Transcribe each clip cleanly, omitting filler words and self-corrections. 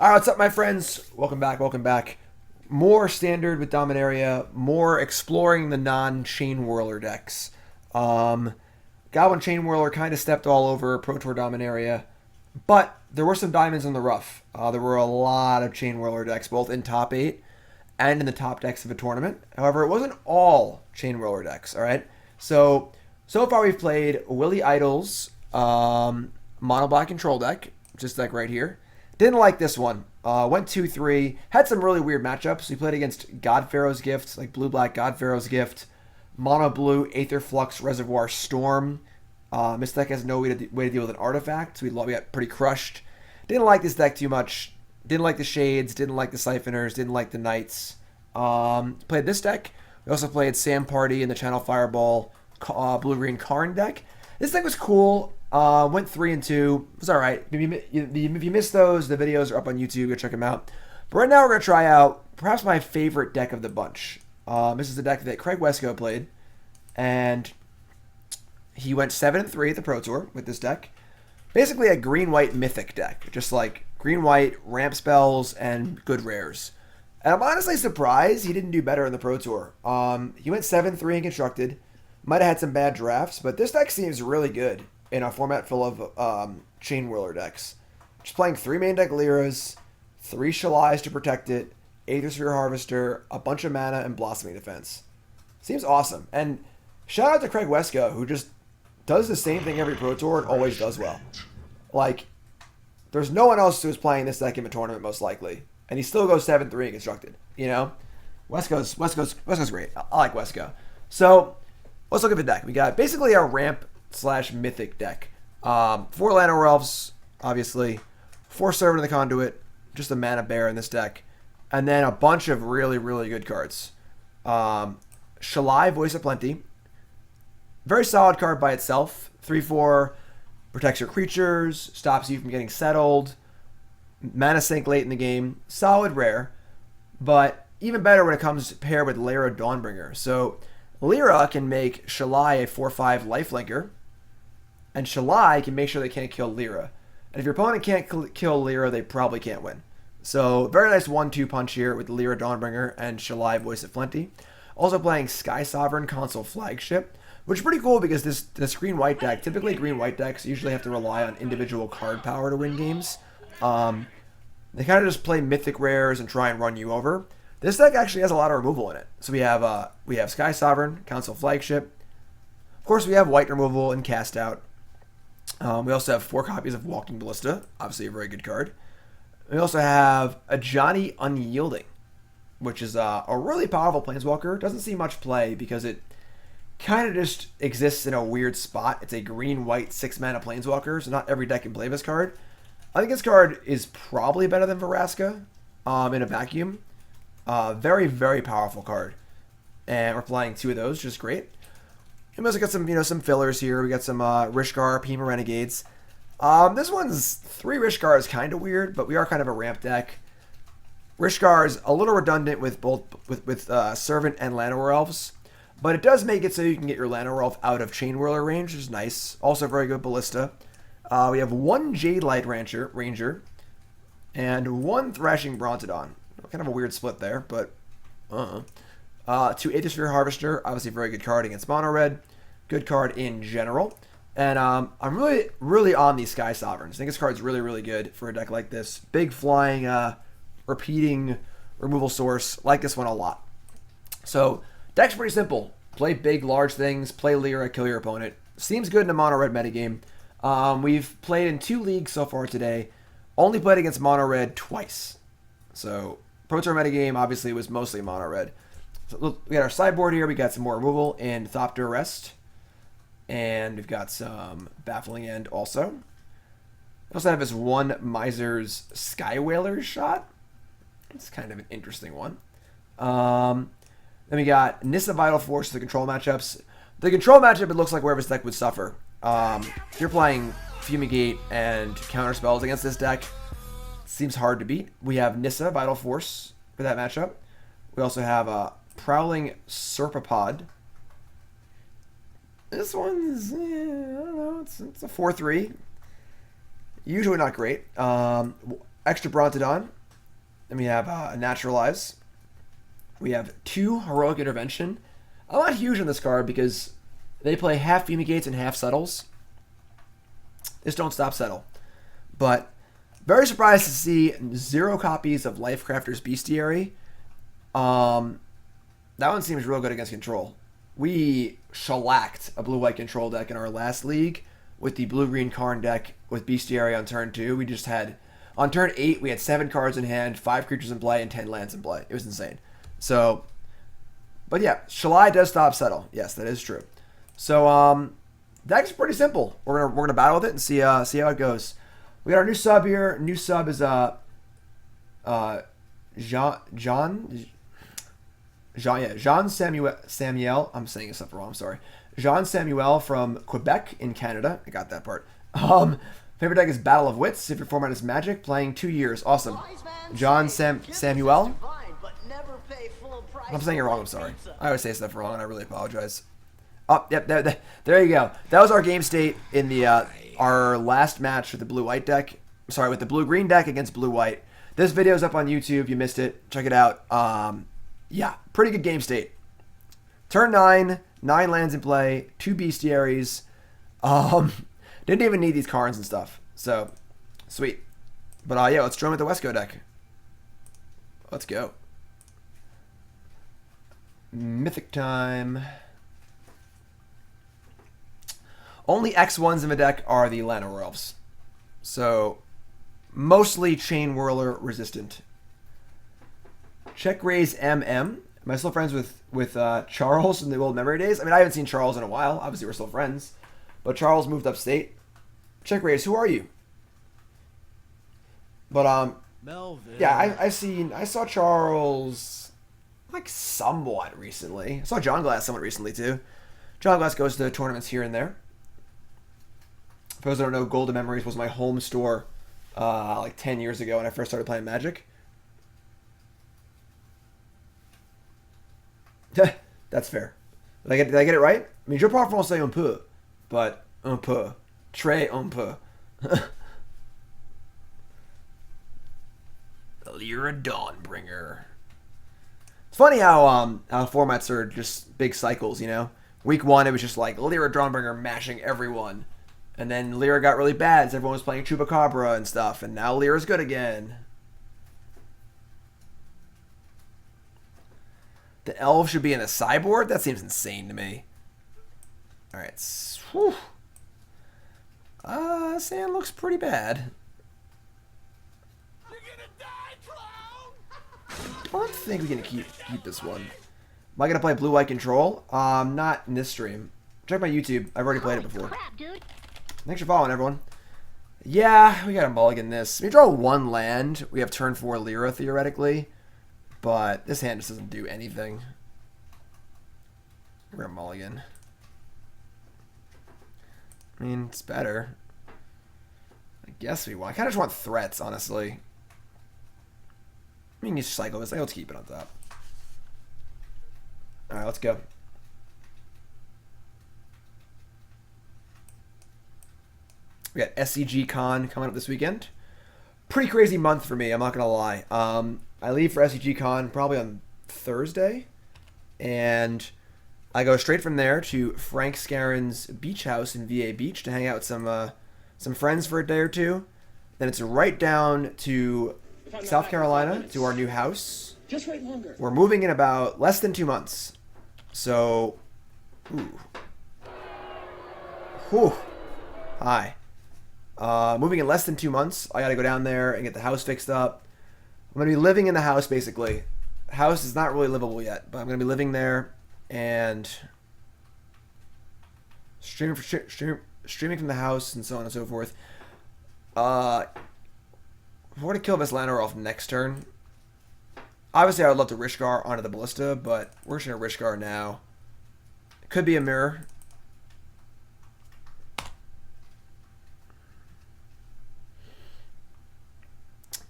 All right, what's up, my friends? Welcome back, welcome back. More standard with Dominaria, more exploring the non-Chainwhirler decks. Goblin Chainwhirler kind of stepped all over Pro Tour Dominaria, but there were some diamonds in the rough. There were a lot of Chainwhirler decks, both in top 8 and in the top decks of a tournament. However, it wasn't all Chainwhirler decks, all right? So far we've played Willy Idol's Mono Black Control deck, just like right here. Didn't like this one. Went 2-3. Had some really weird matchups. We played against God Pharaoh's Gift, like blue-black God Pharaoh's Gift, mono-blue Aether Flux Reservoir Storm. This deck has no way to deal with an artifact, so we got pretty crushed. Didn't like this deck too much. Didn't like the Shades. Didn't like the Siphoners. Didn't like the Knights. Played this deck. We also played Sam Party in the Channel Fireball blue-green Karn deck. This deck was cool. Went 3-2. It was all right. If you missed those, the videos are up on YouTube. Go check them out. But right now we're going to try out perhaps my favorite deck of the bunch. This is the deck that Craig Wescoe played. And he went 7-3 at the Pro Tour with this deck. Basically a green-white mythic deck. Just like green-white, ramp spells, and good rares. And I'm honestly surprised he didn't do better in the Pro Tour. He went 7-3 in Constructed. Might have had some bad drafts, but this deck seems really good in a format full of Chainwhirler decks. Just playing 3 main deck Lyras, 3 Shalais to protect it, Aethersphere Harvester, a bunch of mana, and Blossoming Defense. Seems awesome. And shout out to Craig Wescoe, who just does the same thing every Pro Tour and always does well. Like, there's no one else who's playing this deck in a tournament, most likely. And he still goes 7-3 in Constructed, you know? Wescoe's great. I like Wescoe. So, let's look at the deck. We got basically a ramp/mythic deck. 4 Llanowar Elves, obviously. 4 Servant of the Conduit. Just a mana bear in this deck. And then a bunch of really, really good cards. Shalai, Voice of Plenty. Very solid card by itself. 3-4. Protects your creatures. Stops you from getting settled. Mana sink late in the game. Solid rare. But even better when it comes paired with Lyra Dawnbringer. So Lyra can make Shalai a 4-5 lifelinker, and Shalai can make sure they can't kill Lyra. And if your opponent can't kill Lyra, they probably can't win. So very nice 1-2 punch here with Lyra Dawnbringer and Shalai Voice of Plenty. Also playing Skysovereign Consul Flagship, which is pretty cool because this green-white deck, typically green-white decks usually have to rely on individual card power to win games. They kind of just play mythic rares and try and run you over. This deck actually has a lot of removal in it. So we have Skysovereign, Consul Flagship. Of course, we have white removal and cast out. We also have 4 copies of Walking Ballista, obviously a very good card. We also have Ajani Unyielding, which is a really powerful Planeswalker. Doesn't see much play because it kind of just exists in a weird spot. It's a green-white 6-mana Planeswalker, so not every deck can play this card. I think this card is probably better than Vraska in a vacuum. Very, very powerful card. And we're playing 2 of those, just great. And we also got some fillers here. We got some Rishkar, Peema Renegades. This one's 3 Rishkar is kind of weird, but we are kind of a ramp deck. Rishkar is a little redundant with both with Servant and Llanowar Elves, but it does make it so you can get your Llanowar Elf out of Chainwhirler range, which is nice. Also very good Ballista. We have 1 Jadelight Ranger and 1 Thrashing Brontodon. Kind of a weird split there, but 2 Aethersphere Harvester, obviously a very good card against mono red. Good card in general. And I'm really, really on these Skysovereigns. I think this card's really, really good for a deck like this. Big flying, repeating removal source. Like this one a lot. So, deck's pretty simple. Play big, large things. Play Lyra, kill your opponent. Seems good in a mono red metagame. We've played in 2 leagues so far today. Only played against mono red twice. So, Pro Tour metagame obviously was mostly mono red. So we got our sideboard here. We got some more removal in Thopter Arrest. And we've got some Baffling End also. We also have this 1 Miser's Skywhaler shot. It's kind of an interesting one. Then we got Nissa Vital Force, the control matchups. The control matchup, it looks like wherever this deck would suffer. If you're playing Fumigate and counter spells against this deck, seems hard to beat. We have Nissa Vital Force for that matchup. We also have a Prowling Serpopard. This one's, I don't know, it's a 4-3. Usually not great. extra Brontodon. Then we have a Naturalize. We have 2 Heroic Intervention. I'm not huge on this card because they play half Fumigates and half Settles. This don't stop Settle. But very surprised to see 0 copies of Lifecrafter's Bestiary. That one seems real good against control. We shellacked a blue-white control deck in our last league with the blue-green Karn deck with Bestiary on turn 2. We just had, on turn 8, we had 7 cards in hand, 5 creatures in play, and 10 lands in play. It was insane. So, but yeah, Shalai does stop Settle. Yes, that is true. So, deck's pretty simple. We're gonna battle with it and see how it goes. We got our new sub here. New sub is Jean Samuel. I'm saying this stuff wrong. I'm sorry. Jean Samuel from Quebec in Canada. I got that part. Favorite deck is Battle of Wits. If your format is Magic, playing 2 years. Awesome. John Samuel. I'm saying it wrong. I'm sorry. I always say stuff wrong, and I really apologize. Oh, yep. There you go. That was our game state in the our last match with the blue-white deck. Sorry, with the blue-green deck against blue-white. This video is up on YouTube. You missed it. Check it out. Yeah, pretty good game state. Turn 9, 9 lands in play, 2 bestiaries. Didn't even need these cards and stuff. So, sweet. But yeah, let's join with the Wescoe deck. Let's go. Mythic time. Only X1s in the deck are the Llanowar Elves. So, mostly Chainwhirler resistant. Check raise MM. Am I still friends with Charles in the old memory days? I mean, I haven't seen Charles in a while. Obviously, we're still friends. But Charles moved upstate. Check raise. Who are you? But Melvin. Yeah, I saw Charles like somewhat recently. I saw John Glass somewhat recently too. John Glass goes to tournaments here and there. For those that don't know, Golden Memories was my home store like 10 years ago when I first started playing Magic. That's fair. Did I get it right? I mean, je parle français un peu, but un peu. Très un peu. Lyra Dawnbringer. It's funny how formats are just big cycles, you know? Week 1, it was just like Lyra Dawnbringer mashing everyone. And then Lyra got really bad, so everyone was playing Chupacabra and stuff, and now Lyra's good again. The elf should be in a sideboard? That seems insane to me. Alright. Sand looks pretty bad. You're gonna die, clown! I don't think we can keep this one. Am I going to play blue-white control? Not in this stream. Check my YouTube. I've already played it before. Crap, dude. Thanks for following, everyone. Yeah, we got to mulligan this. We draw 1 land. We have turn 4 Lyra, theoretically. But this hand just doesn't do anything. We're going to mulligan. I mean, it's better. I guess we want. I kind of just want threats, honestly. I mean, you cycle this. Let's keep it on top. Alright, let's go. We got SCG Con coming up this weekend. Pretty crazy month for me, I'm not going to lie. I leave for SCG Con probably on Thursday. And I go straight from there to Frank Scarron's beach house in VA Beach to hang out with some friends for a day or two. Then it's right down to South Carolina to our new house. Just wait longer. We're moving in about less than 2 months. So, hi. Moving in less than 2 months. I gotta go down there and get the house fixed up. I'm gonna be living in the house, basically. The house is not really livable yet, but I'm gonna be living there and streaming from the house and so on and so forth. We're gonna kill this Llanowar Elf next turn. Obviously, I would love to Rishkar onto the Ballista, but we're just gonna Rishkar now. It could be a mirror.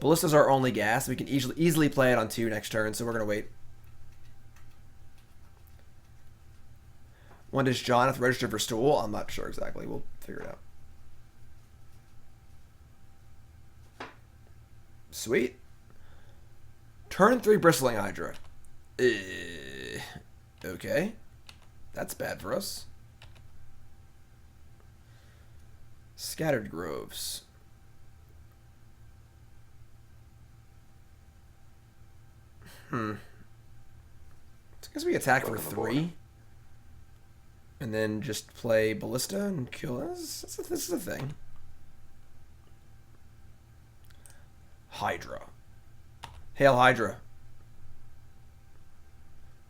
Ballista's our only gas. We can easily play it on 2 next turn, so we're going to wait. When does John have to register for stool? I'm not sure exactly. We'll figure it out. Sweet. Turn 3 Bristling Hydra. Okay. That's bad for us. Scattered Groves. I guess we attack for 3. And then just play Ballista and kill us. This is a thing. Hydra. Hail Hydra.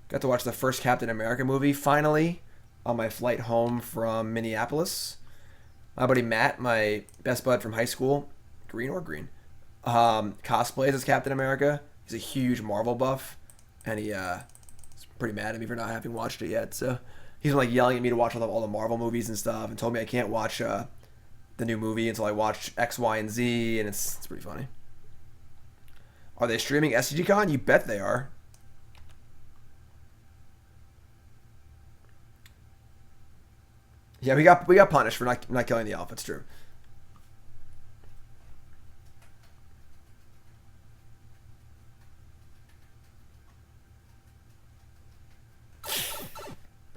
Got to watch the first Captain America movie finally on my flight home from Minneapolis. My buddy Matt, my best bud from high school, green, cosplays as Captain America. He's a huge Marvel buff, and he's pretty mad at me for not having watched it yet. So he's been like yelling at me to watch all the Marvel movies and stuff, and told me I can't watch the new movie until I watch X, Y, and Z, and it's pretty funny. Are they streaming SCGCon? You bet they are. Yeah, we got punished for not killing the elf. It's true.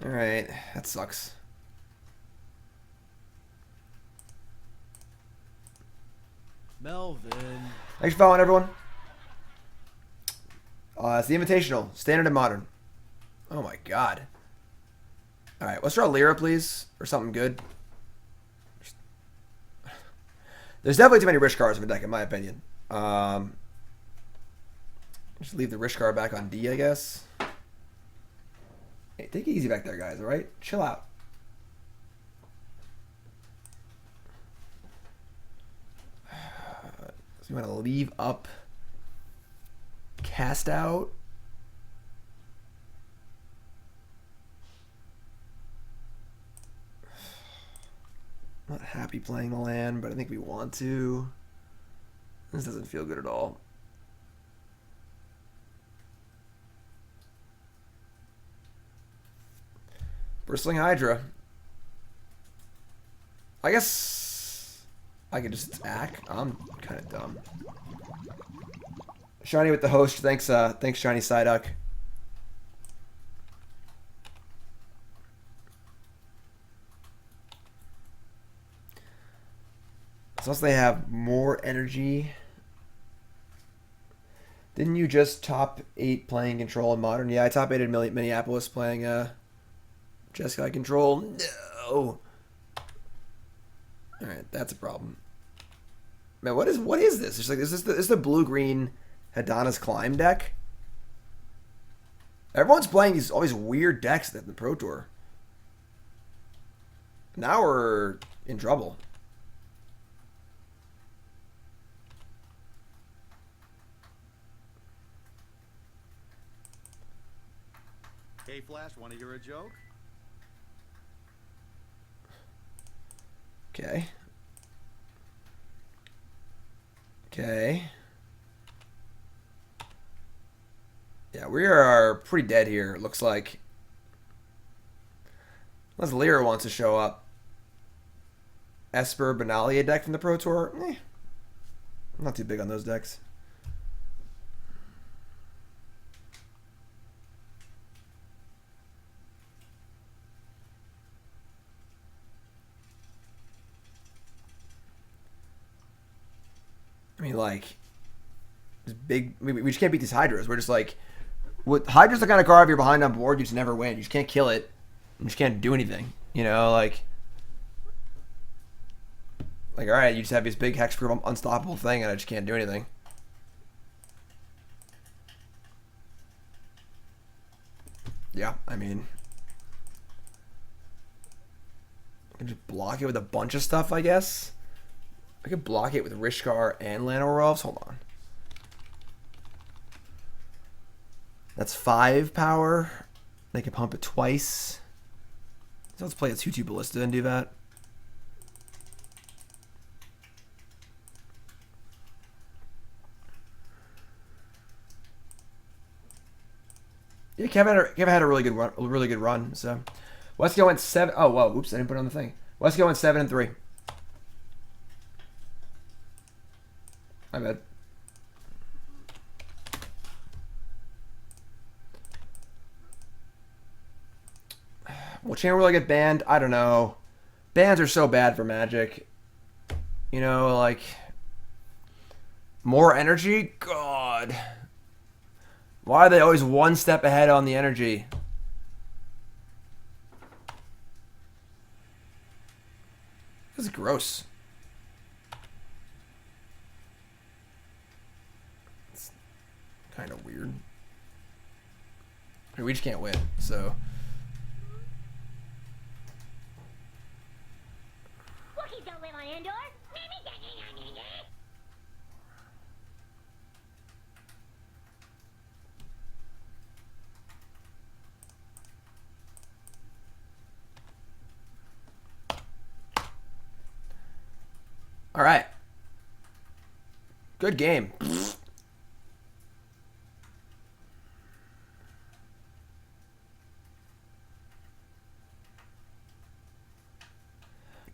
All right, that sucks. Melvin. Thanks for following, everyone. It's the Invitational, Standard and Modern. Oh my god. All right, let's draw Lyra, please, or something good. There's definitely too many Rishkars in the deck, in my opinion. Just leave the Rishkar back on D, I guess. Hey, take it easy back there, guys, all right? Chill out. So you want to leave up Cast Out. Not happy playing the land, but I think we want to. This doesn't feel good at all. Bristling Hydra. I guess I could just attack. I'm kind of dumb. Shiny with the host. Thanks, Shiny Psyduck. Unless they have more energy. Didn't you just top 8 playing Control in Modern? Yeah, I top 8 in Minneapolis playing Jeskai Control. No. Alright, that's a problem. Man, what is this? It's like, is this the blue-green Hadana's Climb deck? Everyone's playing all these weird decks in the Pro Tour. Now we're in trouble. Hey Flash, want to hear a joke? Okay. Okay. Yeah, we are pretty dead here, it looks like. Unless Lyra wants to show up. Esper Benalia deck from the Pro Tour. I'm not too big on those decks. I mean, like, we just can't beat these Hydras. We're just like, Hydra's the kind of card if you're behind on board, you just never win. You just can't kill it. You just can't do anything. You know, like, all right, you just have this big hexproof unstoppable thing, and I just can't do anything. Yeah, I mean, I can just block it with a bunch of stuff, I guess. I could block it with Rishkar and Llanowar Elves. Hold on. That's 5 power. They can pump it twice. So let's play a 2/2 Ballista and do that. Yeah, Kevin had a really good run. So Wescoe went 7. Oh, whoa! Oops, I didn't put it on the thing. Wescoe went 7-3. My bad. Will Chainwhirler get banned? I don't know. Bans are so bad for Magic. You know, like... More energy? God. Why are they always one step ahead on the energy? This is gross. It's kind of weird. We just can't win, so... Wookiees don't live on Endor. All right. Good game.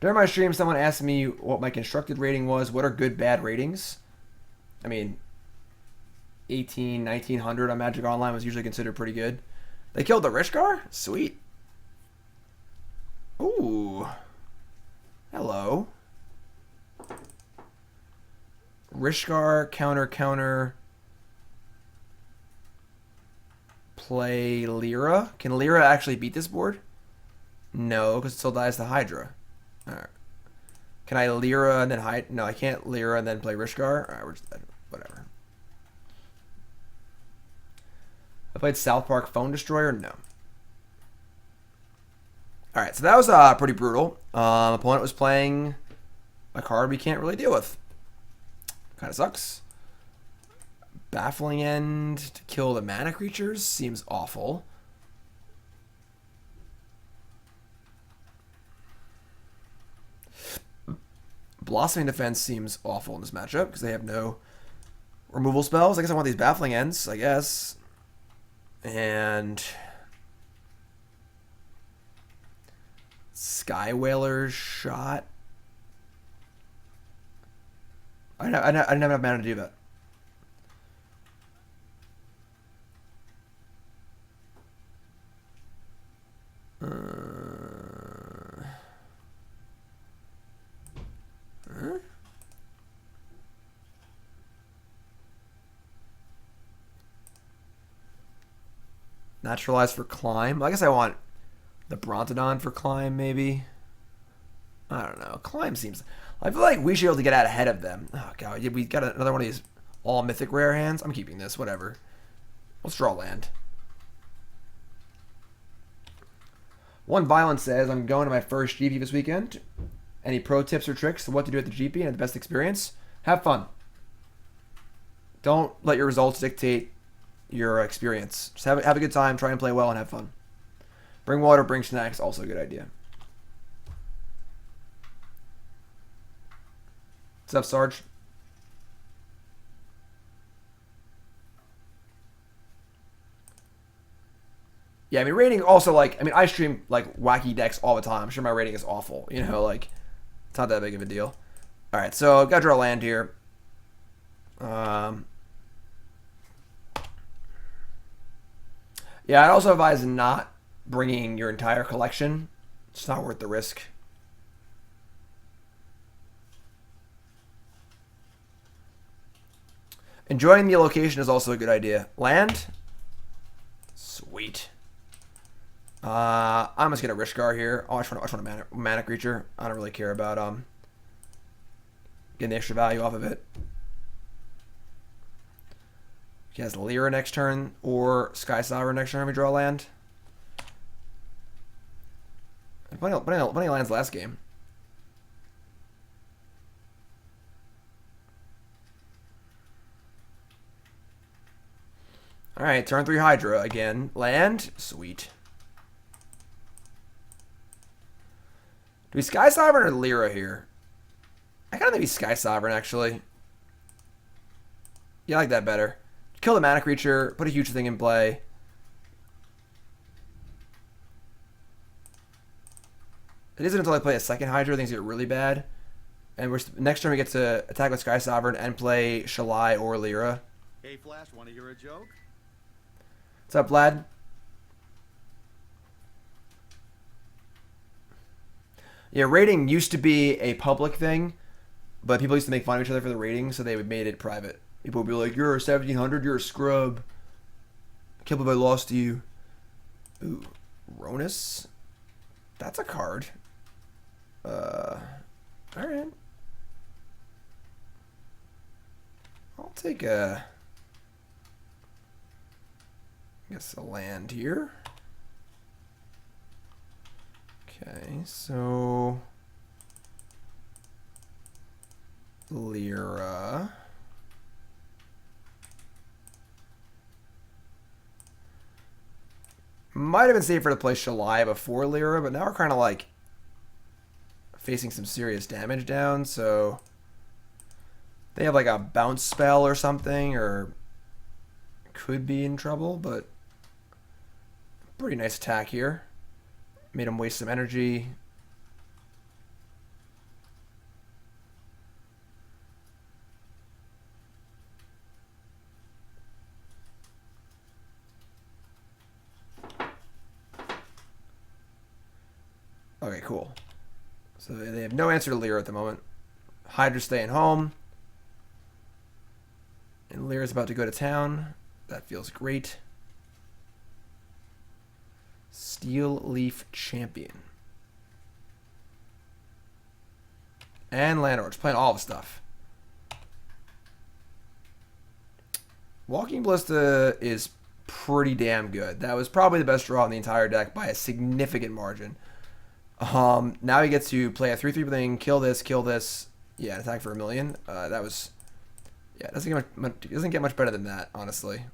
During my stream, someone asked me what my constructed rating was. What are good, bad ratings? I mean, 18, 1900 on Magic Online was usually considered pretty good. They killed the Rishkar? Sweet. Ooh. Hello. Rishkar, counter. Play Lyra. Can Lyra actually beat this board? No, because it still dies to Hydra. Alright. Can I Lyra and then hide? No, I can't Lyra and then play Rishkar. Alright, we're just whatever. I played South Park Phone Destroyer? No. Alright, so that was pretty brutal. Opponent was playing a card we can't really deal with. Kind of sucks. Baffling End to kill the mana creatures seems awful. Blossoming Defense seems awful in this matchup because they have no removal spells. I guess I want these Baffling Ends, I guess. And Skywhaler shot. I didn't have enough mana to do that. Huh? Naturalize for climb. I guess I want the Brontodon for climb, maybe. I don't know. Climb seems... I feel like we should be able to get out ahead of them. Oh, God. We got another one of these all-mythic rare hands. I'm keeping this. Whatever. Let's draw land. One Violence says, I'm going to my first GP this weekend. Any pro tips or tricks to what to do at the GP and have the best experience? Have fun. Don't let your results dictate your experience. Just have a good time, try and play well, and have fun. Bring water, bring snacks, also a good idea. What's up, Sarge? Yeah, I mean, rating also, like, I mean, I stream, like, wacky decks all the time. I'm sure my rating is awful, you know, like, it's not that big of a deal. All right, so I've got to draw land here. Yeah, I'd also advise not bringing your entire collection. It's not worth the risk. Enjoying the location is also a good idea. Land? Sweet. I'm just gonna Rishkar here. Oh, I just want a mana creature. I don't really care about getting the extra value off of it. He has Lyra next turn or Skysovereign next turn. We draw land. Plenty of lands last game. All right, turn 3 Hydra again. Land, sweet. Do we Skysovereign or Lyra here? I kind of think we Skysovereign actually. Yeah, I like that better. Kill the mana creature, put a huge thing in play. It isn't until I play a second Hydra things get really bad. And next turn we get to attack with Skysovereign and play Shalai or Lyra. Hey, Flash, want to hear a joke? What's up, Vlad? Yeah, rating used to be a public thing, but people used to make fun of each other for the rating, so they made it private. People would be like, "You're a 1700, you're a scrub. I can't believe I lost to you." Ooh, Ronus? That's a card. Alright. I'll take I guess a land here. Okay, so Lyra. Might have been safer to play Shalai before Lyra, but now we're kind of like facing some serious damage down, so they have like a bounce spell or something, or could be in trouble, but pretty nice attack here. Made him waste some energy. Okay, cool. So they have no answer to Lyra at the moment. Hydra's staying home. And Lyra's about to go to town. That feels great. Steel Leaf Champion. And Llanowar, just playing all the stuff. Walking Ballista is pretty damn good. That was probably the best draw in the entire deck by a significant margin. Now he gets to play a 3/3 thing, kill this, yeah, attack for 1,000,000. That was, yeah, it doesn't get much better than that, honestly.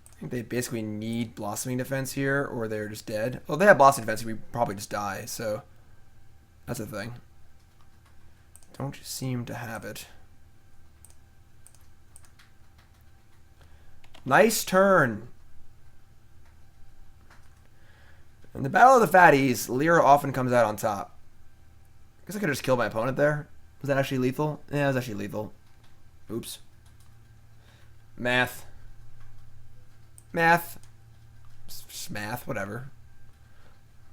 I think they basically need Blossoming Defense here, or they're just dead. Well, they have Blossoming Defense, we probably just die, so that's the thing. Don't seem to have it. Nice turn. In the Battle of the Fatties, Lyra often comes out on top. I guess I could have just killed my opponent there. Was that actually lethal? Yeah, it was actually lethal. Oops. Math. Math. Math, whatever.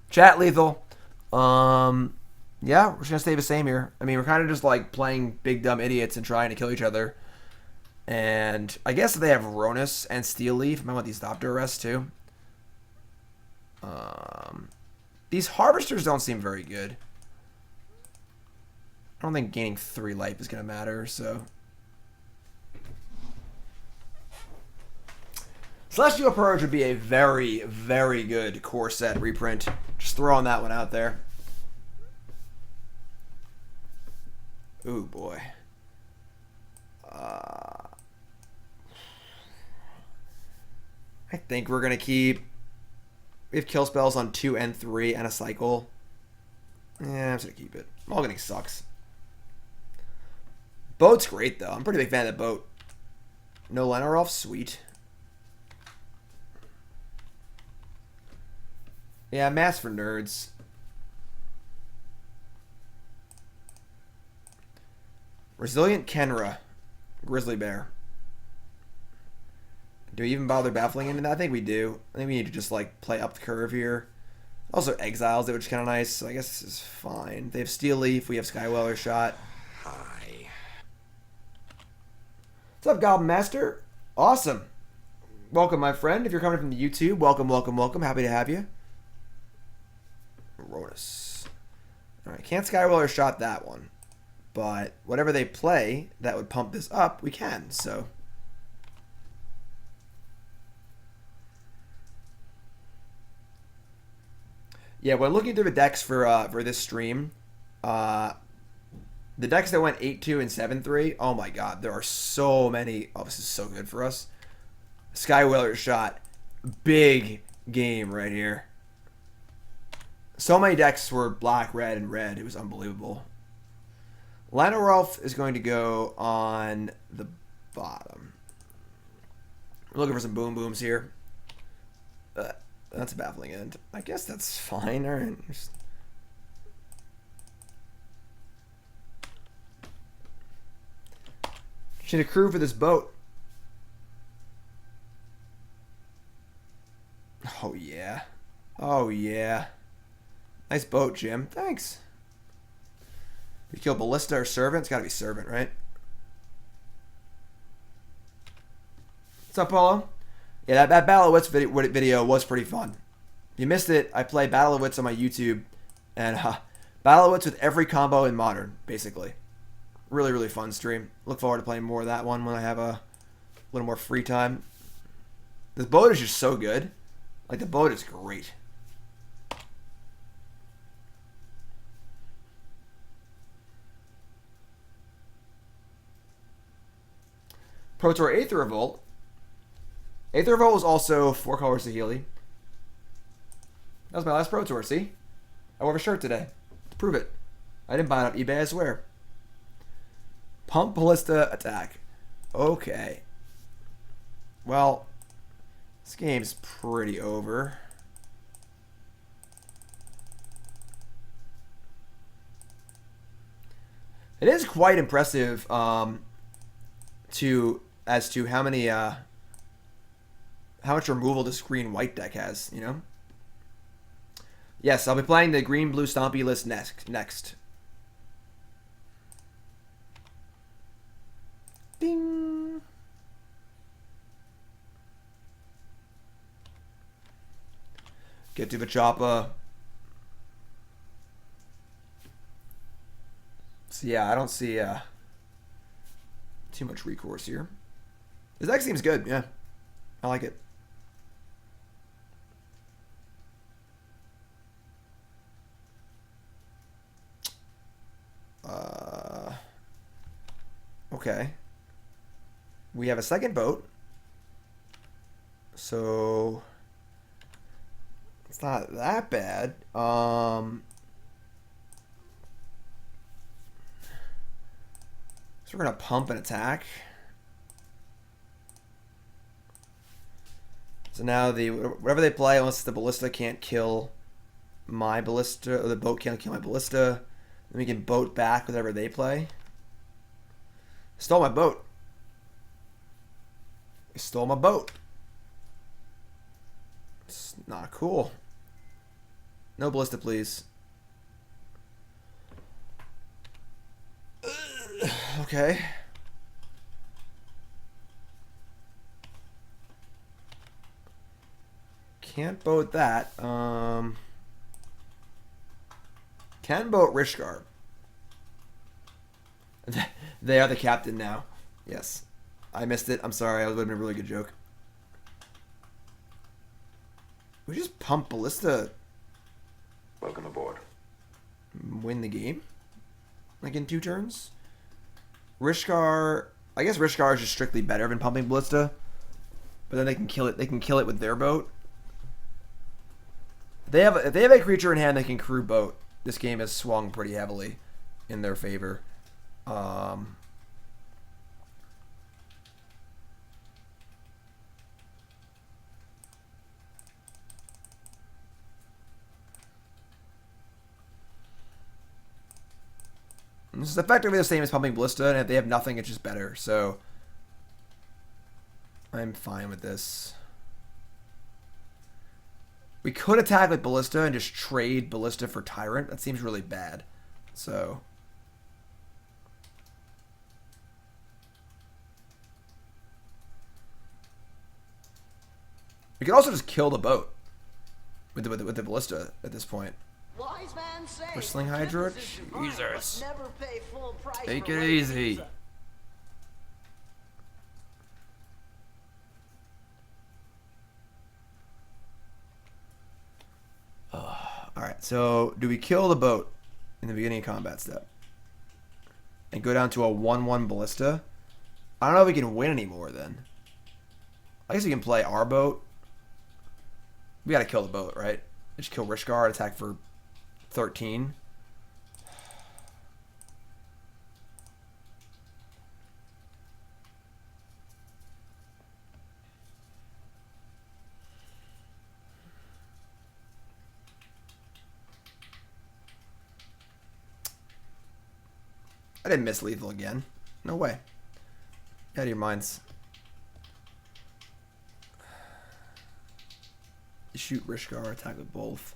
Chat lethal. Yeah, we're just gonna stay the same here. I mean, we're kind of just like playing big dumb idiots and trying to kill each other. And I guess they have Ronus and Steel Leaf. I might want these Thopter Arrest too. These Harvesters don't seem very good. I don't think gaining 3 life is gonna matter, so. Celestial Purge would be a very, very good core set reprint. Just throwing that one out there. Ooh, boy. I think we're going to keep... We have kill spells on 2 and 3 and a cycle. Yeah, I'm just going to keep it. All getting sucks. Boat's great, though. I'm a pretty big fan of the boat. No Llanowar Elves? Sweet. Yeah, Mass for nerds. Resilient Kenra. Grizzly Bear. Do we even bother baffling into that? I think we do. I think we need to just like play up the curve here. Also Exiles, which is kind of nice. So I guess this is fine. They have Steel Leaf. We have Skywhaler shot. Hi. What's up, Goblin Master? Awesome. Welcome, my friend. If you're coming from the YouTube, welcome, welcome, welcome. Happy to have you. Ronus. Alright, can't Skywhaler shot that one. But whatever they play that would pump this up, we can, so. Yeah, when looking through the decks for this stream, the decks that went 8-2 and 7-3, oh my god, there are so many. Oh, this is so good for us. Skywhaler shot. Big game right here. So many decks were black, red, and red. It was unbelievable. Llanowar Elf is going to go on the bottom. We're looking for some boom booms here. That's a Baffling End. I guess that's fine. All right. Should have crew for this boat. Oh, yeah. Oh, yeah. Nice boat, Jim. Thanks. We kill Ballista or Servant? It's got to be Servant, right? What's up, Polo? Yeah, that Battle of Wits video was pretty fun. If you missed it, I play Battle of Wits on my YouTube. And Battle of Wits with every combo in Modern, basically. Really, really fun stream. Look forward to playing more of that one when I have a little more free time. The boat is just so good. Like, the boat is great. Pro Tour Aether Revolt. Aether Revolt was also 4 colors to Healy. That was my last Pro Tour, see? I wore a shirt today to prove it. I didn't buy it off eBay, I swear. Pump Ballista attack. Okay. Well, this game's pretty over. It is quite impressive as to how many how much removal this green white deck has, you know? Yes, I'll be playing the green blue stompy list next. Ding. Get to Vachapa. So yeah, I don't see too much recourse here. This deck seems good, yeah. I like it. Okay. We have a second boat. So it's not that bad. So we're gonna pump and attack. So now whatever they play, unless the ballista can't kill my ballista, or the boat can't kill my ballista, then we can boat back whatever they play. Stole my boat. They stole my boat. It's not cool. No ballista, please. Okay. Can't boat that. Can boat Rishkar. They are the captain now. Yes. I missed it. I'm sorry. That would have been a really good joke. We just pump Ballista. Welcome aboard. Win the game? Like in 2 turns? Rishkar... I guess Rishkar is just strictly better than pumping Ballista. But then they can kill it. They can kill it with their boat. If they have a creature in hand that can crew boat, this game has swung pretty heavily in their favor. This is effectively the same as pumping Ballista, and if they have nothing, it's just better. So I'm fine with this. We could attack with Ballista and just trade Ballista for Tyrant. That seems really bad. So we could also just kill the boat with the Ballista at this point. Wise man say, Bristling Hydra? Jesus. Take it easy. Alright, so do we kill the boat in the beginning of combat step? And go down to a 1-1 Ballista? I don't know if we can win anymore then. I guess we can play our boat. We gotta kill the boat, right? Just kill Rishkar, attack for 13. I didn't miss lethal again. No way. Out of your minds. Shoot Rishkar, attack with both.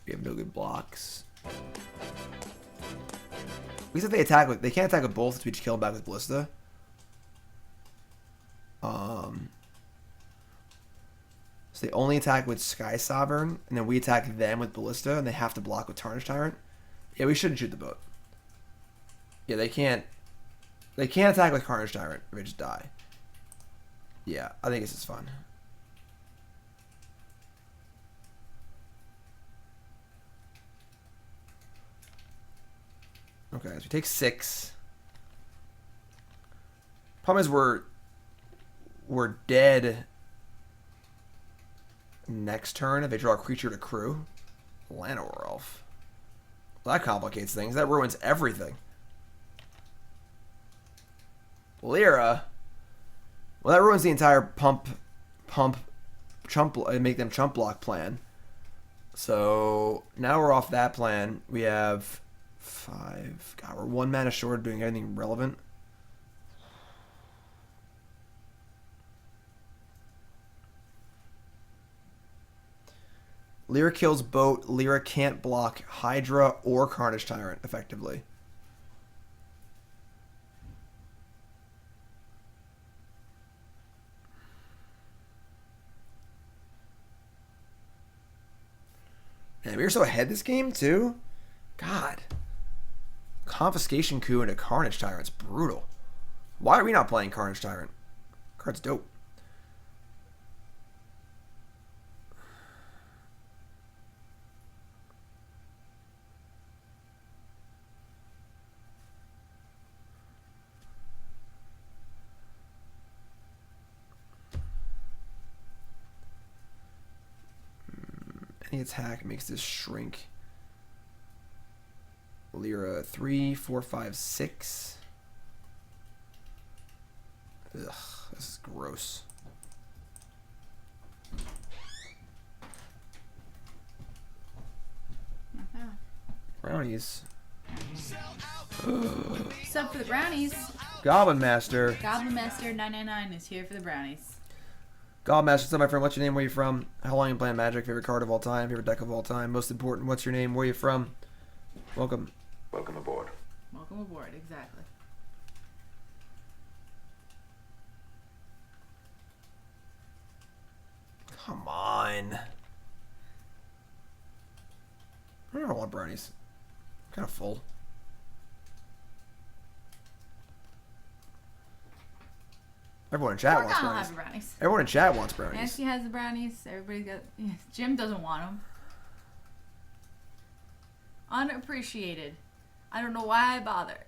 We have no good blocks. We said they can't attack with both, so we just kill them back with Ballista. So they only attack with Skysovereign, and then we attack them with Ballista, and they have to block with Tarnished Tyrant. Yeah, we shouldn't shoot the boat. Yeah, they can't attack with Tarnished Tyrant, or they just die. Yeah, I think this is fun. Okay, so we take 6. Problem is we're dead next turn if they draw a creature to crew. Llanowar Elf. Well, that complicates things. That ruins everything. Lyra. Well, that ruins the entire make them chump block plan. So now we're off that plan. We have 5. God, we're 1 mana short of doing anything relevant. Lyra kills boat. Lyra can't block Hydra or Carnage Tyrant effectively. Man, we were so ahead this game too. God. Confiscation coup into Carnage Tyrant's brutal. Why are we not playing Carnage Tyrant? Card's dope. Any attack makes this shrink. Lyra 3, 4, 5, 6. Ugh, this is gross. Brownies. Sub for the brownies. Goblin Master. Goblin Master 999 is here for the brownies. Goblin Master, what's up, my friend? What's your name? Where you from? How long you playing Magic? Favorite card of all time? Favorite deck of all time? Most important, what's your name? Where you from? Welcome. Welcome aboard. Welcome aboard, exactly. Come on. I don't want brownies. I'm kind of full. Everyone in chat wants I'll brownies. have brownies. Everyone in chat wants brownies. Nancy has the brownies. Everybody's got. Jim doesn't want them. Unappreciated. I don't know why I bother.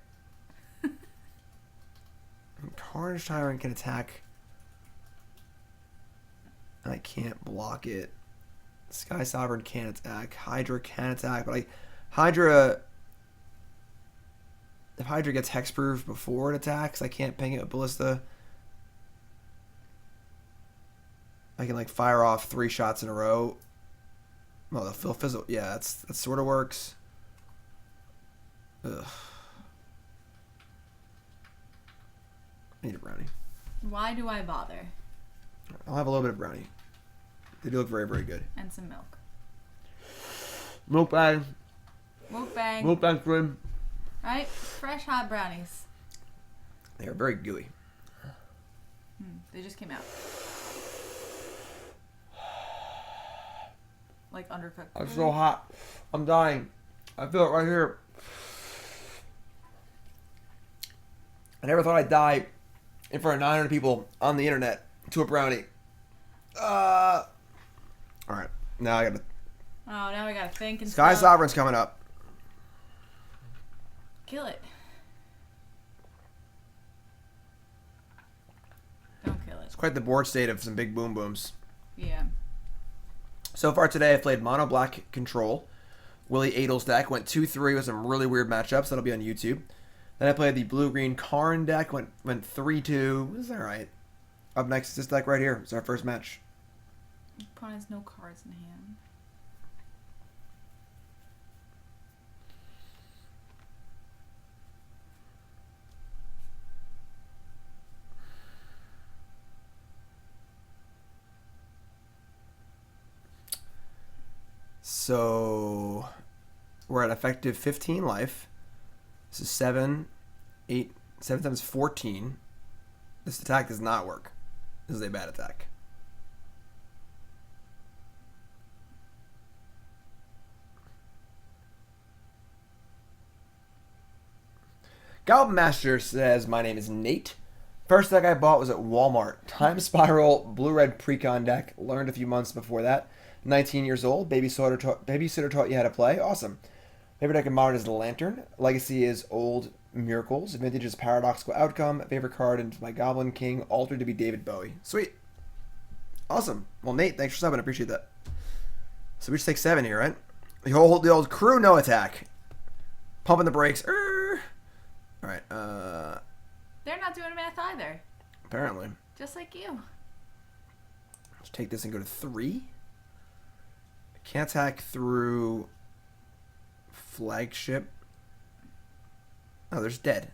Carnage Tyrant can attack. And I can't block it. Skysovereign can't attack. Hydra can attack, but if Hydra gets hexproof before it attacks, I can't ping it with Ballista. I can fire off 3 shots in a row. Oh, the fizzle. Yeah, that sort of works. Ugh. I need a brownie. Why do I bother? I'll have a little bit of brownie. They do look very, very good. And some milk. Milk bag. Milk bag. Milk bag cream. Right? Fresh hot brownies. They are very gooey. They just came out. Like undercooked. I'm so hot. I'm dying. I feel it right here. I never thought I'd die in front of 900 people on the internet to a brownie. Alright. Now I gotta... Oh, now we gotta think and Sky stuff. Sovereign's coming up. Kill it. Don't kill it. It's quite the board state of some big boom booms. Yeah. So far today, I've played Mono Black Control. Willie Adel's deck went 2-3 with some really weird matchups. That'll be on YouTube. Then I played the Blue-Green Karn deck. Went 3-2. It was alright. Up next is this deck right here. It's our first match. Opponent has no cards in hand. So we're at effective 15 life. This is 7, 8, 7 times 14. This attack does not work. This is a bad attack. Goblin Master says, my name is Nate. First deck I bought was at Walmart. Time Spiral, blue-red Precon deck. Learned a few months before that. 19 years old. Babysitter taught you how to play. Awesome. Favorite deck in Modern is the Lantern. Legacy is Old Miracles. Vintage is Paradoxical Outcome. Favorite card is my Goblin King, altered to be David Bowie. Sweet. Awesome. Well, Nate, thanks for subbing. I appreciate that. So we just take 7 here, right? The old crew, no attack. Pumping the brakes. All right. They're not doing math either. Apparently. Just like you. Let's take this and go to 3. I can't attack through Flagship. Oh, there's dead.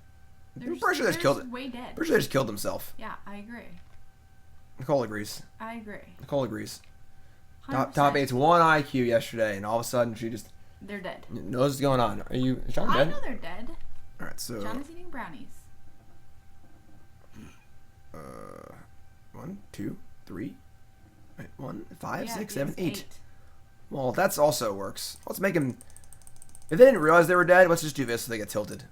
I'm pretty sure they just killed it. Way dead. Pretty sure they just killed himself. Yeah, I agree. Nicole agrees. I agree. Nicole agrees. 100%. Top 8's 1 IQ yesterday, and all of a sudden she just They're dead. knows what's going on. Is John I dead? know they're dead. All right, so John is eating brownies. 1, 2, 3, 1, 5, Yeah, 6, he 7, has 8. Well, that's also works. Let's make him. If they didn't realize they were dead, let's just do this so they get tilted.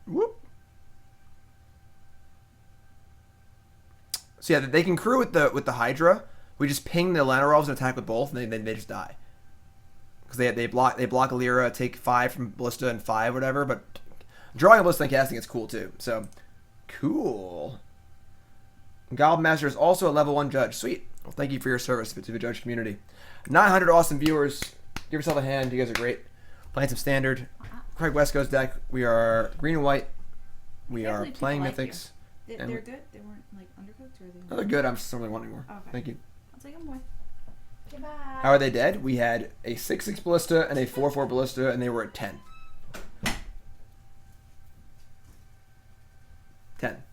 Whoop. So yeah, they can crew with the Hydra. We just ping the Llanowar Elves and attack with both, and they just die. Because they block Lyra, take 5 from Ballista and 5 whatever. But drawing a Ballista and casting is cool too. So cool. Goblin Master is also a level 1 judge. Sweet. Well, thank you for your service to the judge community. 900 awesome viewers. Give yourself a hand. You guys are great. Playing some standard. Craig Wescoe's deck. We are green and white. We are playing Mythics. They're And- good? They weren't like undercooked or Oh, they're good. I'm just simply wanting more. Okay. Thank you. I'll take them away. Goodbye. How are they dead? We had a 6/6 Ballista and a 4/4 Ballista, and they were at 10. 10.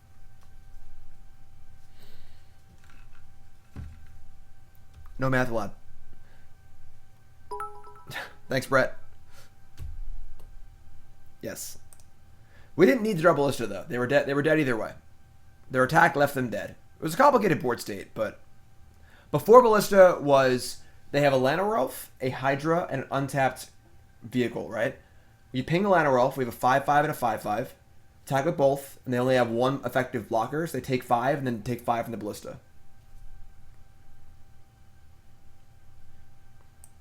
No math allowed. Thanks, Brett. Yes. We didn't need to draw Ballista, though. They were dead. They were dead either way. Their attack left them dead. It was a complicated board state, but before Ballista was they have a Llanowar Elf, a Hydra, and an untapped vehicle, right? We ping the Llanowar Elf. We have a 5/5 and a 5/5. Attack with both, and they only have 1 effective blocker, so they take 5 and then take 5 from the Ballista.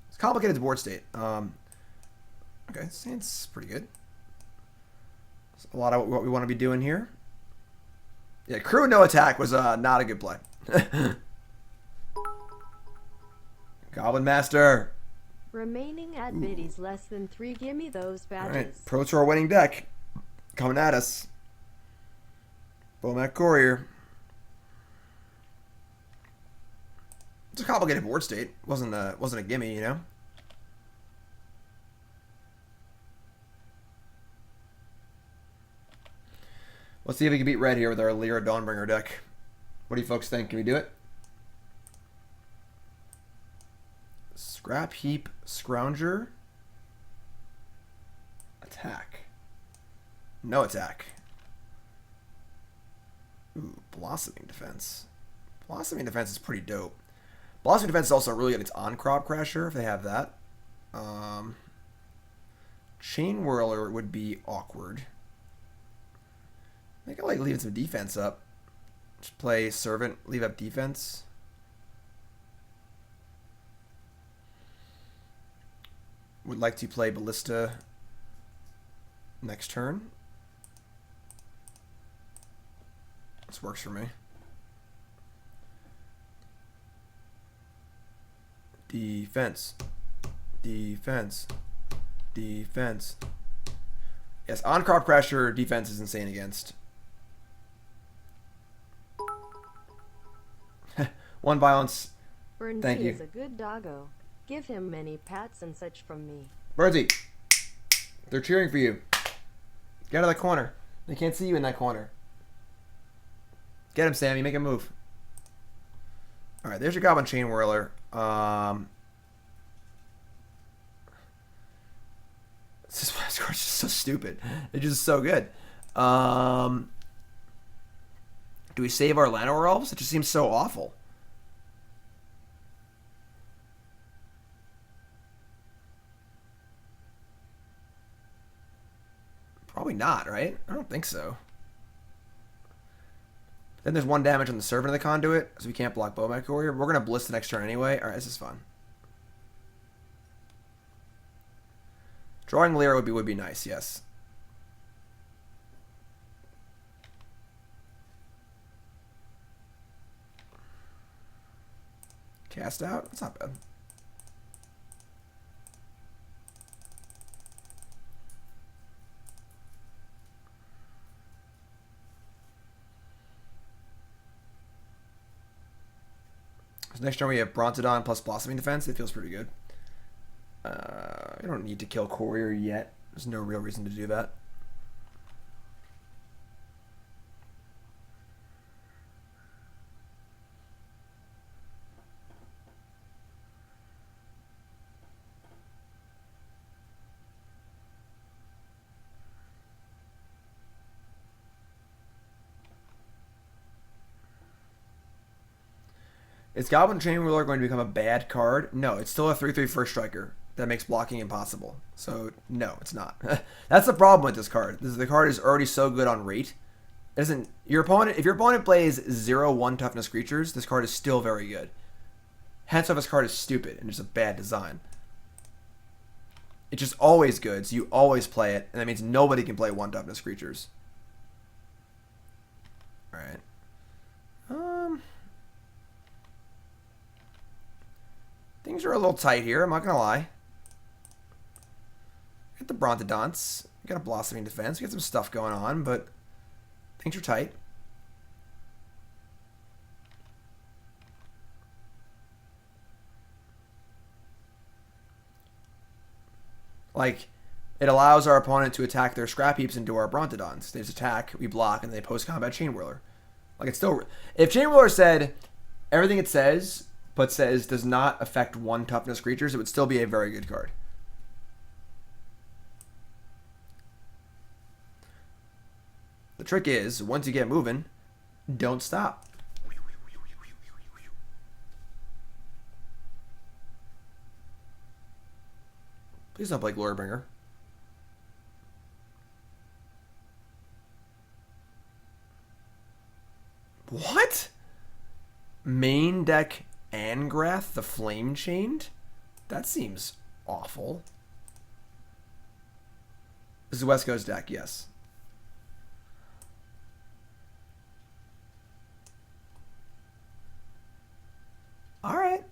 It's complicated board state. Okay, seems pretty good. It's a lot of what we want to be doing here. Yeah, crew no attack was not a good play. Goblin Master. Remaining at biddies less than 3. Give me those All badges. right, Pro Tour winning deck coming at us. Bomac Courier. It's a complicated board state. Wasn't a gimme, you know. Let's see if we can beat red here with our Lyra Dawnbringer deck. What do you folks think? Can we do it? Scrap Heap Scrounger. Attack. No attack. Ooh, Blossoming Defense. Blossoming Defense is pretty dope. Blossoming Defense is also really good. It's on Crop Crasher if they have that. Chainwhirler would be awkward. I think I like leaving some defense up. Just play Servant, leave up defense. Would like to play Ballista next turn. This works for me. Defense. Defense. Defense. Yes, on Crop Crasher, defense is insane against. 1 violence. Thank you. is a good doggo. Give him many pats and such from me. Birdsy, they're cheering for you. Get out of that corner. They can't see you in that corner. Get him, Sammy. Make a move. All right, there's your Goblin Chainwhirler. This card's just so stupid. It's just so good. Do we save our Llanowar Elves? It just seems so awful. Probably not, right? I don't think so. Then there's 1 damage on the Servant of the Conduit, so we can't block Bowback Warrior. We're going to Ballista next turn anyway. Alright, this is fun. Drawing Lyra would be nice, yes. Cast out? That's not bad. So next turn we have Brontodon plus Blossoming Defense. It feels pretty good. I don't need to kill Courier yet. There's no real reason to do that. Is Goblin Chainwhirler going to become a bad card? No, it's still a 3/3 first striker that makes blocking impossible. So, no, it's not. That's the problem with this card. The card is already so good on rate. It doesn't, if your opponent plays 0/1 toughness creatures, this card is still very good. Hence why this card is stupid and just a bad design. It's just always good, so you always play it, and that means nobody can play 1 toughness creatures. Alright. Things are a little tight here, I'm not gonna lie. Get the Brontodons. We got a Blossoming Defense. We got some stuff going on, but things are tight. Like, it allows our opponent to attack their scrap heaps into our Brontodons. They just attack, we block, and they post-combat Chainwhirler. Like, it's still... If Chainwhirler said everything it says, but says does not affect 1 toughness creatures, it would still be a very good card. The trick is, once you get moving, don't stop. Please don't play Glorybringer. What? Main deck Angrath, the Flame Chained? That seems awful. This is Wescoe's deck, yes. Alright.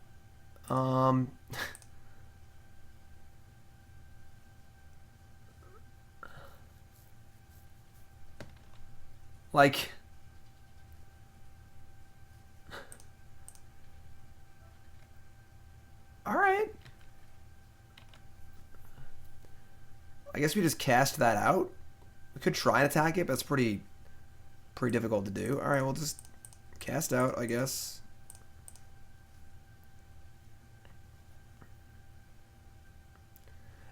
Like... Alright. I guess we just cast that out. We could try and attack it, but it's pretty difficult to do. Alright, we'll just cast out, I guess.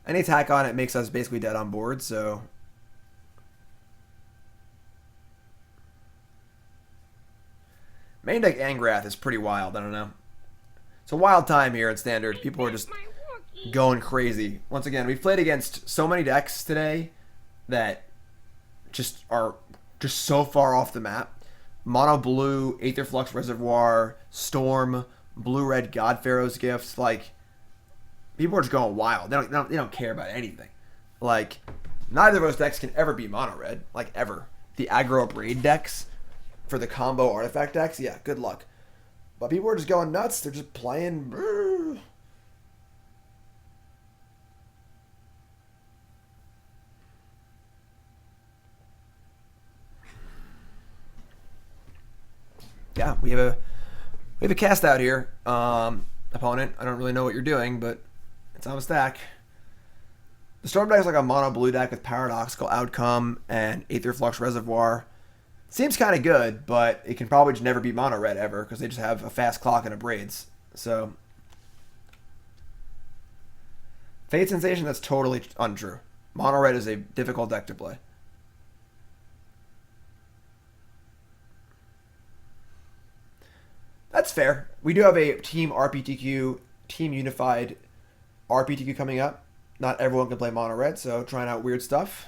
Any attack on it makes us basically dead on board, so... Main deck Angrath is pretty wild, I don't know. It's a wild time here in Standard. People are just going crazy. Once again, we've played against so many decks today that just are just so far off the map. Mono Blue, Aetherflux Reservoir, Storm, Blue-Red God Pharaoh's Gift. Like, people are just going wild. They don't care about anything. Like, neither of those decks can ever be Mono-Red. Like, ever. The aggro Braid decks for the combo artifact decks, yeah, good luck. But people are just going nuts. They're just playing. Yeah, we have a cast out here. Opponent, I don't really know what you're doing, but it's on a stack. The Storm deck is like a mono blue deck with Paradoxical Outcome and Aetherflux Reservoir. Seems kind of good, but it can probably just never beat mono red ever because they just have a fast clock and a braids. So, Fate Sensation, that's totally untrue. Mono red is a difficult deck to play. That's fair. We do have a Team RPTQ, Team Unified RPTQ coming up. Not everyone can play mono red, so trying out weird stuff.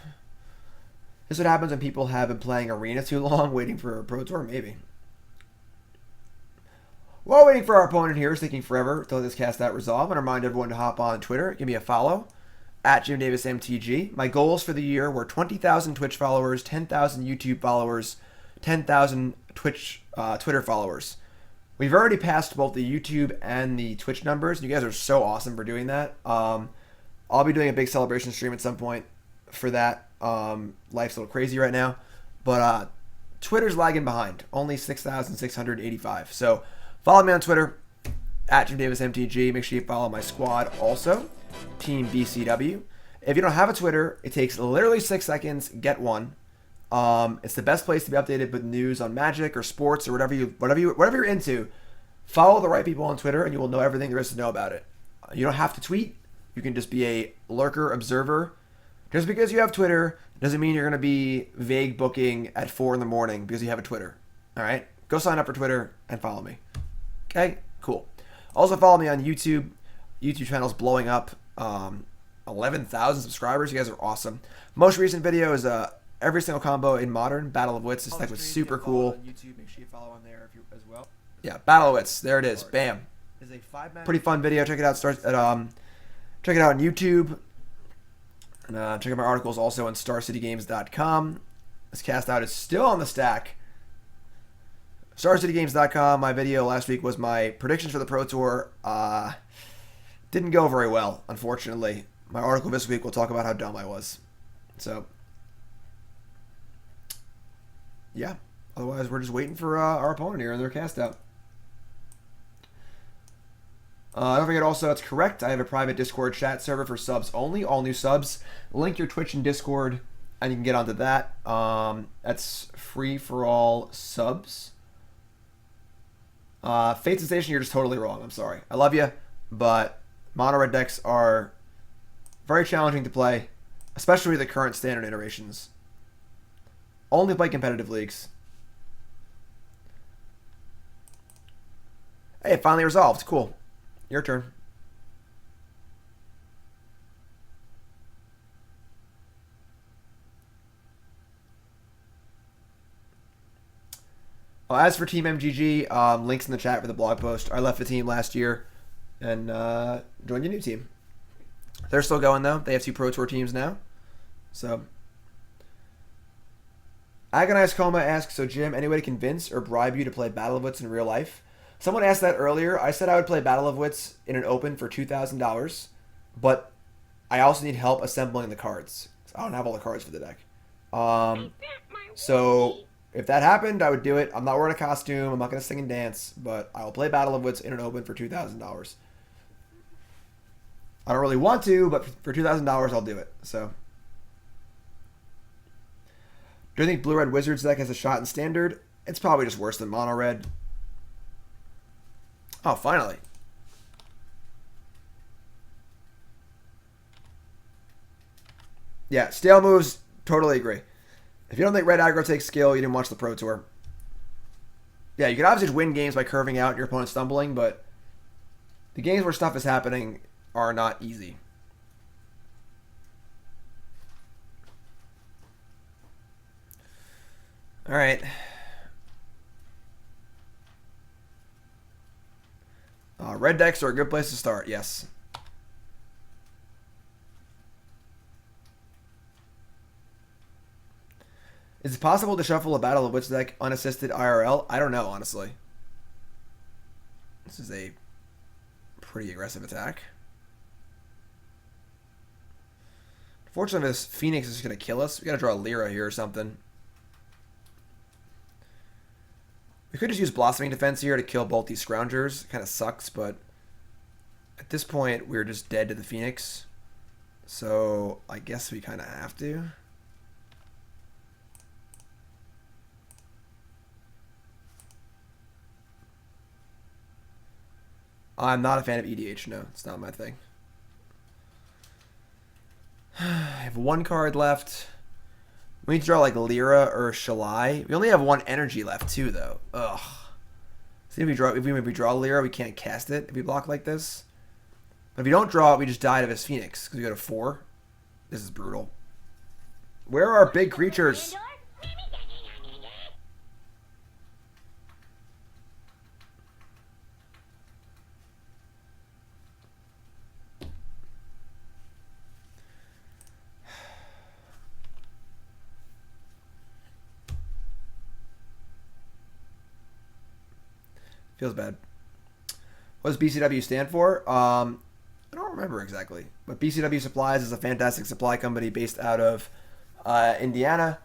This is what happens when people have been playing Arena too long, waiting for a Pro Tour, maybe. While waiting for our opponent here, is taking forever to let this cast out resolve, and remind everyone to hop on Twitter, give me a follow, at JimDavisMTG. My goals for the year were 20,000 Twitch followers, 10,000 YouTube followers, 10,000 Twitter followers. We've already passed both the YouTube and the Twitch numbers. You guys are so awesome for doing that. I'll be doing a big celebration stream at some point for that. Life's a little crazy right now, but Twitter's lagging behind, only 6,685. So follow me on Twitter at JimDavisMTG. Make sure you follow my squad also, Team BCW. If you don't have a Twitter, it takes literally 6 seconds. Get one. It's the best place to be updated with news on Magic or sports or whatever you're into. Follow the right people on Twitter, and you will know everything there is to know about it. You don't have to tweet. You can just be a lurker observer. Just because you have Twitter doesn't mean you're going to be vague booking at 4 in the morning because you have a Twitter. All right? Go sign up for Twitter and follow me. Okay? Cool. Also follow me on YouTube. YouTube channel's blowing up. 11,000 subscribers. You guys are awesome. Most recent video is every single combo in Modern. Battle of Wits. This deck was super cool. YouTube. Make sure you follow on there as well. Yeah, Battle of Wits. There it is. Bam. Is a 5-man. Pretty fun video. Check it out. Check it out on YouTube. And check out my articles also on StarCityGames.com. This cast out is still on the stack. StarCityGames.com. My video last week was my predictions for the Pro Tour. Didn't go very well, unfortunately. My article this week will talk about how dumb I was. So, yeah. Otherwise, we're just waiting for our opponent here and their cast out. Don't forget also, that's correct. I have a private Discord chat server for subs only. All new subs. Link your Twitch and Discord, and you can get onto that. That's free for all subs. Fate Sensation, you're just totally wrong. I'm sorry. I love you, but mono red decks are very challenging to play, especially the current standard iterations. Only play competitive leagues. Hey, it finally resolved. Cool. Your turn. Well, as for Team MGG, links in the chat for the blog post. I left the team last year and joined a new team. They're still going, though. They have 2 Pro Tour teams now. So, Agonized Coma asks, so Jim, any way to convince or bribe you to play Battle of Wits in real life? Someone asked that earlier. I said I would play Battle of Wits in an open for $2,000, but I also need help assembling the cards. I don't have all the cards for the deck. So if that happened, I would do it. I'm not wearing a costume. I'm not going to sing and dance, but I will play Battle of Wits in an open for $2,000. I don't really want to, but for $2,000, I'll do it. So, do you think Blue Red Wizards deck has a shot in Standard? It's probably just worse than Mono Red. Oh, finally. Yeah, stale moves, totally agree. If you don't think red aggro takes skill, you didn't watch the Pro Tour. Yeah, you can obviously just win games by curving out and your opponent stumbling, but the games where stuff is happening are not easy. All right. Red decks are a good place to start, yes. Is it possible to shuffle a Battle of Wits deck unassisted IRL? I don't know, honestly. This is a pretty aggressive attack. Unfortunately, this Phoenix is going to kill us. We got to draw a Lyra here or something. We could just use Blossoming Defense here to kill both these Scroungers. Kind of sucks, but at this point, we're just dead to the Phoenix. So I guess we kind of have to. I'm not a fan of EDH. No, it's not my thing. I have one card left. We need to draw like Lyra or Shalai. We only have one energy left too, though. Ugh. See, if we draw Lyra, we can't cast it if we block like this. But if we don't draw it, we just die to his Phoenix because we go to 4. This is brutal. Where are our big creatures? Feels bad. What does BCW stand for? I don't remember exactly. But BCW Supplies is a fantastic supply company based out of Indiana.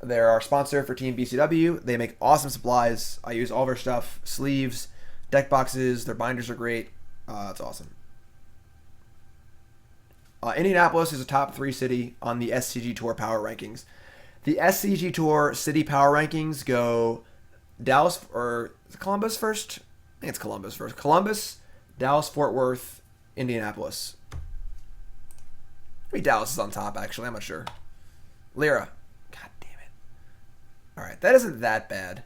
They're our sponsor for Team BCW. They make awesome supplies. I use all their stuff. Sleeves, deck boxes. Their binders are great. It's awesome. Indianapolis is a top 3 city on the SCG Tour Power Rankings. The SCG Tour City Power Rankings go Dallas, or is it Columbus first? I think it's Columbus first. Columbus, Dallas, Fort Worth, Indianapolis. Maybe Dallas is on top, actually. I'm not sure. Lyra. God damn it. Alright, that isn't that bad.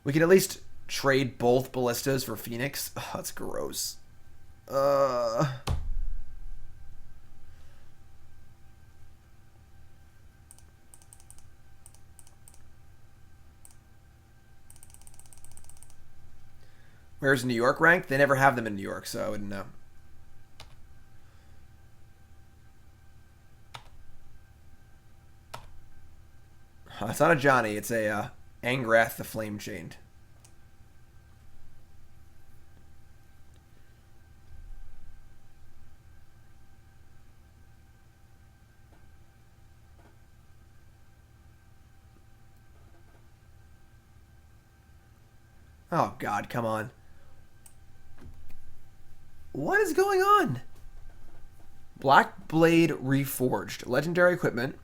We can at least trade both ballistas for Phoenix. Oh, that's gross. Where's New York ranked? They never have them in New York, so I wouldn't know. It's not a Ajani. It's a Angrath the Flame Chained. Oh, God, come on. What is going on? Black Blade Reforged. Legendary equipment.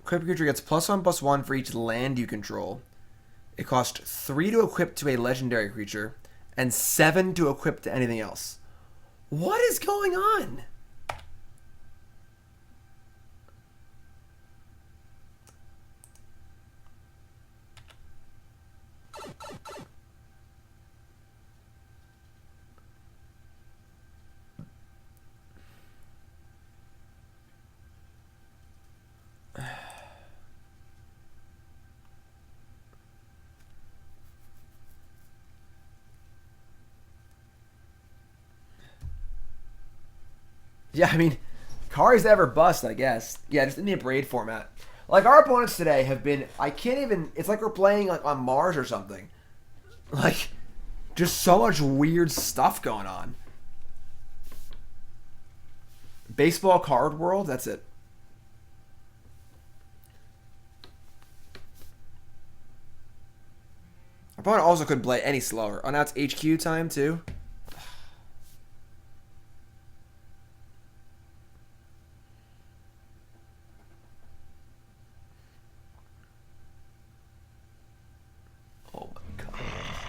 Equipped creature gets +1/+1 for each land you control. It costs 3 to equip to a legendary creature and 7 to equip to anything else. What is going on? Yeah, I mean, Kari's ever bust, I guess. Yeah, just in the braid format. Like, our opponents today have been, I can't even, it's like we're playing like on Mars or something. Like, just so much weird stuff going on. Baseball card world, that's it. Our opponent also couldn't play any slower. Oh, now it's HQ time, too.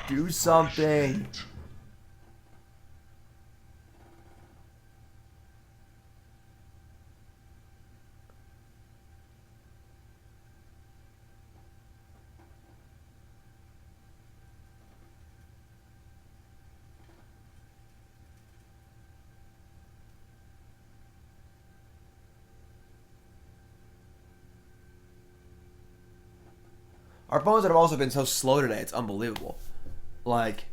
Do something. Our opponents have also been so slow today, it's unbelievable. Like,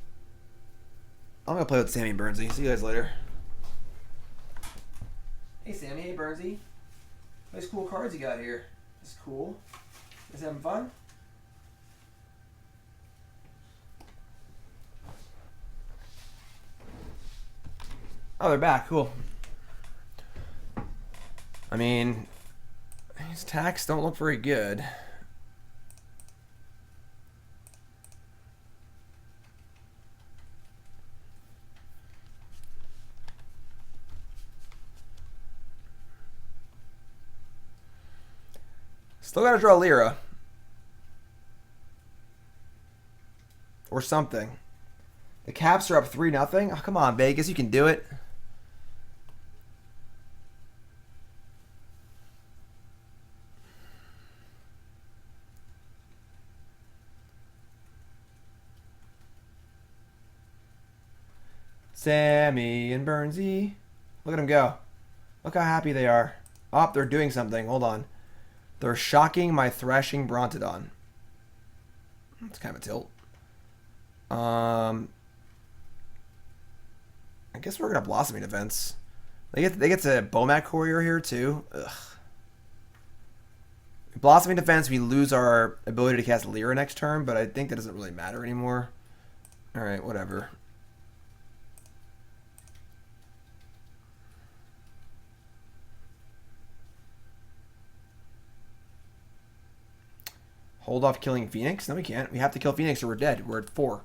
I'm gonna play with Sammy Burnsy. See you guys later. Hey Sammy, hey Burnsy. Nice cool cards you got here. That's cool. You guys having fun? Oh, they're back. Cool. I mean, these attacks don't look very good. Still gotta draw Lyra. Or something. The Caps are up 3-0. Oh, come on, Vegas. You can do it. Sammy and Burnsy. Look at them go. Look how happy they are. Oh, they're doing something. Hold on. They're shocking my Thrashing Brontodon. That's kind of a tilt. I guess we're gonna Blossoming Defense. They get to Bomat Courier here too. Ugh. Blossoming Defense, we lose our ability to cast Lyra next turn, but I think that doesn't really matter anymore. All right, whatever. Hold off killing Phoenix? No, we can't. We have to kill Phoenix or we're dead. We're at 4.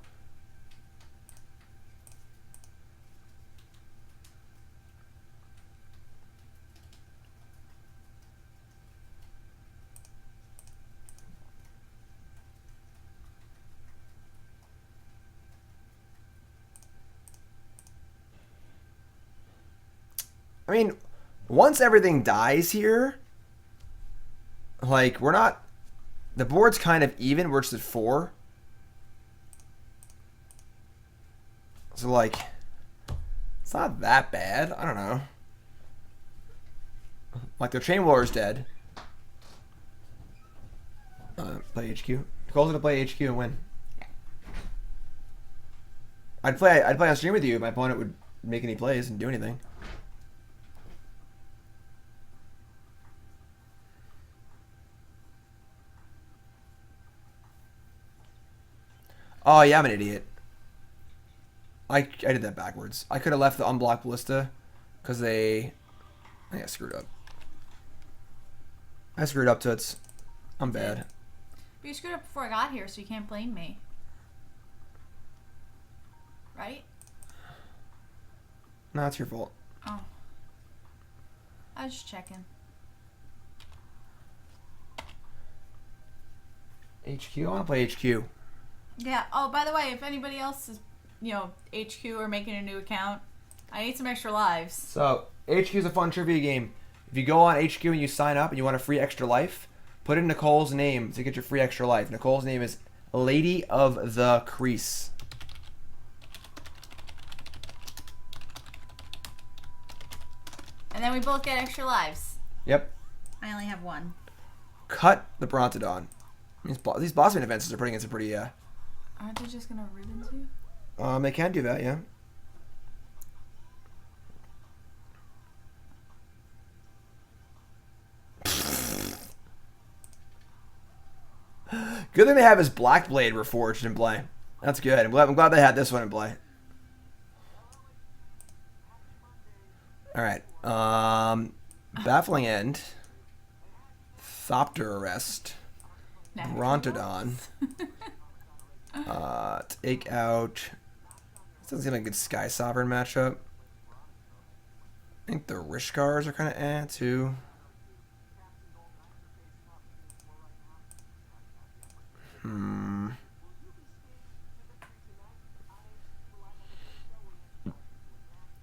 I mean, once everything dies here, like, we're not... The board's kind of even. We're just at 4. So, like, it's not that bad. I don't know. Like, their Chainwhirler's dead. Play HQ. Nicole's gonna play HQ and win. I'd play on stream with you if my opponent would make any plays and do anything. Oh, yeah, I'm an idiot. I did that backwards. I could have left the unblocked Ballista because I screwed up. I screwed up, Toots. I'm bad. But you screwed up before I got here, so you can't blame me. Right? No, it's your fault. Oh. I was just checking. HQ? I want to play HQ. Yeah. Oh, by the way, if anybody else is, HQ or making a new account, I need some extra lives. So, HQ is a fun trivia game. If you go on HQ and you sign up and you want a free extra life, put in Nicole's name to get your free extra life. Nicole's name is Lady of the Crease. And then we both get extra lives. Yep. I only have 1. Cut the Brontodon. These Blossoming Defenses are putting in some pretty, Aren't they just gonna ribbons you? They can do that, yeah. Good thing they have his Black Blade Reforged in play. That's good. I'm glad they had this one in play. Alright. Baffling End. Thopter Arrest. Brontodon. Take out... This doesn't seem like a good Skysovereign matchup. I think the Rishkars are kind of too.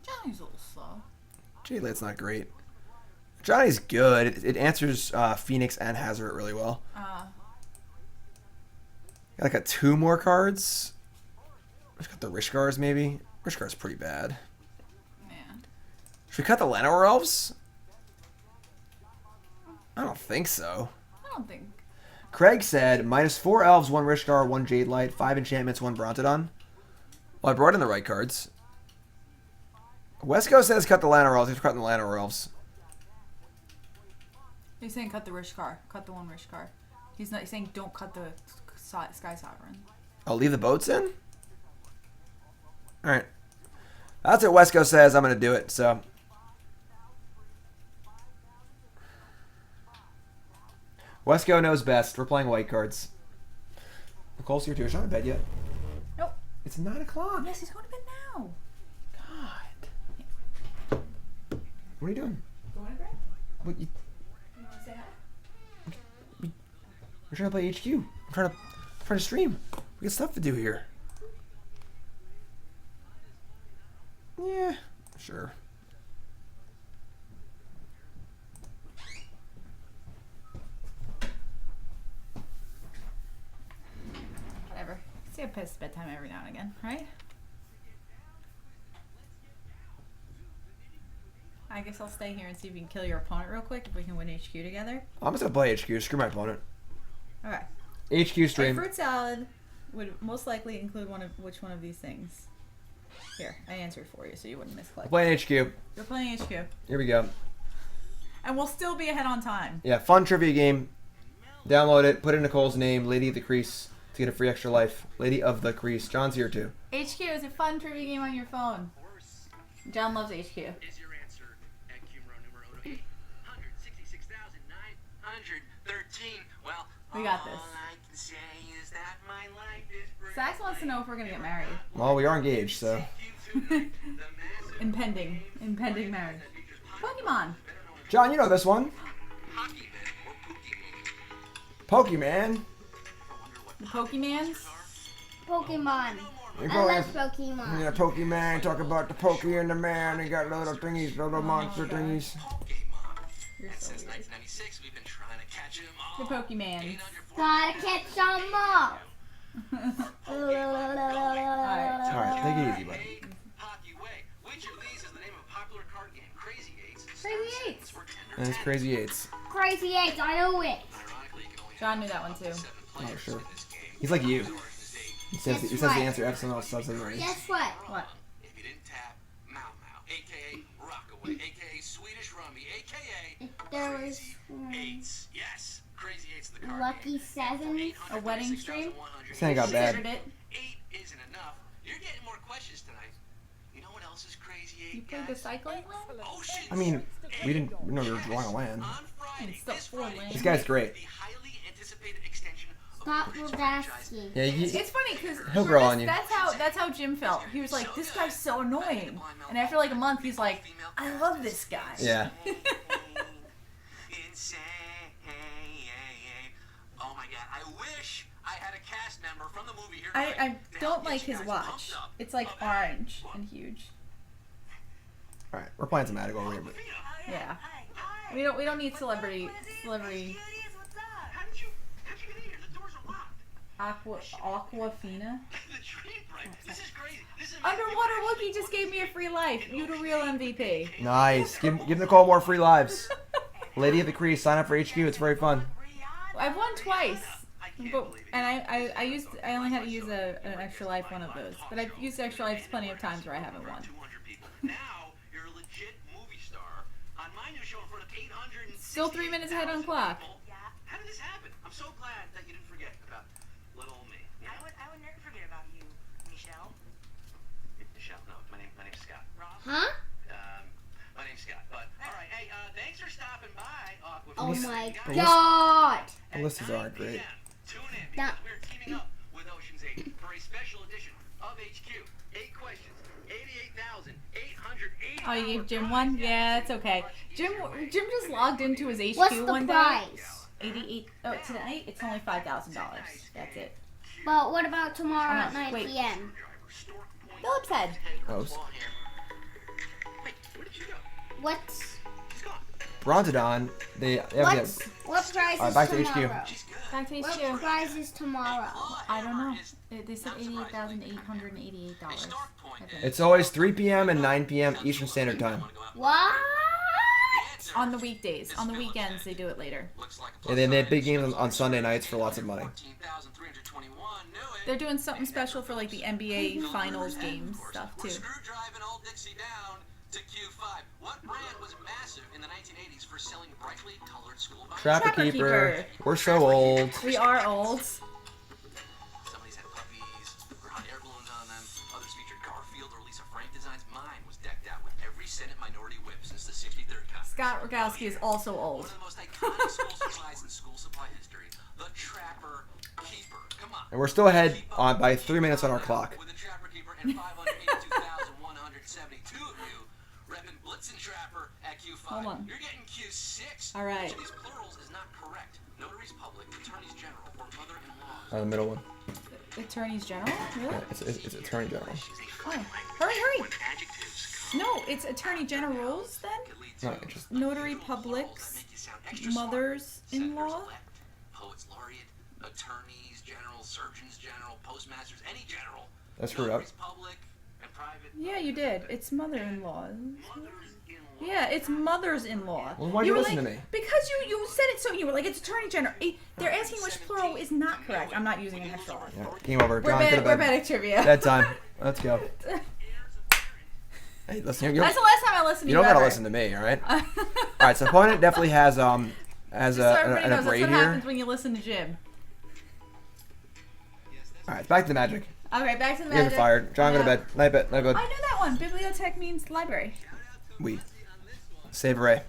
Johnny's a little slow. Jadelight's not great. Johnny's good. It answers Phoenix and Hazard really well. Got like 2 more cards. Just got the Rishkars maybe. Rishkar's pretty bad. Man. Should we cut the Llanowar Elves? I don't think so. I don't think. Craig said, -4 Elves, 1 Rishkar, 1 Jadelight, 5 enchantments, 1 Brontodon. Well, I brought in the right cards. Wescoe says cut the Llanowar Elves. He's cutting the Llanowar Elves. He's saying cut the Rishkar. Cut the 1 Rishkar. He's saying don't cut the Skysovereign. I'll leave the boats in? Alright. That's what Wescoe says. I'm going to do it, so... Wescoe knows best. We're playing white cards. Nicole's here too. She's not in bed yet. Nope. It's 9 o'clock. Yes, he's going to bed now. God. What are you doing? Going to bed? What, you want to say hi? we're trying to play HQ. I'm trying to stream. We got stuff to do here. Yeah, sure. Whatever. See a piss bedtime every now and again, right? I guess I'll stay here and see if we can kill your opponent real quick, if we can win HQ together. I'm just gonna play HQ. Screw my opponent. Okay. HQ A stream. fruit salad would most likely include which one of these things? Here, I answered for you, so you wouldn't misclick. Playing HQ. You're playing HQ. Here we go. And we'll still be ahead on time. Yeah, fun trivia game. Download it. Put in Nicole's name, Lady of the Crease, to get a free extra life. Lady of the Crease. John's here too. HQ is a fun trivia game on your phone. John loves HQ. Is your answer at Cumro numero 866,913? Well, We got this. all I can say is that my life is Sax wants to know if we're gonna get married. Well, we are engaged, so. Impending marriage. Pokemon. John, you know this one. hockey or Pokemon. The Pokemans. Pokemon. You're I going love Pokemon. yeah, Pokemon. Talk about the Pokey and the man. They got little thingies, little monster thingies. You're so Since weird. 1996, we've been trying to catch him all. The Pokemans. Gotta catch some up. Alright, take it easy, buddy. Hockey way. Which of these is the name of a popular card game? Crazy Eights. Crazy Eights. And it's Crazy Eights. Crazy Eights, I know it. Ironically, you can only John knew that one too. Oh, sure. He's like you. He says the answer, everyone else says it already. Guess what? What? If you didn't tap, Mau Mau, aka Rockaway, aka Swedish Rummy, aka There was Crazy Eights. Yes, Crazy Eights the card Lucky Sevens. A wedding stream? This ain't got bad. Considered it. 8 isn't enough. You're getting more questions tonight. You know what else is Crazy 8? You played the cycling? Oceans. I mean, we didn't know we were drawing a land. On Friday, It's still this four Friday, lanes. This guy's great. the highly anticipated extension of Stop the franchise. Rudasky. Yeah, It's funny because He'll grow on you. That's how Jim felt. He was like, this guy's so annoying. And after like a month, he's like, I love this guy. Yeah. Insane. Oh my god, I wish I had a cast member from the movie here. I don't like his watch. It's like orange and huge. Alright, we're playing some aggro here, but Yeah. We don't need celebrity How'd you get in here? The doors are locked. Aquafina. The train break. This is crazy. This is Underwater Wookie just gave me a free life. You the real MVP. nice. Give Nicole more free lives. Lady of the Crease, sign up for HQ. It's very fun. I've won twice. But, and I only had to use an extra life one of those. But I've used extra life plenty of times where I haven't won. 200 people. Now you're a legit movie star on my new show in front of 800. Still 3 minutes ahead on clock. How did this happen? I'm so glad that you didn't forget about little old me. I would never forget about you, Michelle. Michelle, no, my name's Scott. Rob? Huh? My name's Scott. But all right, hey, thanks for stopping by. Oh my Alyssa- god. Ballistas aren't great. Tune in That- because we're teaming up with Ocean's 8 for a special edition of HQ. 8 questions, 88,880. Oh, you gave Jim one? Yeah, it's okay. Jim just logged into his HQ What's the one day. prize? 88. Oh, tonight it's only $5,000. That's it. But what about tomorrow Oh, at 9 wait. p.m.? Phillips head. Host. Wait, where did you go? What's She's gone. Brontodon, they have what prize is back to HQ. tomorrow? Back to What HQ. prize is tomorrow? I don't know. They said $88,888. I think. It's always 3 p.m. and 9 p.m. Eastern Standard Time. What? On the weekdays. On the weekends, they do it later. And then they have big games on Sunday nights for lots of money. 14,321. Knew it. They're doing something special for like the NBA Finals games stuff We're too. screw driving old Dixie down to Q5. What brand was massive in the 1980s for selling brightly colored school buses? Trapper Trapper Keeper. Keeper. We're so old. We are old. Somebody's had puppies or hot air balloons on them. Others featured Garfield or Lisa Frank designs. Mine was decked out with every Senate Minority Whip since the 63rd Congress. Scott Rogowski is also old. One of the most iconic school supplies in school supply history. The Trapper Keeper. Come on. And we're still ahead on by 3 minutes on our clock. With the Trapper Keeper and 582,172 of you repping Blitzen Trapper at Q5. Hold on. You're getting Q6. All right. Which of these plurals is not correct? Notaries public, attorneys general, or mother-in-law. The middle one. Attorneys General? Really? Yeah, it's Attorney General. Oh, hurry! No, it's Attorney Generals then? No, just Notary Publics, Mothers-in-Law. Poets laureate, attorneys general, surgeons general, postmasters, any general. that's screwed up. Public and private. Yeah, you did. It's mother-in-law. Yeah, it's mothers-in-law. Well, why'd you listen to me? Because you said it so. You were like, it's Attorney General. They're asking which plural is not correct. I'm not using an extra R. Yeah, game over. We're John, bad, go to we're bed. bad at trivia. Bedtime. Let's go. Hey, listen. That's the last time I listened to you. You don't gotta ever. listen to me, all right? All right. So opponent definitely has So an everybody knows that's abrade what here. happens when you listen to Jim. All right, back to the magic. Okay, back to the You're magic. fired. John, go to bed. Night, bed. Night, good. I knew that one. Bibliotech means library. We save Ray.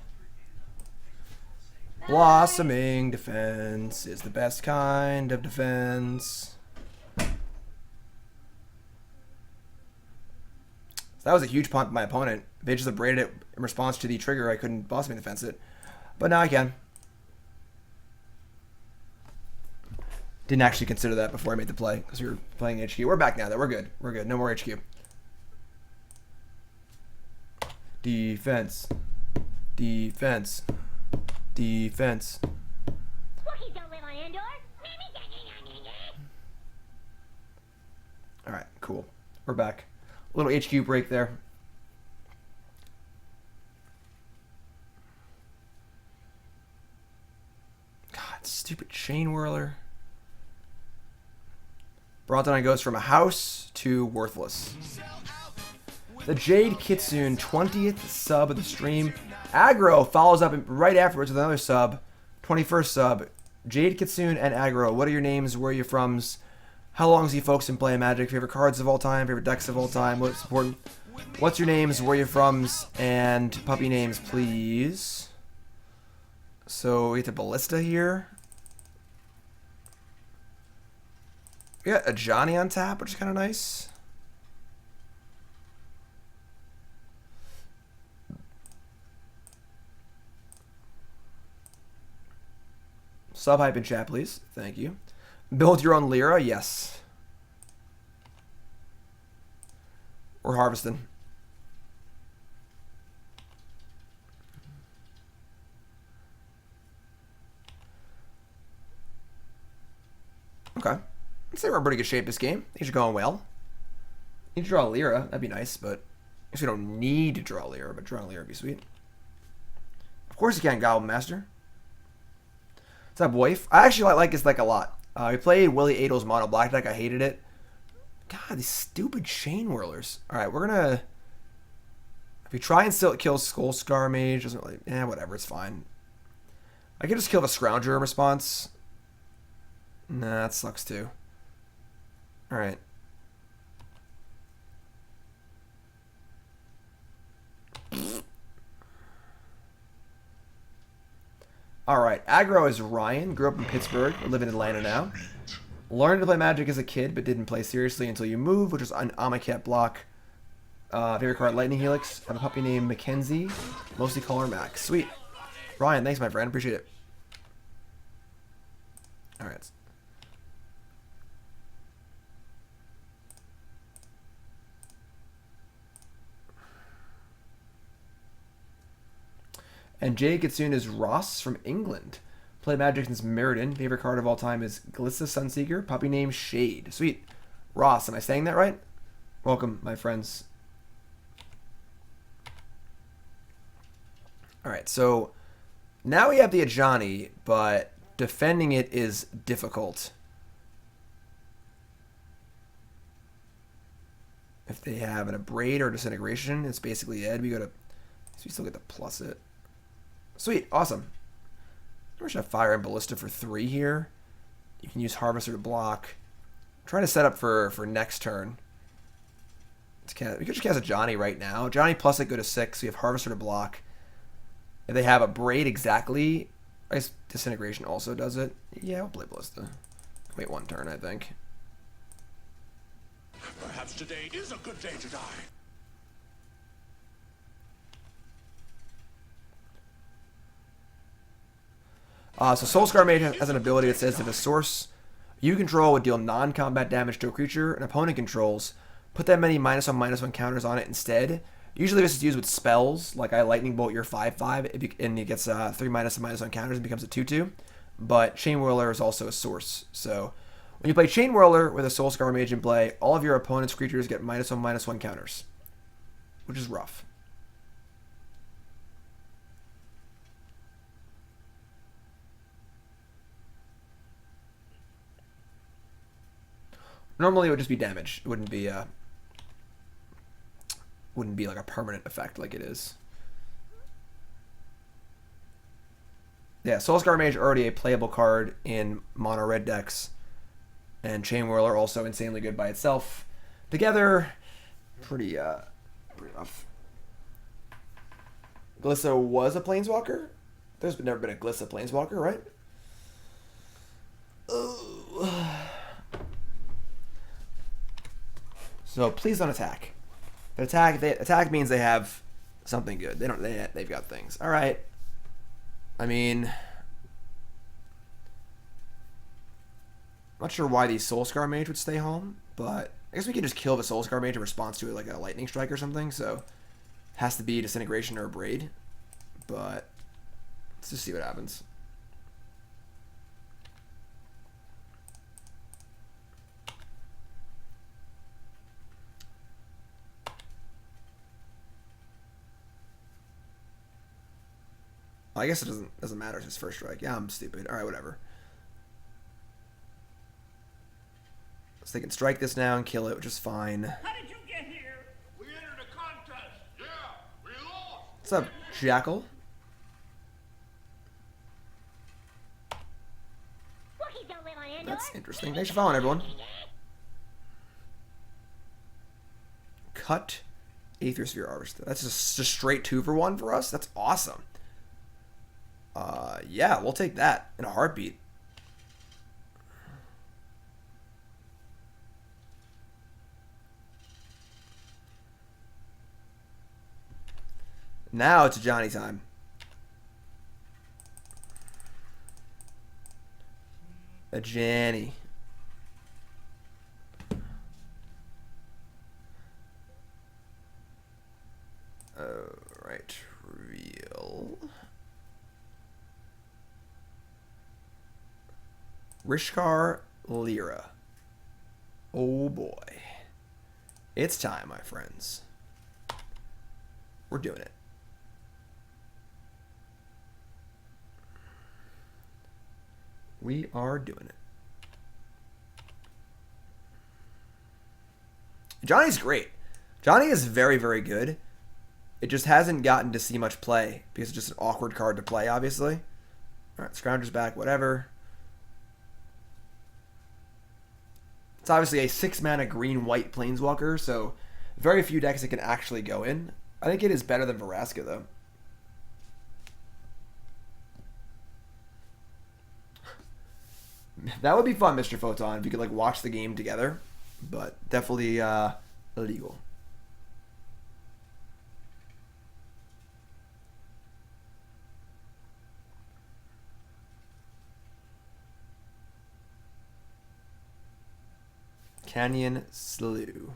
Blossoming defense is the best kind of defense. So that was a huge punt by my opponent. They just abraded it in response to the trigger. I couldn't blossoming defense it, but now I can. Didn't actually consider that before I made the play because we were playing HQ. We're back now, though. We're good. We're good. No more HQ. Defense. Defense. Defense. Wookiees don't live on Endor. All right, cool. We're back. A little HQ break there. God, stupid Chainwhirler. Brontodon goes from a house to worthless. The Jade Kitsune, 20th sub of the stream. Aggro follows up right afterwards with another sub. 21st sub. Jade Kitsune and Aggro. What are your names? Where are you from? How long has you folks been playing Magic? Favorite cards of all time? Favorite decks of all time? What's important? What's your names? Where are you from? And puppy names, please. So we get to Ballista here. We got Ajani on tap, which is kind of nice. Sub hype in chat, please. Thank you. Build your own Lyra? Yes. We're harvesting. Okay. I'd say we're in pretty good shape this game. Things are going well. Need to draw a Lyra. That'd be nice, but I guess we don't need to draw a Lyra, but drawing a Lyra would be sweet. Of course you can, Goblin Master. What's up, wife? I actually like this deck a lot. We played Willie Adel's mono black deck. I hated it. God, these stupid Chainwhirlers. Alright, we're gonna... If we try and still kill Skull Scar Mage, doesn't really... whatever, it's fine. I could just kill the Scrounger in response. Nah, that sucks too. Alright. Alright, aggro is Ryan. Grew up in Pittsburgh. Live in Atlanta now. Learned to play Magic as a kid, but didn't play seriously until you moved, which was an Amaket block. Favorite card, Lightning Helix. Have a puppy named Mackenzie. Mostly call her Max. Sweet. Ryan, thanks, my friend. Appreciate it. Alright. And Jay Kitsune is Ross from England. Played Magic since Meriden. Favorite card of all time is Glissa Sunseeker. Puppy name Shade. Sweet. Ross, am I saying that right? Welcome, my friends. Alright, so now we have the Ajani, but defending it is difficult. If they have an Abrade or Disintegration, it's basically dead. We go to... So we still get to plus it. Sweet, awesome. We're going to Fire and Ballista for 3 here. You can use Harvester to block. I'm trying to set up for next turn. We could just cast a Johnny right now. Johnny plus it, go to 6. We have Harvester to block. If they have a Braid exactly, I guess Disintegration also does it. Yeah, I'll play Ballista. Wait 1 turn, I think. Perhaps today is a good day to die. So Soulscar Mage has an ability that says if a source You control would deal non-combat damage to a creature an opponent controls. Put that many -1/-1 counters on it instead. Usually this is used with spells, like I Lightning Bolt your 5/5, and it gets 3 -1/-1 counters and becomes a 2/2. But Chainwhirler is also a source. So when you play Chainwhirler with a Soulscar Mage in play, all of your opponent's creatures get -1/-1 counters, which is rough. Normally it would just be damage. It wouldn't be like a permanent effect like it is. Yeah, Soulscar Mage already a playable card in mono red decks, and Chainwhirler also insanely good by itself. Together, pretty rough. Glissa was a Planeswalker. There's never been a Glissa Planeswalker, right? So please don't attack. Attack means they have something good. They've got things. All right. I mean, I'm not sure why the Soulscar Mage would stay home, but I guess we can just kill the Soulscar Mage in response to it, like a Lightning Strike or something. So it has to be Disintegration or a Braid. But let's just see what happens. I guess it doesn't matter. It's his first strike. Yeah, I'm stupid. All right, whatever. So they can strike this now and kill it, which is fine. How did you get here? We entered a contest. Yeah, we lost. What's up, Jackal? Wookiees don't live on Endor. That's interesting. Thanks for following, everyone. Cut Aethersphere Harvester. That's just straight 2-for-1 for us. That's awesome. Yeah, we'll take that in a heartbeat. Now it's Ajani time. Ajani. Alright, reveal. Rishkar, Lyra. Oh boy. It's time, my friends. We're doing it. We are doing it. Johnny's great. Johnny is very, very good. It just hasn't gotten to see much play because it's just an awkward card to play, obviously. Alright, Scrounger's back, whatever. It's obviously a 6-mana green-white Planeswalker, so very few decks it can actually go in. I think it is better than Vraska, though. That would be fun, Mr. Photon, if you could like watch the game together, but definitely illegal. Canyon Slough.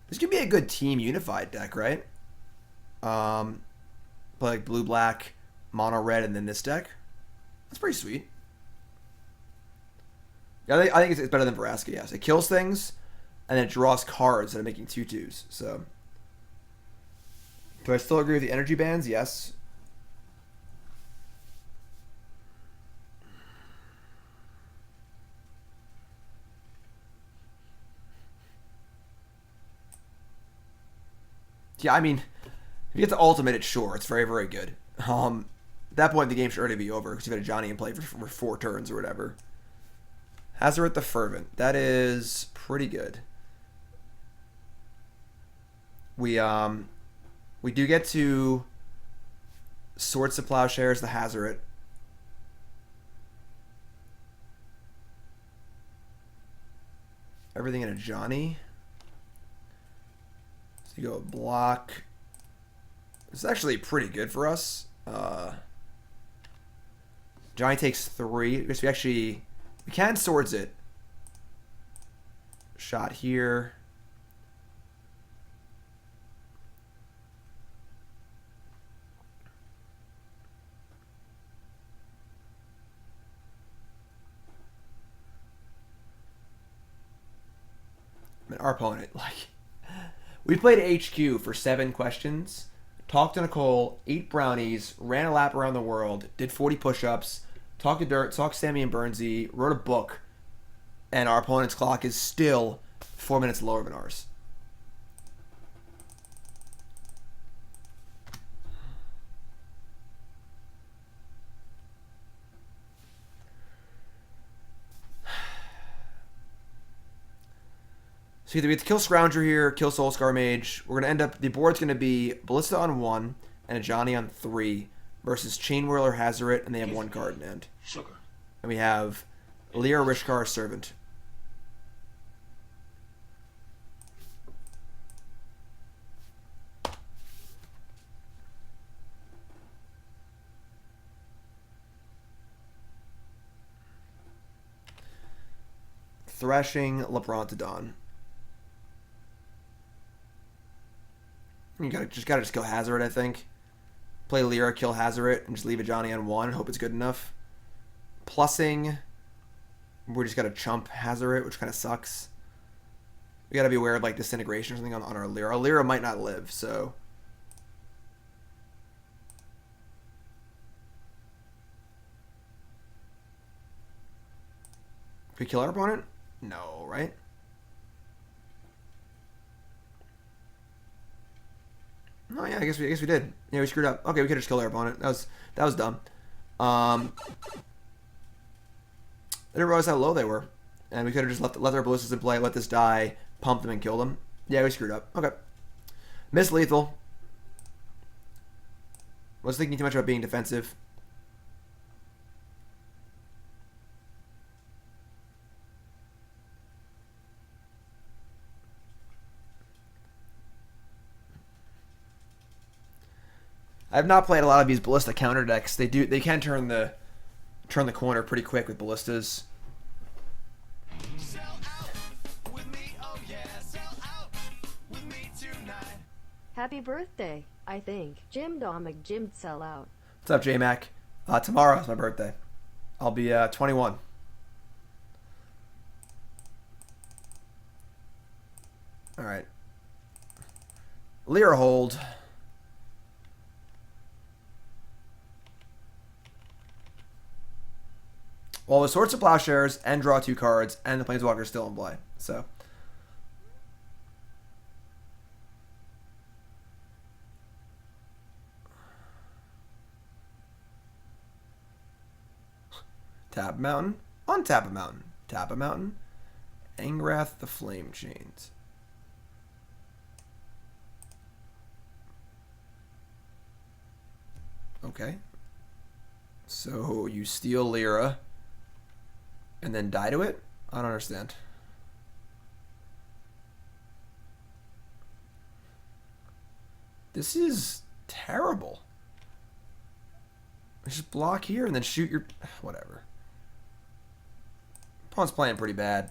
This could be a good team unified deck, right? Play like blue, black, mono, red, and then this deck. That's pretty sweet. Yeah, I think it's better than Vraska, yes. It kills things, and then it draws cards instead of making 2/2s. So, do I still agree with the energy bans? Yes. Yeah, I mean, if you get the ultimate, it's sure. It's very, very good. At that point, the game should already be over because you've had a Johnny in play for 4 turns or whatever. Hazoret the Fervent. That is pretty good. We do get to Swords to Plowshares, the Hazoret. Everything in a Johnny. So you go block. This is actually pretty good for us. Johnny takes 3. I guess we can swords it. Shot here. I mean, our opponent, like, we played HQ for 7 questions, talked to Nicole, 8 brownies, ran a lap around the world, did 40 push-ups, talked to Dirt, talked to Sammy and Bernsey, wrote a book, and our opponent's clock is still 4 minutes lower than ours. So either we have to kill Scrounger here, kill Soulscar Mage. We're going to end up, the board's going to be Ballista on 1 and Ajani on 3 versus Chainwhirler Hazoret, and they have 1 card in hand. Sugar. And we have Lyra Rishkar Servant. Thrashing Brontodon. You gotta kill Hazoret, I think. Play Lyra, kill Hazoret, and just leave Ajani on 1 and hope it's good enough. Plussing. We just gotta chump Hazoret, which kind of sucks. We gotta be aware of like disintegration or something on our Lyra. Our Lyra might not live, so. Can we kill our opponent? No, right? Oh yeah, I guess we did. Yeah, we screwed up. Okay, we could just kill our opponent. That was dumb. I didn't realize how low they were, and we could have just let their ballistas in play, let this die, pump them, and kill them. Yeah, we screwed up. Okay, miss lethal. Was thinking too much about being defensive. I have not played a lot of these ballista counter decks. They can turn the corner pretty quick with ballistas. Happy birthday, I think. Jim Domic Jim sell out. What's up, J-Mac? Tomorrow's my birthday. I'll be 21. All right. Lyra hold. Well, with Swords to Plowshares and draw 2 cards, and the Planeswalker's still in play. So. Tap a mountain, untap a mountain, tap a mountain, Angrath the Flame Chains. Okay. So you steal Lyra and then die to it? I don't understand. This is terrible. Just block here and then shoot your... Whatever. Opponent's playing pretty bad.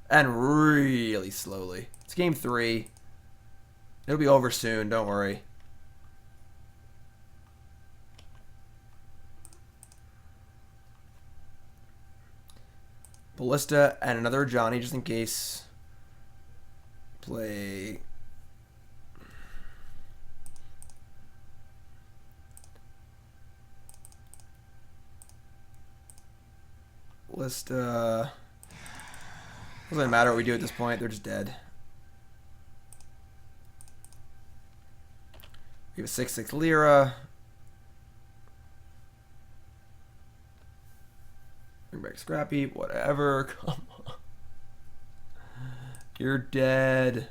And really slowly. It's game 3. It'll be over soon, don't worry. Ballista and another Ajani just in case. Play... Ballista... Doesn't matter what we do at this point, they're just dead. We have a 6/6 Lyra. Bring back Scrappy, whatever. Come on. You're dead.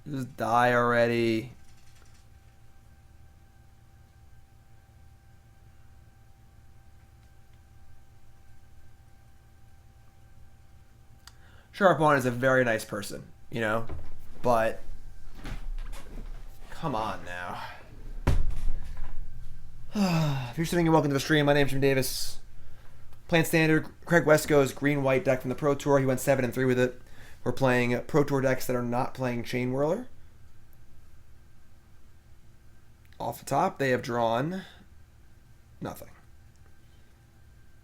Just die already. Sure, our opponent is a very nice person. you know? But come on now. If you're sitting and welcome to the stream, my name's Jim Davis. Playing standard, Craig Wescoe's green-white deck from the Pro Tour. He went 7-3 with it. We're playing Pro Tour decks that are not playing Chainwhirler. Off the top, they have drawn nothing.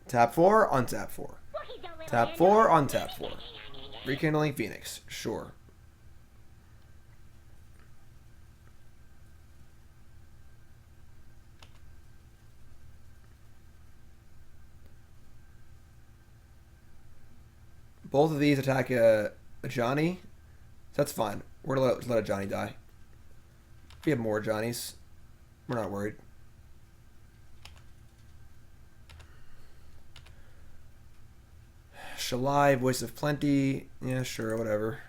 Tap 4, untap 4. Tap 4, untap 4. Rekindling Phoenix, sure. Both of these attack Ajani. That's fine. We're going to let Ajani die. If we have more Ajani's, we're not worried. Shalai, Voice of Plenty. Yeah, sure, whatever.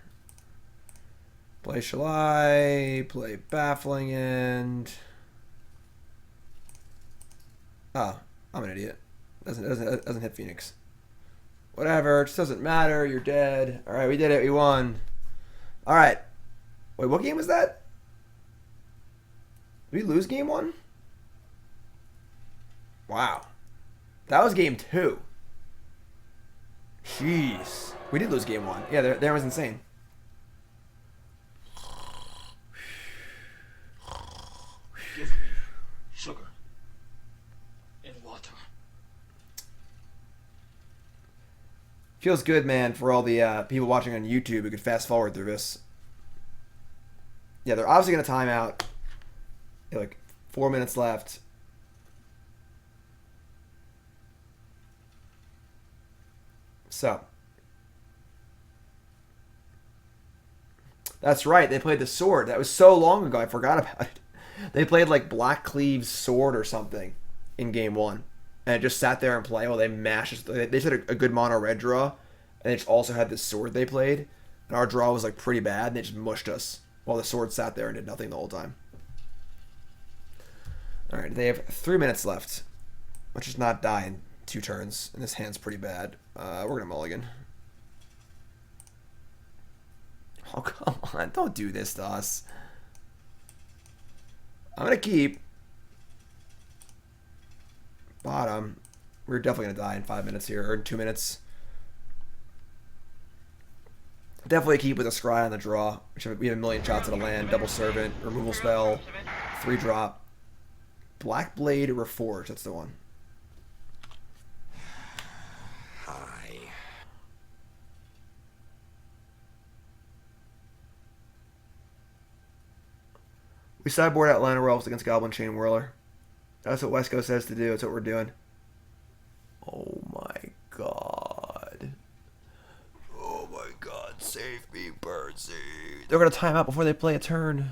Play Shalai. Play Baffling End. Oh, I'm an idiot. Doesn't hit Phoenix. Whatever, it just doesn't matter. You're dead. All right, we did it. We won. All right. Wait, what game was that? Did we lose game 1? Wow. That was game 2. Jeez. We did lose game 1. Yeah, that was insane. Give me sugar and water. Feels good, man, for all the people watching on YouTube who could fast forward through this. Yeah, they're obviously going to time out. Like 4 minutes left. So. That's right. They played the sword. That was so long ago. I forgot about it. They played like Black Cleave's sword or something in game 1. And it just sat there and played while they mashed. They just had a good mono red draw. And they just also had this sword they played. And our draw was like pretty bad. And they just mushed us while the sword sat there and did nothing the whole time. Alright, they have 3 minutes left. Let's just not die in 2 turns. And this hand's pretty bad. We're going to mulligan. Oh, come on. Don't do this to us. I'm going to keep. Bottom. We're definitely going to die in 5 minutes here. Or in 2 minutes. Definitely keep with a scry on the draw. We have a million shots at a land. Double Servant. Removal spell. 3-drop. Black Blade Reforged. That's the one. Hi. We sideboard out Llanowar Elves against Goblin Chainwhirler. That's what Wescoe says to do. That's what we're doing. Oh my god. Oh my god. Save me, Percy. They're going to time out before they play a turn.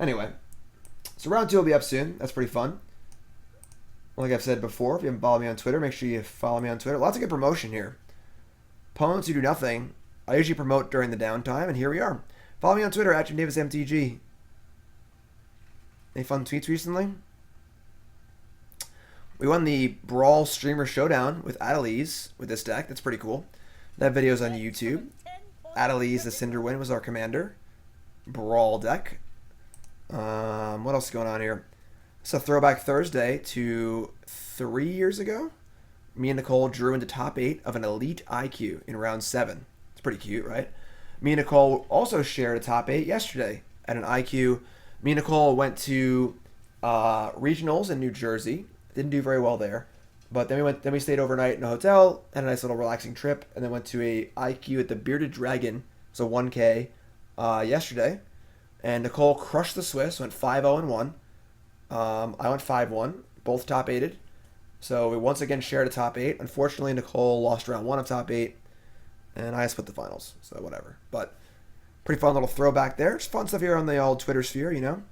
Anyway. So round 2 will be up soon. That's pretty fun. Like I've said before, if you haven't followed me on Twitter, make sure you follow me on Twitter. Lots of good promotion here. Opponents who do nothing, I usually promote during the downtime, and here we are. Follow me on Twitter, @JimDavisMTG. Any fun tweets recently? We won the Brawl Streamer Showdown with Adeliz with this deck. That's pretty cool. That video's on YouTube. Adeliz the Cinderwind was our commander. Brawl deck. What else is going on here? It's a throwback Thursday to 3 years ago. Me and Nicole drew into top 8 of an Elite IQ in round 7. It's pretty cute, right? Me and Nicole also shared a top 8 yesterday at an IQ. Me and Nicole went to regionals in New Jersey. Didn't do very well there, but then we stayed overnight in a hotel, had a nice little relaxing trip, and then went to a IQ at the Bearded Dragon. It's a 1K yesterday, and Nicole crushed the Swiss, went 5-0-1. I went 5-1, both top 8'd. So we once again shared a top 8. Unfortunately, Nicole lost round 1 of top 8, and I split the finals. So whatever. But pretty fun little throwback there. Just fun stuff here on the old Twitter sphere, you know.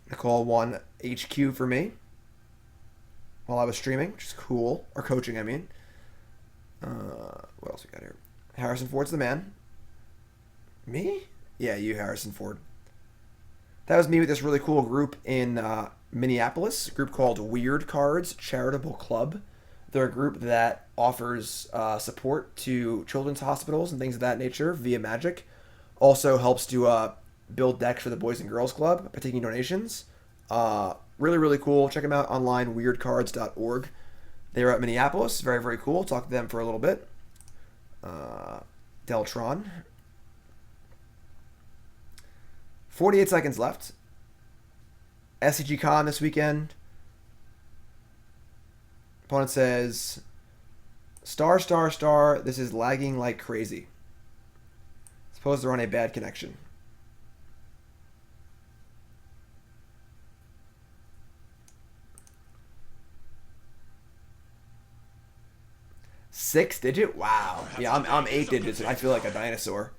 Nicole won HQ for me while I was streaming, which is cool. Or coaching, I mean. What else we got here? Harrison Ford's the man. Me? Yeah, you, Harrison Ford. That was me with this really cool group in Minneapolis, a group called Weird Cards Charitable Club. They're a group that offers support to children's hospitals and things of that nature via Magic. Also helps to build decks for the Boys and Girls Club by taking donations. Really, really cool. Check them out online, weirdcards.org. They're at Minneapolis. Very, very cool. Talk to them for a little bit. Deltron. 48 seconds left. SCG Con this weekend. Opponent says, star, star, star, this is lagging like crazy. Suppose they're on a bad connection. Six digit? Wow. Yeah, I'm 8 digits and I feel like a dinosaur.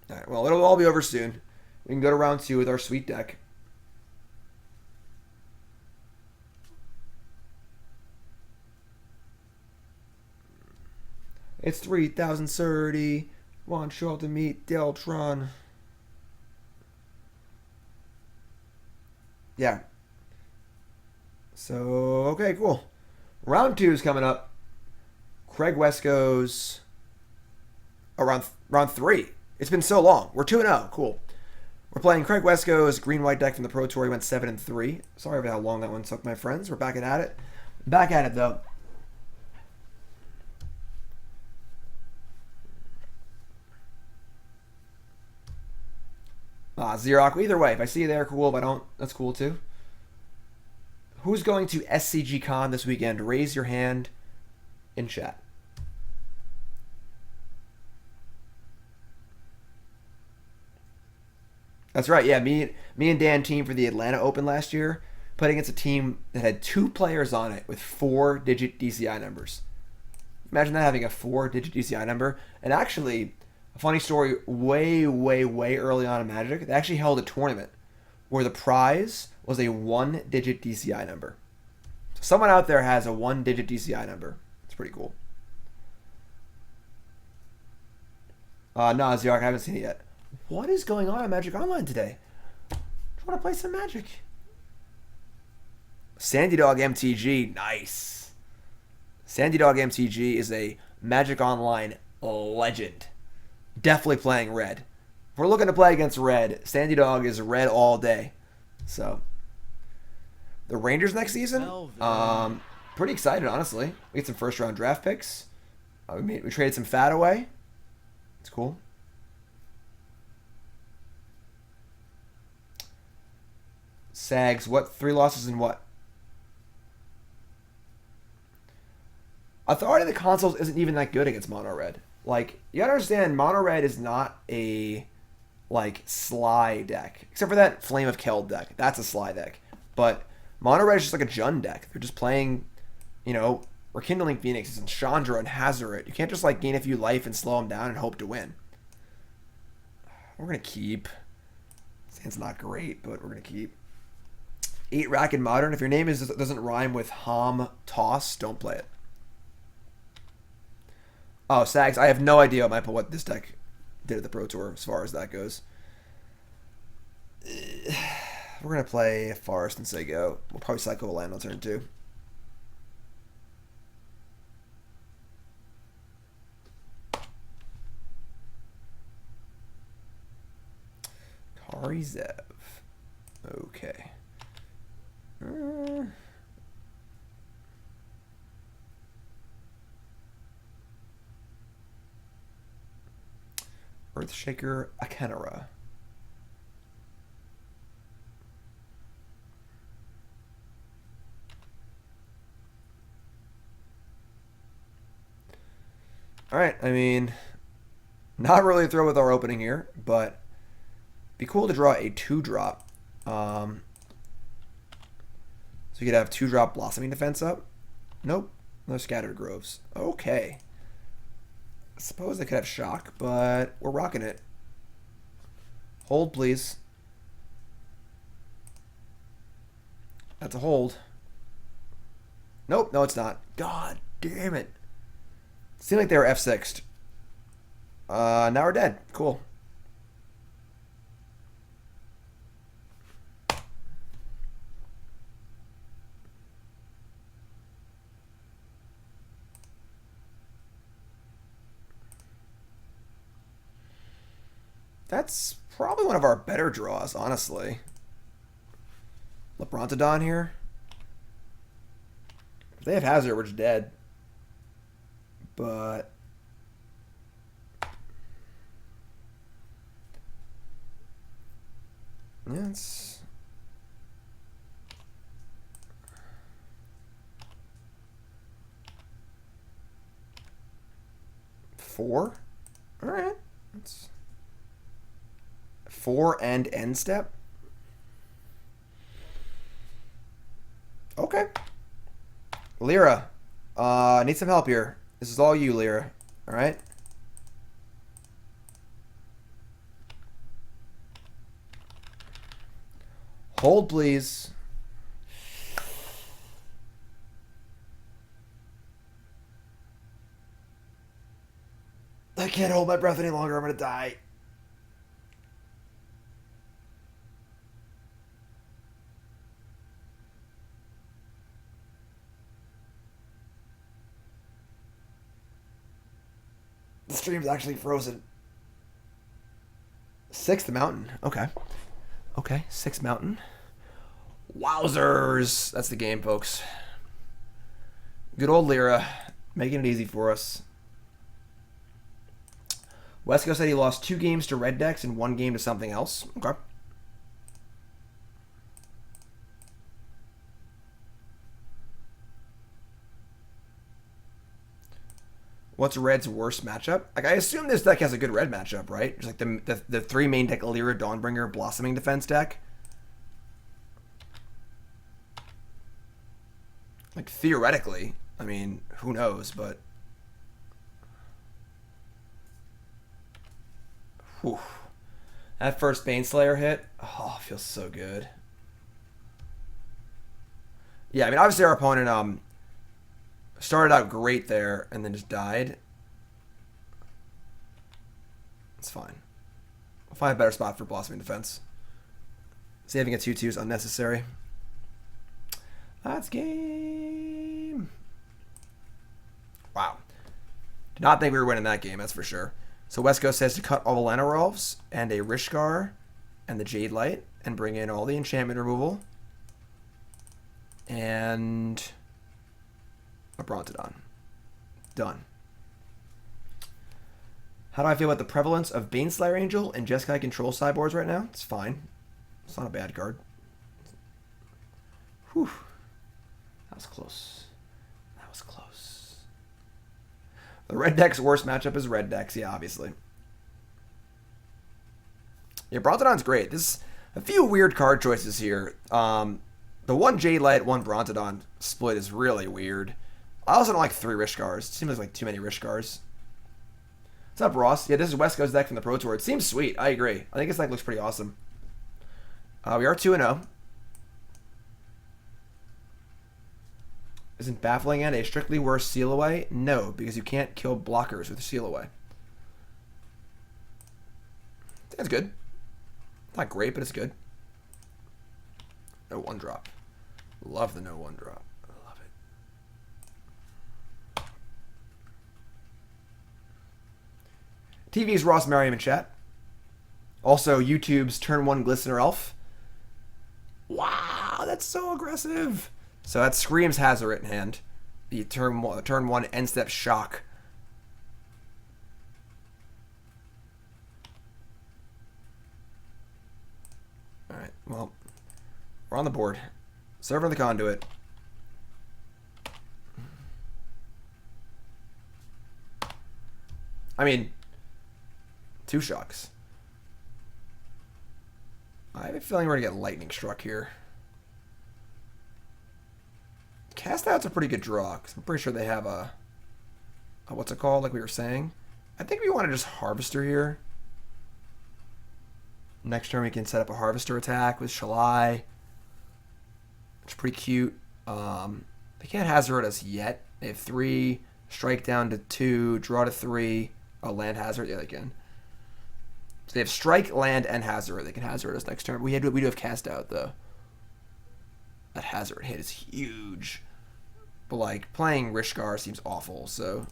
Alright, well, it'll all be over soon. We can go to round 2 with our sweet deck. It's 3030. Want show up to meet Deltron. Yeah. So, okay, cool. Round 2 is coming up. Craig Wescoe's around round 3. It's been so long. We're 2-0. Cool. We're playing Craig Wescoe's green-white deck from the Pro Tour. He went 7-3. Sorry about how long that one took, my friends. We're back at it. Back at it, though. Xerox. Either way, if I see you there, cool. If I don't, that's cool, too. Who's going to SCG Con this weekend? Raise your hand in chat. That's right. Yeah, me and Dan teamed for the Atlanta Open last year, played against a team that had 2 players on it with 4-digit DCI numbers. Imagine that, having a 4-digit DCI number. And actually, a funny story, way, way, way early on in Magic, they actually held a tournament where the prize was a 1-digit DCI number. So someone out there has a 1-digit DCI number. It's pretty cool. No, Xerox, I haven't seen it yet. What is going on in Magic Online today? Do you want to play some Magic? Sandy Dog MTG, nice. Sandy Dog MTG is a Magic Online legend. Definitely playing red. If we're looking to play against red, Sandy Dog is red all day. So, the Rangers next season? Pretty excited, honestly. We get some first-round draft picks. We traded some fat away. It's cool. Sags, what? 3 losses and what? Authority of the Consuls isn't even that good against Mono Red. Like, you gotta understand, Mono Red is not a, like, Sly deck. Except for that Flame of Keld deck. That's a Sly deck. But Mono Red is just like a Jund deck. They're just playing, you know, Rekindling Phoenixes and Chandra and Hazoret. You can't just, like, gain a few life and slow them down and hope to win. We're gonna keep. It's not great, but we're gonna keep. 8 Rack in Modern. If your name doesn't rhyme with Hom Toss, don't play it. Oh, Sags, I have no idea what this deck did at the Pro Tour as far as that goes. We're going to play Forest and say go. We'll probably cycle a land on turn 2. Kari Zev. Okay. Earthshaker Akenera. Alright, I mean, not really a throw with our opening here, but be cool to draw a 2-drop. So you could have 2-drop Blossoming Defense up. Nope, no Scattered Groves. Okay. I suppose they could have Shock, but we're rocking it. Hold, please. That's a hold. Nope, no it's not. God damn it. Seemed like they were F6'd. Now we're dead. Cool. That's probably one of our better draws, honestly. Brontodon here. If they have Hazard, we're just dead. But yeah, it's four. All right, that's 4 and end step. Okay. Lyra, need some help here. This is all you, Lyra. All right. Hold, please. I can't hold my breath any longer. I'm gonna die. The stream's actually frozen. 6th mountain. Okay. Okay, 6th mountain. Wowzers. That's the game, folks. Good old Lyra. Making it easy for us. Wescoe said he lost 2 games to red decks and 1 game to something else. Okay. What's red's worst matchup? Like, I assume this deck has a good red matchup, right? Just like the 3 main deck, Lyra Dawnbringer, Blossoming Defense deck. Like, theoretically. I mean, who knows, but... Whew. That first Baneslayer hit, oh, feels so good. Yeah, I mean, obviously our opponent started out great there and then just died. It's fine. We'll find a better spot for Blossoming Defense. Saving a 2/2 is unnecessary. That's game. Wow. Did not think we were winning that game, that's for sure. So Wescoe says to cut all the Llanowar Elves and a Rishkar and the Jadelight and bring in all the enchantment removal and a Brontodon. Done. How do I feel about the prevalence of Baneslayer Angel and Jeskai control sideboards right now? It's fine. It's not a bad card. Whew. That was close. That was close. The red deck's worst matchup is red decks, yeah, obviously. Yeah, Brontodon's great. There's a few weird card choices here. The one Jadelight, one Brontodon split is really weird. I also don't like 3 Rishkars. It seems like too many Rishkars. What's up, Ross? Yeah, this is Wescoe's deck from the Pro Tour. It seems sweet. I agree. I think this deck looks pretty awesome. We are 2-0. Isn't Baffling End a strictly worse seal away? No, because you can't kill blockers with seal away. That's good. It's not great, but it's good. No 1-drop. Love the no 1-drop. I love it. TV's Ross Merriam in chat. Also, YouTube's Turn 1 Glistener Elf. Wow, that's so aggressive. So that screams Hazoret in hand. The turn 1 end step shock. Alright, well, we're on the board. Server the Conduit. I mean, 2 shocks. I have a feeling we're going to get lightning struck here. Cast Out's a pretty good draw, because I'm pretty sure they have a what's it called, like we were saying. I think we want to just Harvester here. Next turn we can set up a Harvester attack with Shalai. It's pretty cute. They can't Hazard us yet. They have 3, strike down to 2, draw to 3. Oh, land Hazard? Yeah, they can. So they have strike, land, and Hazard. They can Hazard us next turn. We do have Cast Out, though. That Hazard hit is huge. But, like, playing Rishkar seems awful, so...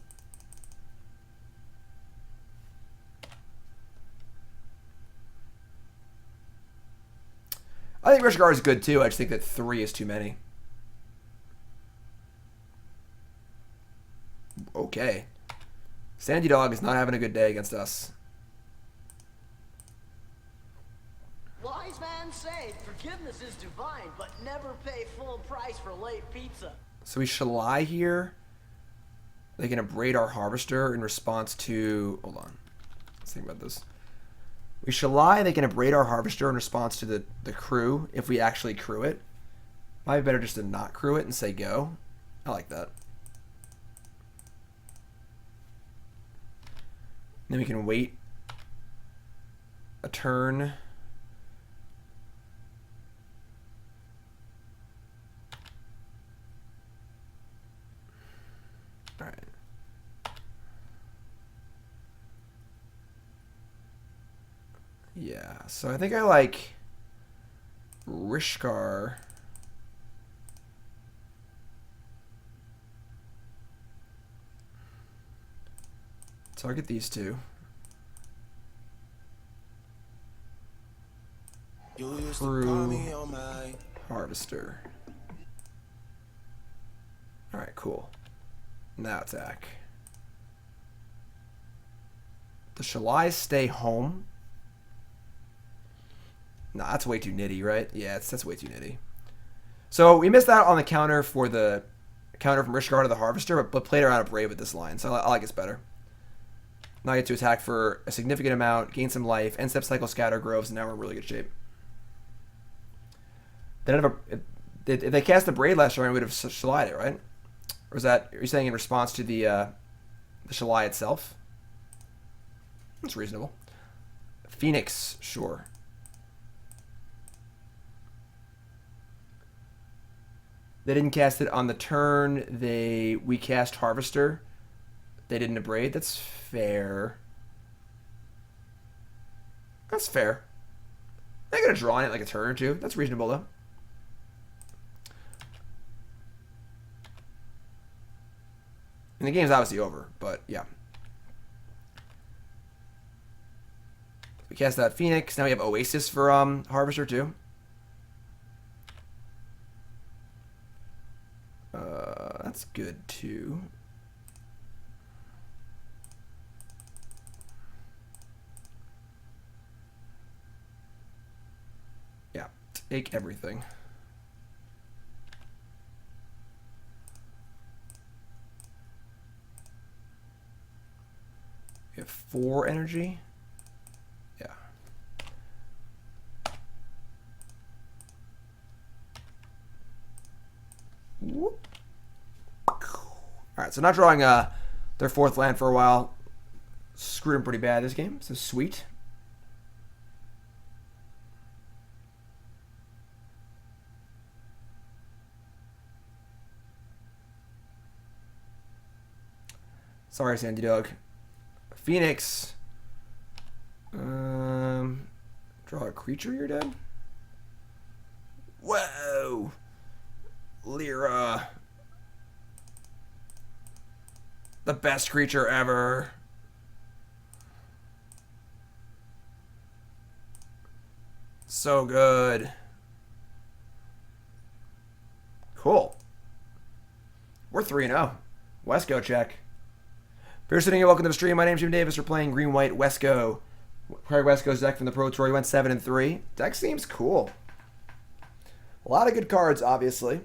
think Rishkar is good too. I just think that 3 is too many. Okay. Sandy Dog is not having a good day against us. Wise man say forgiveness is divine, but never pay full price for late pizza. So we Shalai here. They can abrade our Harvester in response to... Hold on. Let's think about this. We Shalai, they can abrade our Harvester in response to the crew if we actually crew it. Might be better just to not crew it and say go. I like that. Then we can wait a turn. All right. Yeah, so I think I like Rishkar. Target these two. Crew Harvester. Alright, cool. Now attack. The Shalai stay home. Nah, that's way too nitty, right? Yeah, that's way too nitty. So we missed out on the counter for the counter from Rishkar to the Harvester, but played around a Brave with this line, so I like this better. Now I get to attack for a significant amount, gain some life, end step cycle scatter groves, and now we're in really good shape. They don't have if they cast the Braid last turn, we would have Shalai'd it, right? Or is that, are you saying in response to the Shalai itself? That's reasonable. Phoenix, sure. They didn't cast it on the turn. We cast Harvester. They didn't abrade. That's fair. That's fair. They could have drawn it like a turn or two. That's reasonable though. And the game's obviously over, but yeah. We cast that Phoenix. Now we have Oasis for Harvester too. That's good too. Yeah, take everything. We have 4 energy. Yeah. Whoop. Alright, so not drawing their 4th land for a while. Screwed them pretty bad this game, so sweet. Sorry, Sandy Dog. Phoenix. Draw a creature, you're dead? Whoa! Lyra. The best creature ever. So good. Cool. We're 3-0. Wescoe check. If you're sitting here, welcome to the stream. My name's Jim Davis. We're playing Green-White Wescoe. Craig Wescoe's deck from the Pro Tour. He went 7-3. Deck seems cool. A lot of good cards, obviously.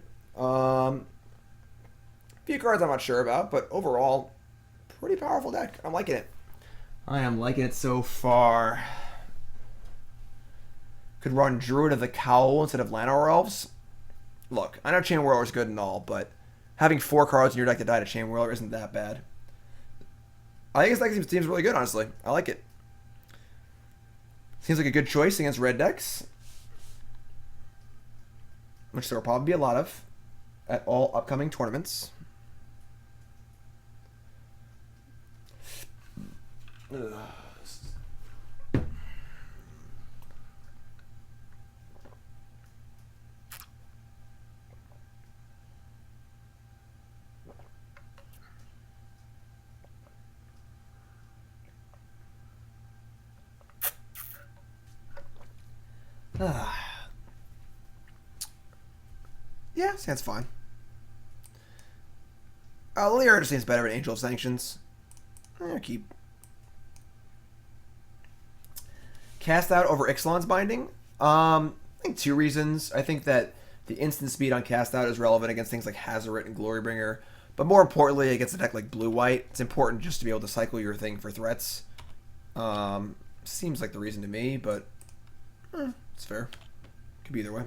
Few cards I'm not sure about, but overall, pretty powerful deck. I'm liking it. I am liking it so far. Could run Druid of the Cowl instead of Llanowar Elves. Look, I know Chainwhirler is good and all, but having 4 cards in your deck that die to Chainwhirler isn't that bad. I think his deck seems really good, honestly. I like it. Seems like a good choice against red decks, which there will probably be a lot of at all upcoming tournaments. Ugh. Yeah, stands fine. Lyra just seems better at Angel of Sanctions. Keep. Cast out over Ixalan's Binding. I think 2 reasons. I think that the instant speed on cast out is relevant against things like Hazoret and Glorybringer. But more importantly, against a deck like blue-white, it's important just to be able to cycle your thing for threats. Seems like the reason to me, but it's fair. Could be either way.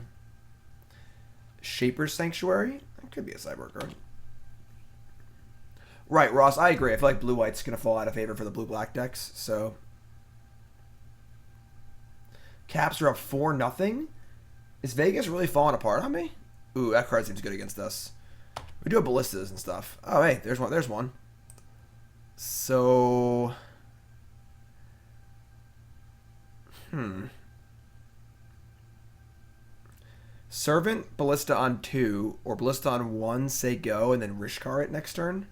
Shaper's Sanctuary? That could be a sideboard card. Right, Ross, I agree. I feel like blue-white's going to fall out of favor for the blue-black decks, so... Caps are up 4-0. Is Vegas really falling apart on me? Ooh, that card seems good against us. We do have ballistas and stuff. Oh, hey, there's one. There's one. So... Servant, Ballista on 2, or Ballista on 1, say go, and then Rishkar it next turn?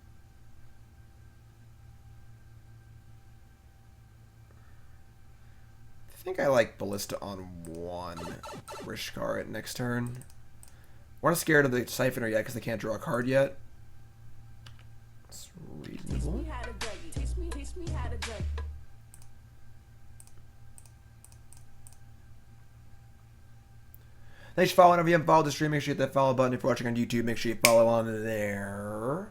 I think I like Ballista on 1, Rishkar it next turn. We're not scared of the Siphoner yet because they can't draw a card yet. It's reasonable. Thanks for following. If you haven't followed the stream, make sure you hit that follow button. If you're watching on YouTube, make sure you follow on there.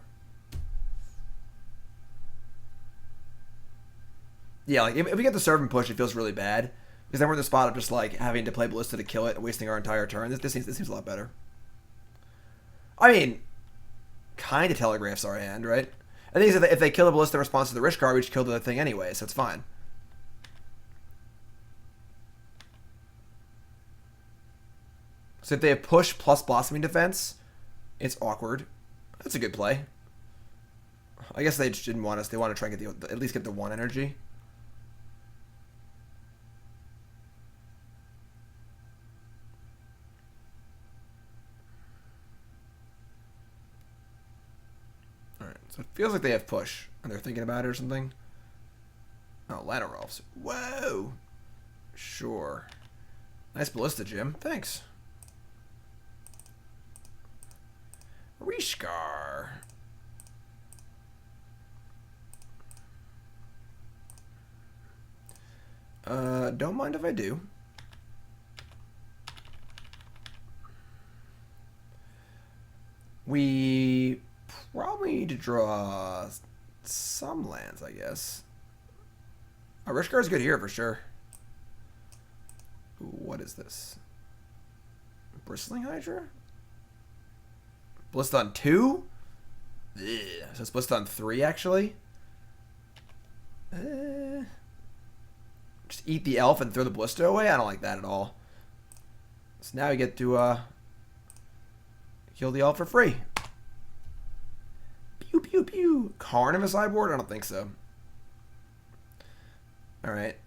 Yeah, like if we get the Servant push, it feels really bad. Because then we're in the spot of just like having to play Ballista to kill it and wasting our entire turn. This seems a lot better. I mean, kind of telegraphs our hand, right? I think if they kill the Ballista in response to the Rishkar, we just kill the thing anyway, so it's fine. So if they have push plus Blossoming Defense, it's awkward. That's a good play. I guess they just didn't want us. They want to try and get at least get the 1 energy. Alright, so it feels like they have push. And they're thinking about it or something. Oh, Llanowar Elves. Whoa! Sure. Nice Ballista, Jim. Thanks. Rishkar. Don't mind if I do. We probably need to draw some lands, I guess. Rishkar is good here for sure. Ooh, what is this? Bristling Hydra? Ballista on 2? Ugh. So it's Ballista on 3, actually? Just eat the elf and throw the Ballista away? I don't like that at all. So now we get to kill the elf for free. Pew, pew, pew. Karn in a sideboard? I don't think so. Alright.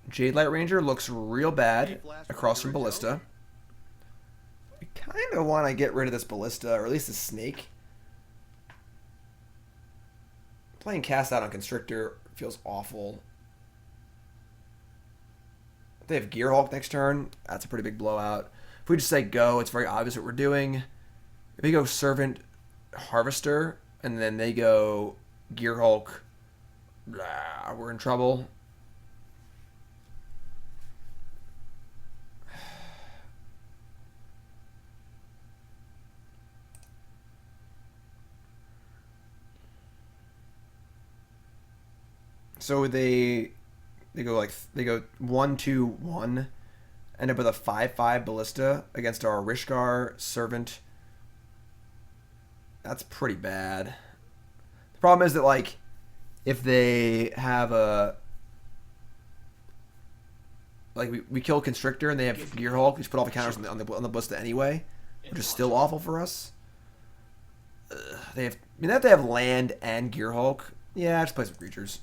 Jadelight Ranger looks real bad across from Ballista. We kind of want to get rid of this Ballista, or at least the Snake. Playing Cast Out on Constrictor feels awful. If they have Gearhulk next turn, that's a pretty big blowout. If we just say go, it's very obvious what we're doing. If we go Servant Harvester, and then they go Gearhulk, blah, we're in trouble. So they go 1-2-1, end up with a 5/5 Ballista against our Rishkar Servant. That's pretty bad. The problem is that like if they have a we kill Constrictor and they have Gearhulk, we just put all the counters on the Ballista anyway, which is still awful for us. They have they have land and Gearhulk. Yeah, just play some creatures.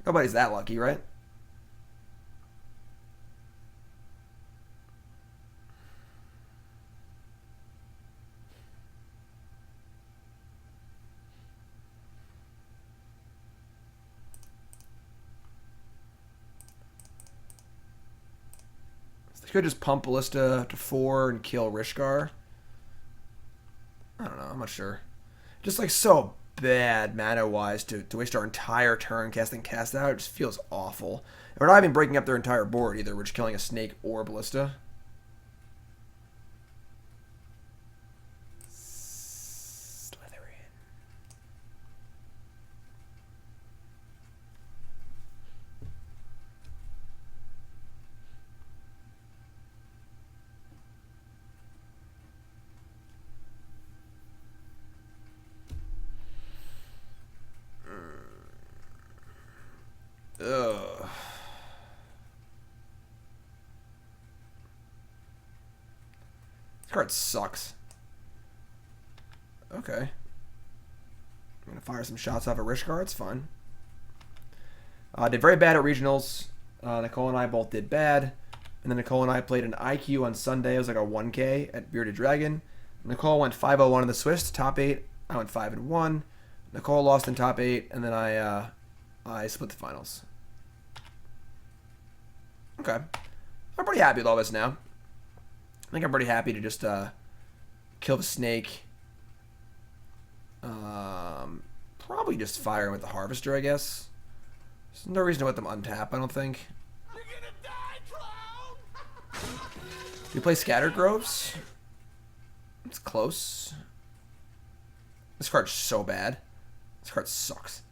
Nobody's that lucky, right? Could just pump Ballista to 4 and kill Rishkar. I don't know. I'm not sure. Just like so bad mana-wise to waste our entire turn casting Cast Out. It just feels awful. And we're not even breaking up their entire board either. We're just killing a snake or Ballista. Ugh. This card sucks. Okay. I'm gonna fire some shots off at Rishkar. It's fun. Did very bad at regionals. Nicole and I both did bad. And then Nicole and I played an IQ on Sunday. It was like a 1K at Bearded Dragon. Nicole went 5-0-1 in the Swiss, top 8. I went 5-1. Nicole lost in top 8, and then I split the finals. Okay. I'm pretty happy with all this now. I think I'm pretty happy to just kill the snake. Probably just fire with the Harvester, I guess. There's no reason to let them untap, I don't think. You're gonna die, clown! Do we play Scattered Groves? It's close. This card's so bad. This card sucks.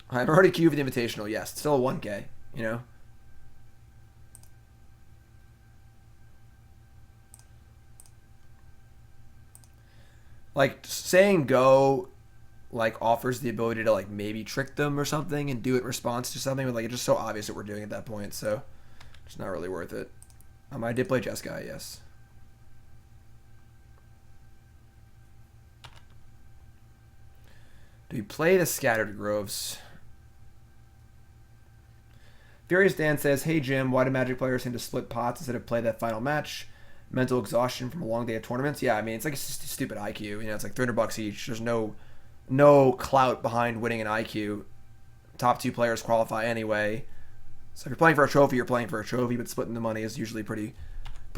I'm already queued for the Invitational. Yes, it's still a 1K, you know? Like, saying go, like, offers the ability to, like, maybe trick them or something and do it in response to something, but, like, it's just so obvious what we're doing at that point, so it's not really worth it. I did play Jeskai, yes. Do we play the Scattered Groves? Furious Dan says, hey Jim, why do Magic players seem to split pots instead of play that final match? Mental exhaustion from a long day of tournaments? Yeah, I mean, it's like a stupid IQ. You know, it's like $300 each. There's no clout behind winning an IQ. Top 2 players qualify anyway. So if you're playing for a trophy, you're playing for a trophy, but splitting the money is usually pretty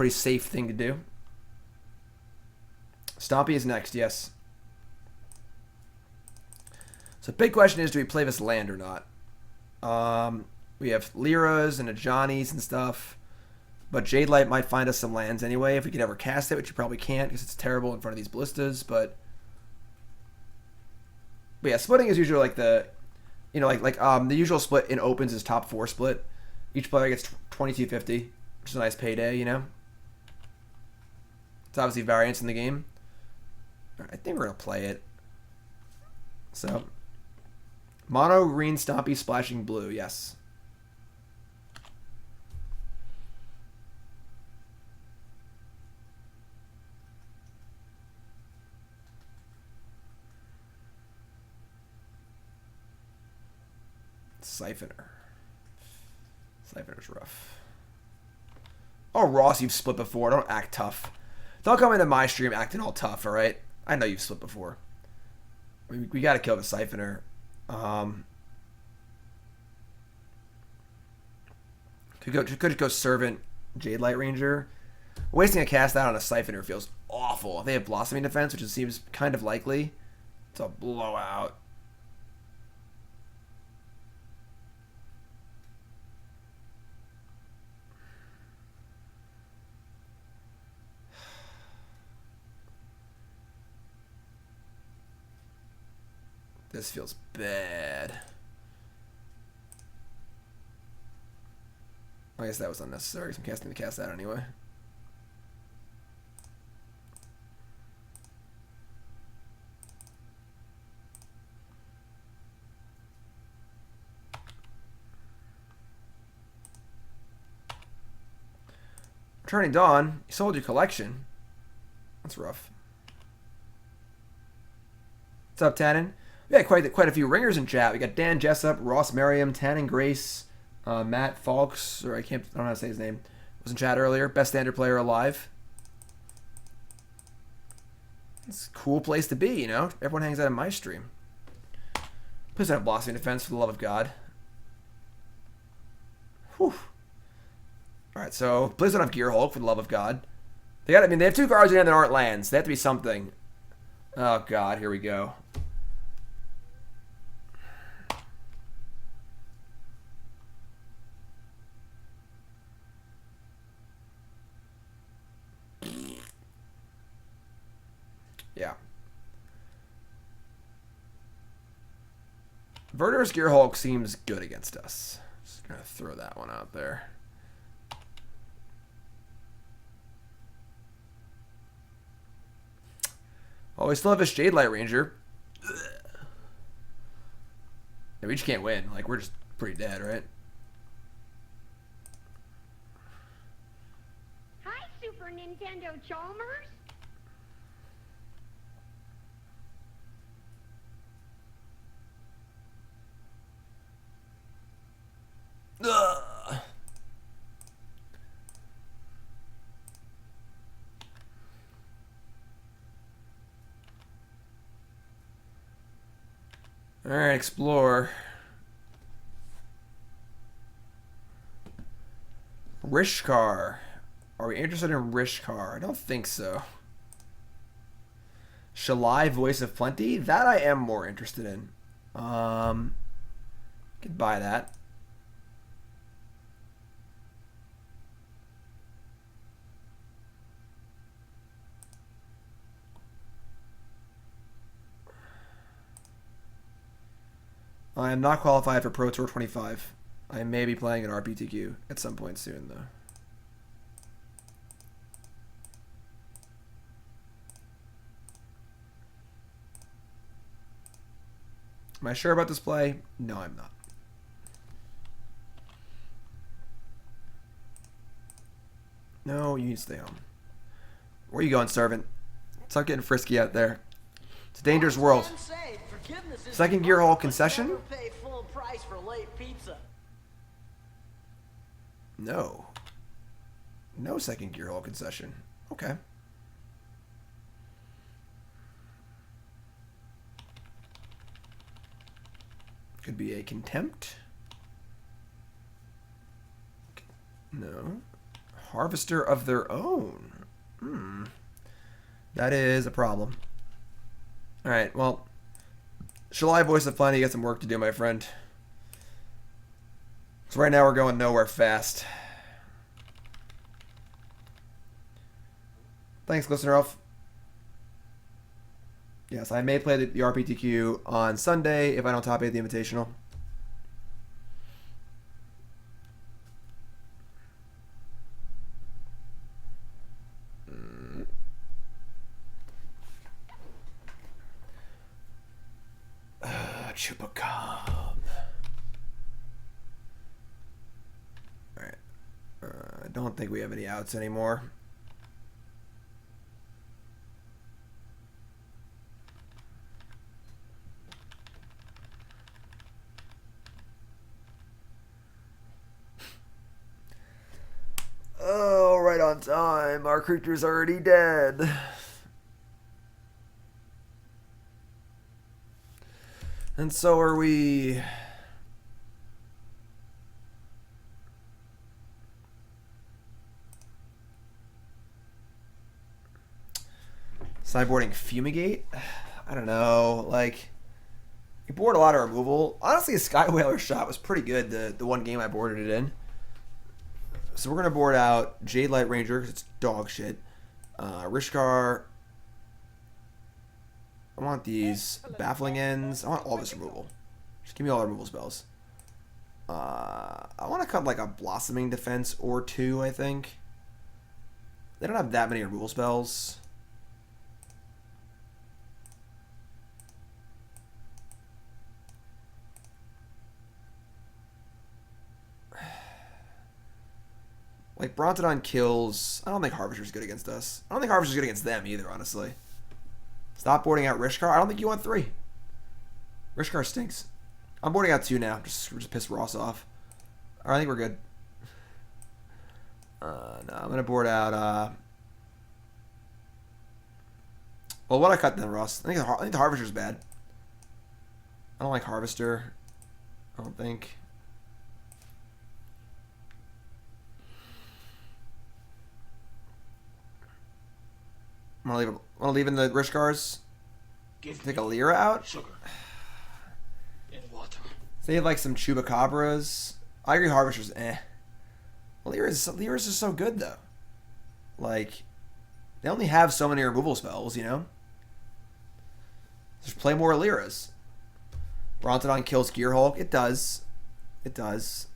safe thing to do. Stompy is next, yes. So big question is, do we play this land or not? We have Lyras and Ajanis and stuff. But Jadelight might find us some lands anyway if we could ever cast it, which you probably can't because it's terrible in front of these ballistas. But yeah, splitting is usually like the, you know, the usual split in opens is top 4 split. Each player gets $22.50, which is a nice payday, you know. It's obviously variance in the game. I think we're gonna play it. So, mono green Stompy splashing blue, yes. Siphoner. Siphoner's rough. Oh, Ross, you've split before. Don't act tough. Don't come into my stream acting all tough, alright? I know you've split before. We gotta kill the Siphoner. Could go Servant, Jadelight Ranger. Wasting a cast out on a Siphoner feels awful. If they have Blossoming Defense, which it seems kind of likely, it's a blowout. This feels bad. I guess that was unnecessary because I'm casting the cast out anyway. Returning Dawn, you sold your collection. That's rough. What's up, Tannen? We got quite a few ringers in chat. We got Dan Jessup, Ross Merriam, Tannen Grace, Matt Falks, or I don't know how to say his name. Was in chat earlier. Best standard player alive. It's a cool place to be, you know. Everyone hangs out in my stream. Please don't have Blossoming Defense for the love of God. Whew. All right, so please don't have Gear Hulk for the love of God. They got. I mean, they have 2 cards in hand that aren't lands. They have to be something. Oh God, here we go. Yeah. Verder's Gear Hulk seems good against us. Just gonna throw that one out there. Oh, we still have this Jadelight Ranger. Yeah, we just can't win. Like, we're just pretty dead, right? Hi, Super Nintendo Chalmers. Ugh. All right, explore. Rishkar. Are we interested in Rishkar? I don't think so. Shalai, Voice of Plenty. That I am more interested in. Could buy that. I am not qualified for Pro Tour 25. I may be playing an RPTQ at some point soon, though. Am I sure about this play? No, I'm not. No, you need to stay home. Where are you going, servant? Stop getting frisky out there. It's a dangerous world. Second Gear Hall concession? Never pay full price for late pizza. No. No second Gear Hall concession. Okay. Could be a contempt. No. Harvester of their own. That is a problem. Alright, well. Shalai, Voice of Plenty, you got some work to do, my friend. So right now we're going nowhere fast. Thanks, listener elf. Yes, I may play the RPTQ on Sunday if I don't top 8 the Invitational. Chupacab. Alright. I don't think we have any outs anymore. Oh, right on time. Our creature's already dead. And so are we. Sideboarding Fumigate? I don't know. Like, we board a lot of removal. Honestly, a Skywhaler shot was pretty good the one game I boarded it in. So we're going to board out Jadelight Ranger because it's dog shit. Rishkar. I want these Baffling Ends. I want all this removal. Just give me all the removal spells. I want to cut like a Blossoming Defense or 2, I think. They don't have that many removal spells. Like, Brontodon kills. I don't think Harvester's good against us. I don't think Harvester's good against them either, honestly. Stop boarding out Rishkar. I don't think you want 3. Rishkar stinks. I'm boarding out 2 now. Just piss Ross off. Alright, I think we're good. No, I'm going to board out... Well, what I cut then, Ross? I think the Harvester's bad. I don't like Harvester. I don't think. Want to leave in the Rishkars? Take a Lyra out? Sugar. And water. They have like some Chupacabras. I agree Harvester's eh. Lyra's just so good though. Like, they only have so many removal spells, you know? Just play more Lyras. Brontodon kills Gearhulk. It does. It does.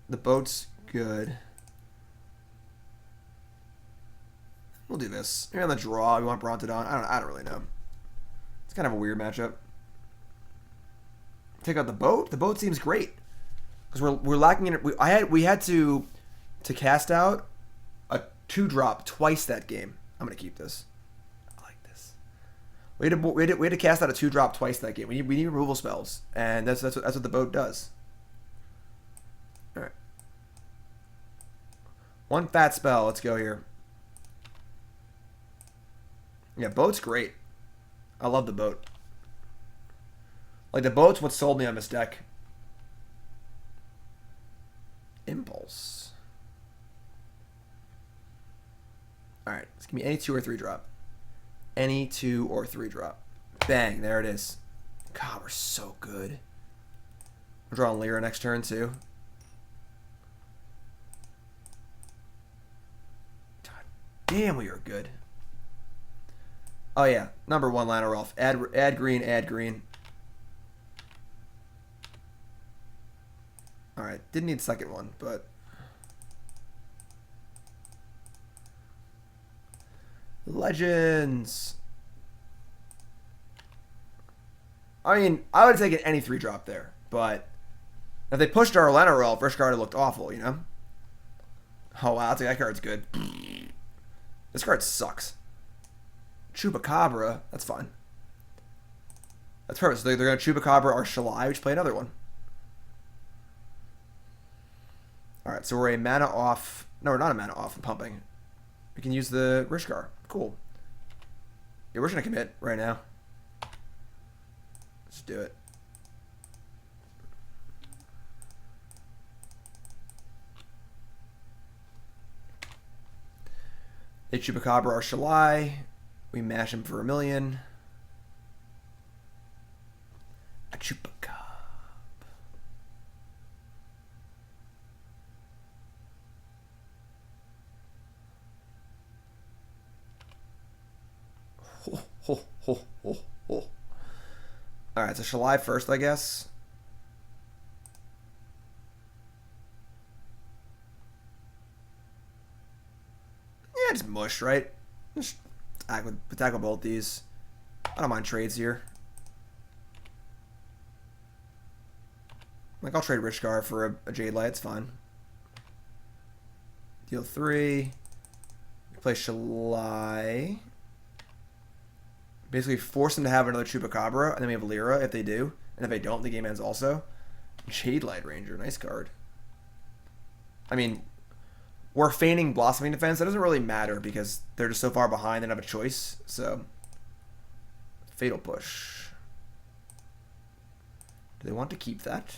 The boat's good. We'll do this. Maybe on the draw we want Brontodon. I don't really know. It's kind of a weird matchup. Take out the boat. The boat seems great because we're lacking in it. We had to cast out a 2-drop twice that game. I'm gonna keep this. I like this. We had to cast out a 2-drop twice that game. We need removal spells, and that's what the boat does. All right. One fat spell. Let's go here. Yeah, boat's great. I love the boat. Like, the boat's what sold me on this deck. Impulse. Alright, let's give me any 2 or 3 drop. Any 2 or 3 drop. Bang, there it is. God, we're so good. We're drawing Lyra next turn, too. God damn, we are good. Oh, yeah. Number 1, Llanowar Elf. Add green, add green. Alright, didn't need second one, but... Legends! I mean, I would have taken any 3-drop there, but... If they pushed our Llanowar Elf, Rishkar looked awful, you know? Oh, wow, that card's good. This card sucks. Chupacabra, that's fine. That's perfect. So they're going to Chupacabra or Shalai, which play another one. Alright, so we're a mana off. No, we're not a mana off and pumping. We can use the Rishkar. Cool. Yeah, we're just going to commit right now. Let's do it. They Chupacabra or Shalai. We mash him for 1,000,000. A Chupacab. Ho, ho, ho, ho, ho. Alright, so Shalai first, I guess. Yeah, just mush, right? Just attack with both these. I don't mind trades here. Like, I'll trade Rishkar for a Jadelight, it's fine. Deal 3. Play Shalai. Basically force them to have another Chupacabra, and then we have Lyra if they do. And if they don't, the game ends also. Jadelight Ranger, nice card. I mean, we're feigning Blossoming Defense. That doesn't really matter because they're just so far behind they don't have a choice. So, Fatal Push. Do they want to keep that?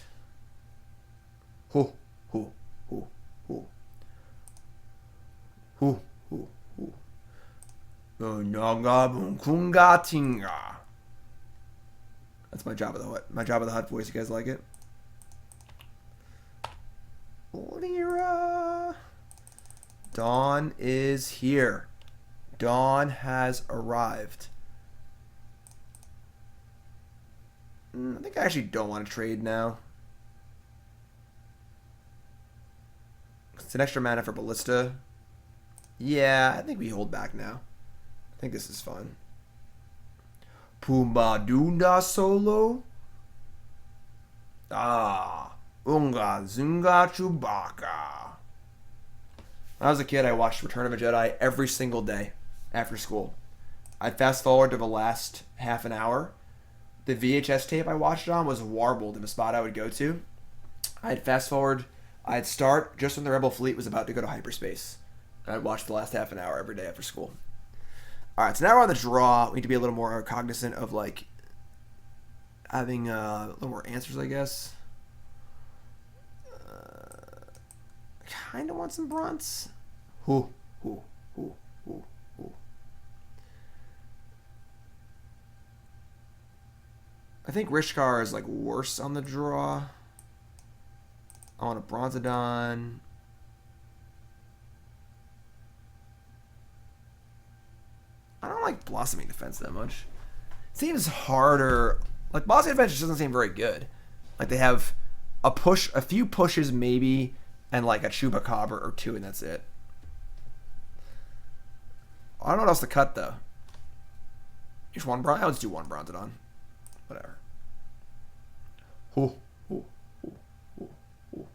Ho, ho, ho, ho. Ho, ho, ho. That's my Job of the Hut. My Job of the Hut voice. You guys like it? Lyra. Dawn is here. Dawn has arrived. I think I actually don't want to trade now. It's an extra mana for Ballista. Yeah, I think we hold back now. I think this is fun. Pumbadunda solo. Ah. Unga Zunga Chewbacca. When I was a kid, I watched Return of a Jedi every single day after school. I'd fast forward to the last half an hour. The VHS tape I watched on was warbled in the spot I would go to. I'd fast forward. I'd start just when the Rebel fleet was about to go to hyperspace. I'd watch the last half an hour every day after school. Alright, so now we're on the draw. We need to be a little more cognizant of, like, having a little more answers, I guess. Kind of want some Bronts. Ooh, ooh, ooh, ooh, ooh. I think Rishkar is like worse on the draw. I want a Brontodon. I don't like Blossoming Defense that much. It seems harder. Like, Blossoming Defense just doesn't seem very good. Like, they have a few pushes maybe, and like a Chupacabra or two, and that's it. I don't know what else to cut, though. Just one Brontodon? Let's do one Brontodon. Whatever. Ooh, ooh, ooh, ooh, ooh.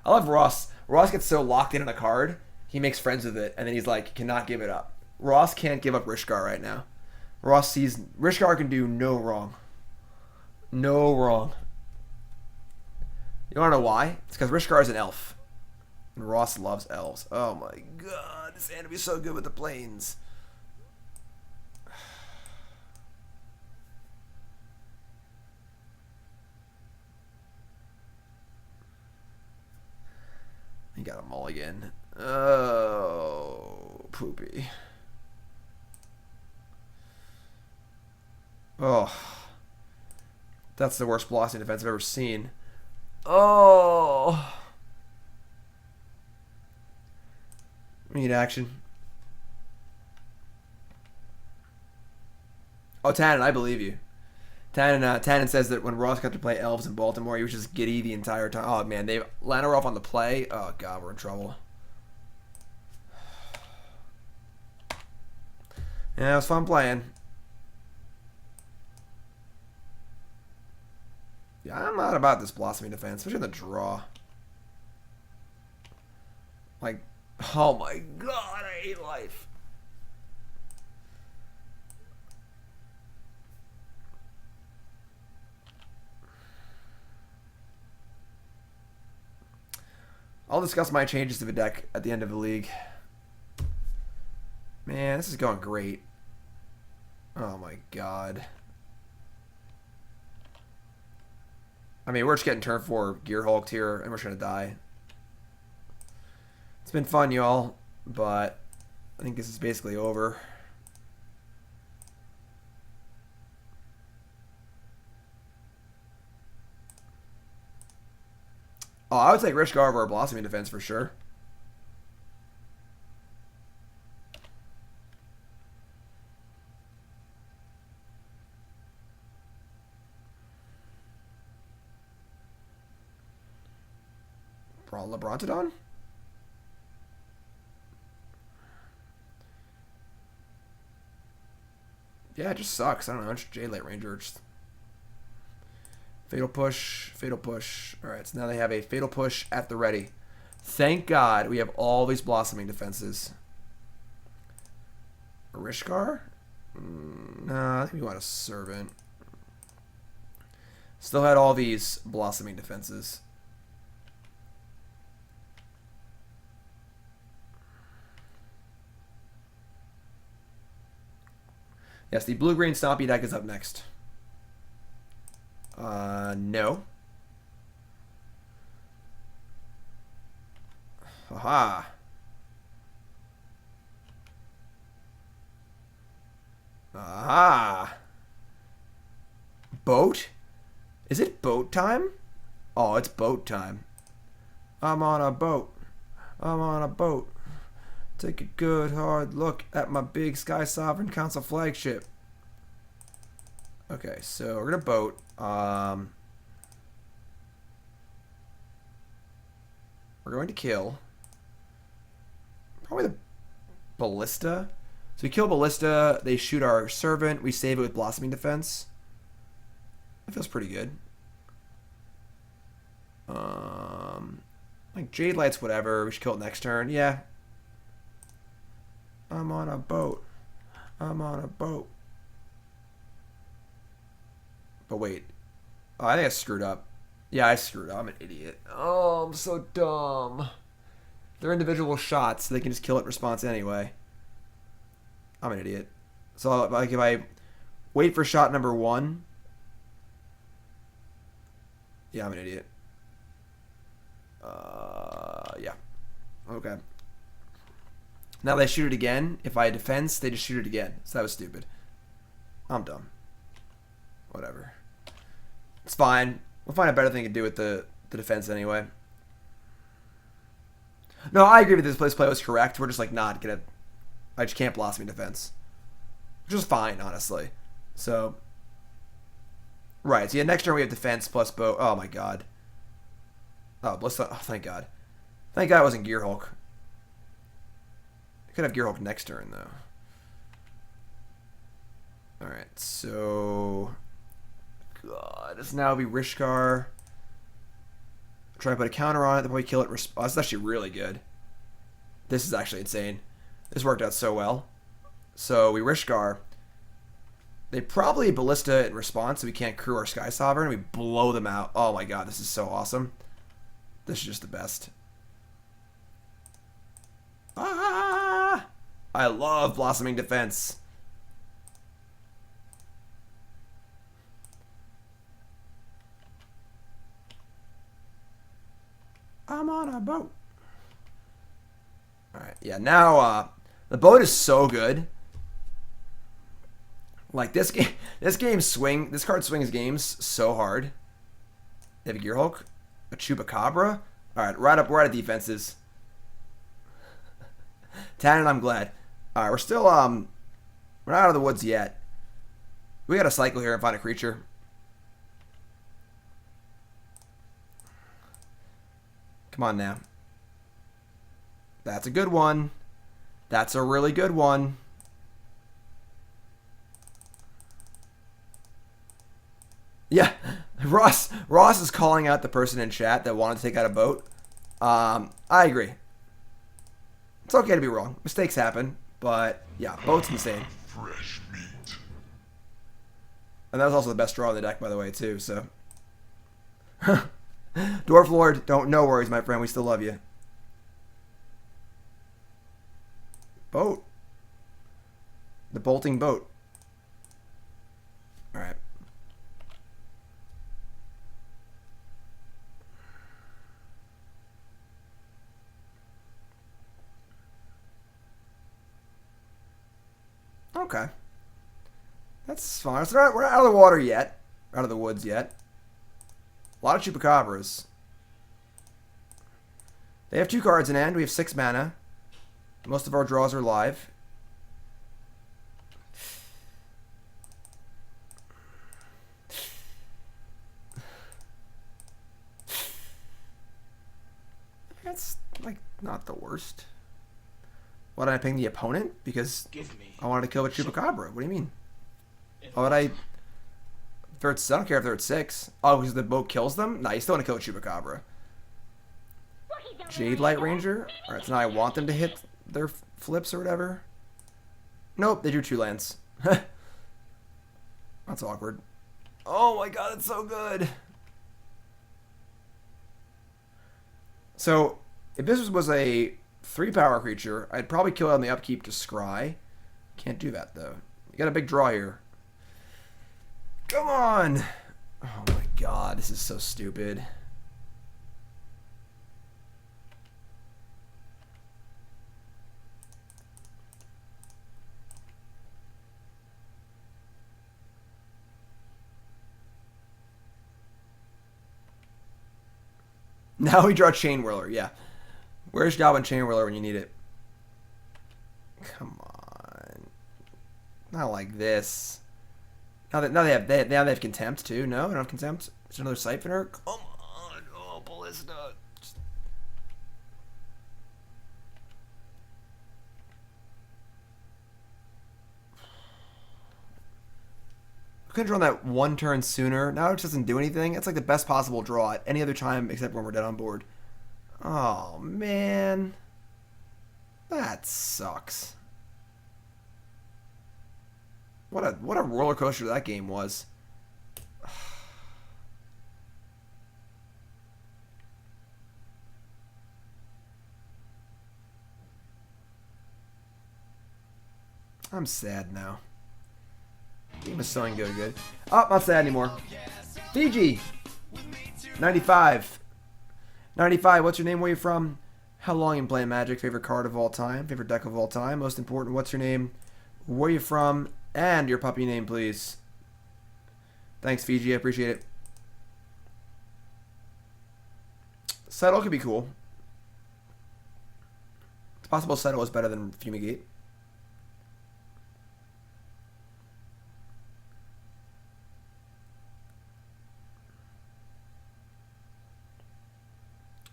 I love Ross. Ross gets so locked in a card, he makes friends with it, and then he's like, cannot give it up. Ross can't give up Rishkar right now. Ross sees Rishkar can do no wrong. No wrong. You want to know why? It's because Rishkar is an elf. And Ross loves elves. Oh my god, this enemy's so good with the planes. He got a mulligan. Oh, poopy. Oh. That's the worst Blossoming Defense I've ever seen. Oh. We need action. Oh, Tannen, I believe you. Tannen says that when Ross got to play Elves in Baltimore, he was just giddy the entire time. Oh, man, they've Llanowar off on the play. Oh, God, we're in trouble. Yeah, it was fun playing. Yeah, I'm not about this Blossoming Defense, especially in the draw. Like, oh my god, I hate life. I'll discuss my changes to the deck at the end of the league. Man, this is going great. Oh my god. I mean, we're just getting turn 4 Gear Hulked here, and we're just going to die. It's been fun, y'all, but I think this is basically over. Oh, I would take Rishkar over a Blossoming Defense for sure. Brontodon? Yeah, it just sucks. I don't know. It's Jadelight Ranger. Just Fatal Push, Fatal Push. Alright, so now they have a Fatal Push at the ready. Thank God we have all these Blossoming Defenses. A Rishkar? Nah, I think we want a Servant. Still had all these Blossoming Defenses. Yes, the blue-green Stompy deck is up next. No. Aha. Aha. Boat? Is it boat time? Oh, it's boat time. I'm on a boat. I'm on a boat. Take a good hard look at my big Skysovereign Consul flagship. Okay, so we're gonna boat. We're going to kill probably the Ballista. So we kill Ballista, they shoot our Servant, we save it with Blossoming Defense. That feels pretty good. Like Jadelight's whatever, we should kill it next turn. Yeah. I'm on a boat. I'm on a boat. But wait. Oh, I think I screwed up. Yeah, I screwed up. I'm an idiot. Oh, I'm so dumb. They're individual shots, so they can just kill it in response anyway. I'm an idiot. So, like, if I wait for shot number 1... Yeah, I'm an idiot. Yeah. Okay. Now they shoot it again. If I defense, they just shoot it again. So that was stupid. I'm dumb. Whatever. It's fine. We'll find a better thing to do with the defense anyway. No, I agree with this play was correct. We're just like not gonna. I just can't Blossoming Defense. Which is fine, honestly. So. Right, so yeah, next turn we have defense plus bow. Oh my god. Oh, Ballista. Oh, thank god. Thank god it wasn't Gear Hulk. I could have Gear Hulk next turn, though. Alright, so. God, this now be Rishkar. Try to put a counter on it, then probably kill it. Oh, that's actually really good. This is actually insane. This worked out so well. So we Rishkar. They probably Ballista in response, so we can't crew our Skysovereign. We blow them out. Oh my god, this is so awesome. This is just the best. Ah! I love Blossoming Defense. I'm on a boat. Alright, yeah, now the boat is so good. Like this card swings games so hard. They have a Gear Hulk, a Chupacabra. Alright, right up, we're out of defenses. Tannen, I'm glad. Alright, we're still we're not out of the woods yet. We gotta cycle here and find a creature. Come on now. That's a good one. That's a really good one. Yeah, Ross is calling out the person in chat that wanted to take out a boat. I agree. It's okay to be wrong. Mistakes happen, but yeah, boat's insane. Fresh meat. And that was also the best draw in the deck, by the way, too. So, Dwarf Lord, no worries, my friend. We still love you. Boat. The bolting boat. All right. Okay. That's fine. So we're not out of the water yet. Out of the woods yet. A lot of Chupacabras. They have 2 cards in hand. We have 6 mana. Most of our draws are live. That's, like, not the worst. Why did I ping the opponent? Because I wanted to kill a Chupacabra. What do you mean? Why would I... I don't care if they're at 6. Oh, because the boat kills them? Nah, you still want to kill a Chupacabra. Jadelight Ranger? Alright, so now I want them to hit their flips or whatever. Nope, they drew 2 lands. That's awkward. Oh my god, it's so good. So, if this was a 3-power creature, I'd probably kill it on the upkeep to scry. Can't do that, though. You got a big draw here. Come on! Oh my god, this is so stupid. Now we draw Chainwhirler, yeah. Where's Goblin Chainwhirler when you need it? Come on. Not like this. Now they have Contempt too. No, they don't have Contempt. It's another Siphoner. Come on, oh Ballista. Could have drawn that 1 turn sooner. Now it just doesn't do anything. It's like the best possible draw at any other time except when we're dead on board. Oh man, that sucks. What a roller coaster that game was. I'm sad now. Game is so good. Oh, not sad anymore. Fiji! 95. 95, what's your name? Where you from? How long you been playing Magic? Favorite card of all time? Favorite deck of all time? Most important, what's your name? Where you from? And your puppy name, please. Thanks, Fiji. I appreciate it. Settle could be cool. It's possible Settle is better than Fumigate.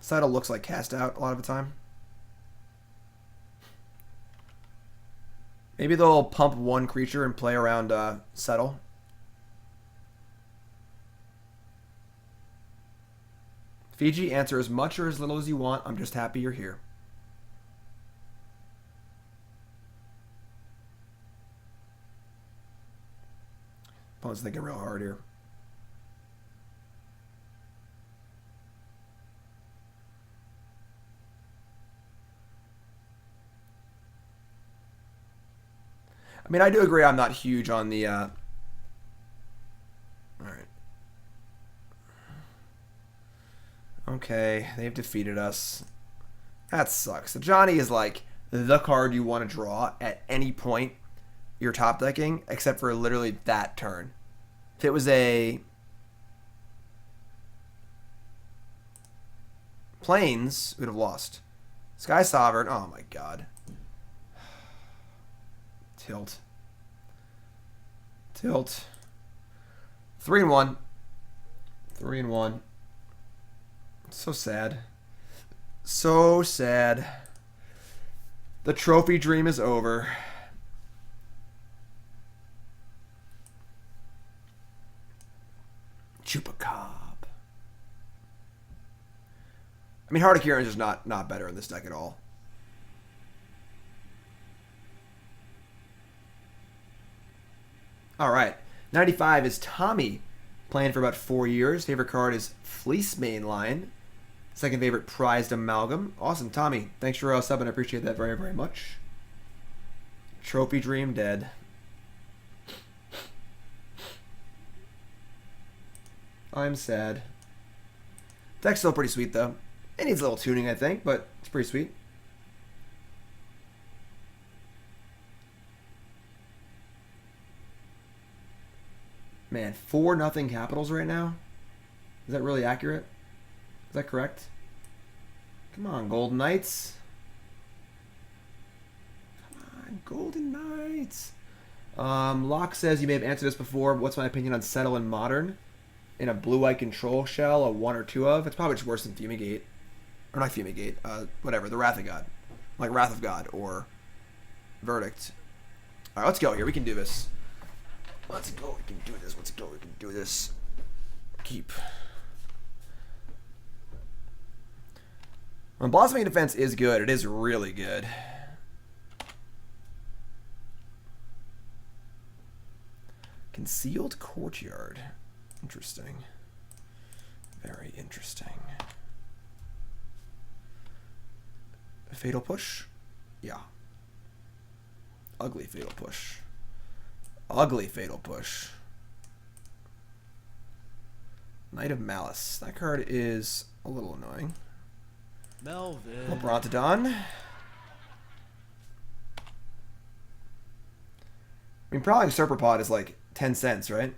Settle looks like cast out a lot of the time. Maybe they'll pump one creature and play around Settle. Fiji, answer as much or as little as you want. I'm just happy you're here. Opponent's thinking real hard here. I mean, I do agree I'm not huge on the... Alright. Okay, they've defeated us. That sucks. Ajani is like the card you want to draw at any point you're top decking, except for literally that turn. If it was a... Plains, we'd have lost. Skysovereign, oh my god. Tilt. 3-1. 3-1. So sad. So sad. The trophy dream is over. Chupacab. I mean, Heart of Kieran is just not better in this deck at all. All right. 95 is Tommy, playing for about 4 years. Favorite card is Fleece Mainline. Second favorite, Prized Amalgam. Awesome, Tommy. Thanks for subbing. I appreciate that very, very much. Trophy Dream dead. I'm sad. Deck's still pretty sweet, though. It needs a little tuning, I think, but it's pretty sweet. Man, 4-0 Capitals right now? Is that really accurate? Is that correct? Come on, Golden Knights. Come on, Golden Knights. Locke says, you may have answered this before, but what's my opinion on Settle in Modern? In a blue-white control shell, a 1 or 2 of? It's probably just worse than Fumigate. Or not Fumigate, whatever, the Wrath of God. Like Wrath of God or Verdict. Alright, let's go here. We can do this. Let's go. We can do this. Let's go. We can do this. Keep. Well, Blossoming Defense is good. It is really good. Concealed Courtyard. Interesting. Very interesting. Fatal Push? Yeah. Ugly Fatal Push. Ugly Fatal Push. Knight of Malice. That card is a little annoying. Melvin. Brontodon. I mean, Prowling Serpopard is like 10 cents, right?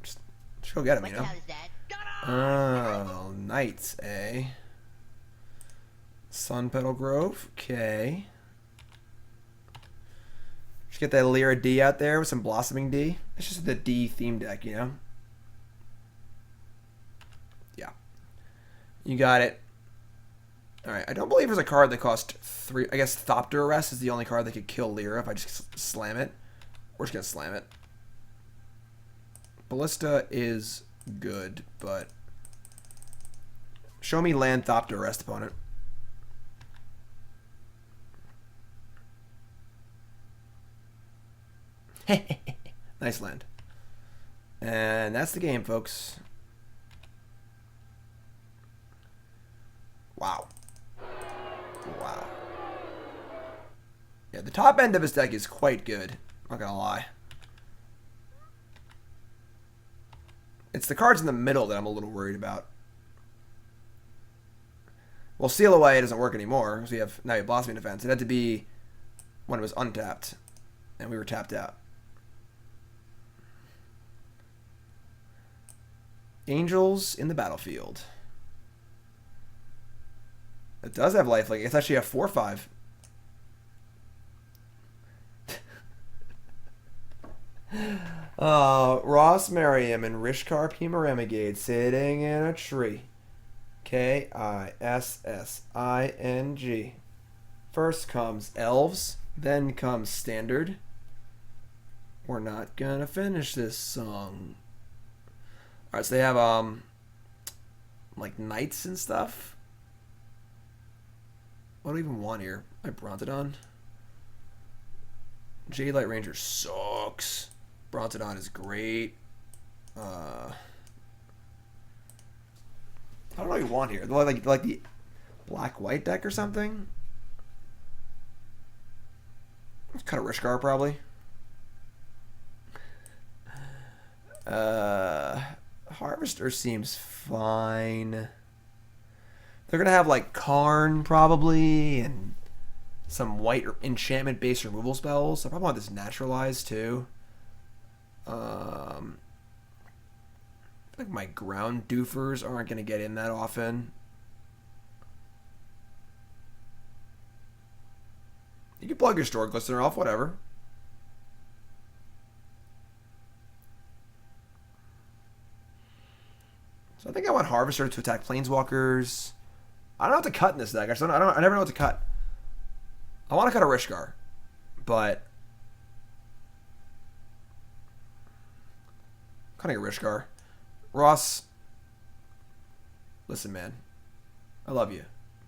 Just go get him, you know? Oh, Knights, eh? Sunpetal Grove, okay. Just get that Lyra D out there with some Blossoming D. It's just the D theme deck, you know? Yeah. You got it. Alright, I don't believe there's a card that cost 3. I guess Thopter Arrest is the only card that could kill Lyra if I just slam it. We're just going to slam it. Ballista is good, but... Show me land Thopter Arrest, opponent. Nice land. And that's the game, folks. Wow. Wow. Yeah, the top end of his deck is quite good. Not gonna lie. It's the cards in the middle that I'm a little worried about. Well, Seal Away doesn't work anymore because we have now we have Blossoming Defense. It had to be when it was untapped, and we were tapped out. Angels in the battlefield. It does have lifelink. It's actually a 4/5. Ross Merriam and Rishkar Peema Renegade sitting in a tree. Kissing. First comes Elves, then comes Standard. We're not gonna finish this song. Alright, so they have like knights and stuff. What do I even want here? My Brontodon. Jadelight Ranger sucks. Brontodon is great. I don't know what you want here. Like the black-white deck or something? Let's cut a Rishkar, probably. Harvester seems fine. They're going to have, like, Karn, probably, and some white enchantment-based removal spells. I probably want this Naturalize, too. I think my ground doofers aren't going to get in that often. You can plug your Store Glistener off, whatever. So I think I want Harvester to attack Planeswalkers. I don't know what to cut in this deck. I never know what to cut. I want to cut a Rishkar, but cutting a Rishkar. Ross, listen, man, I love you,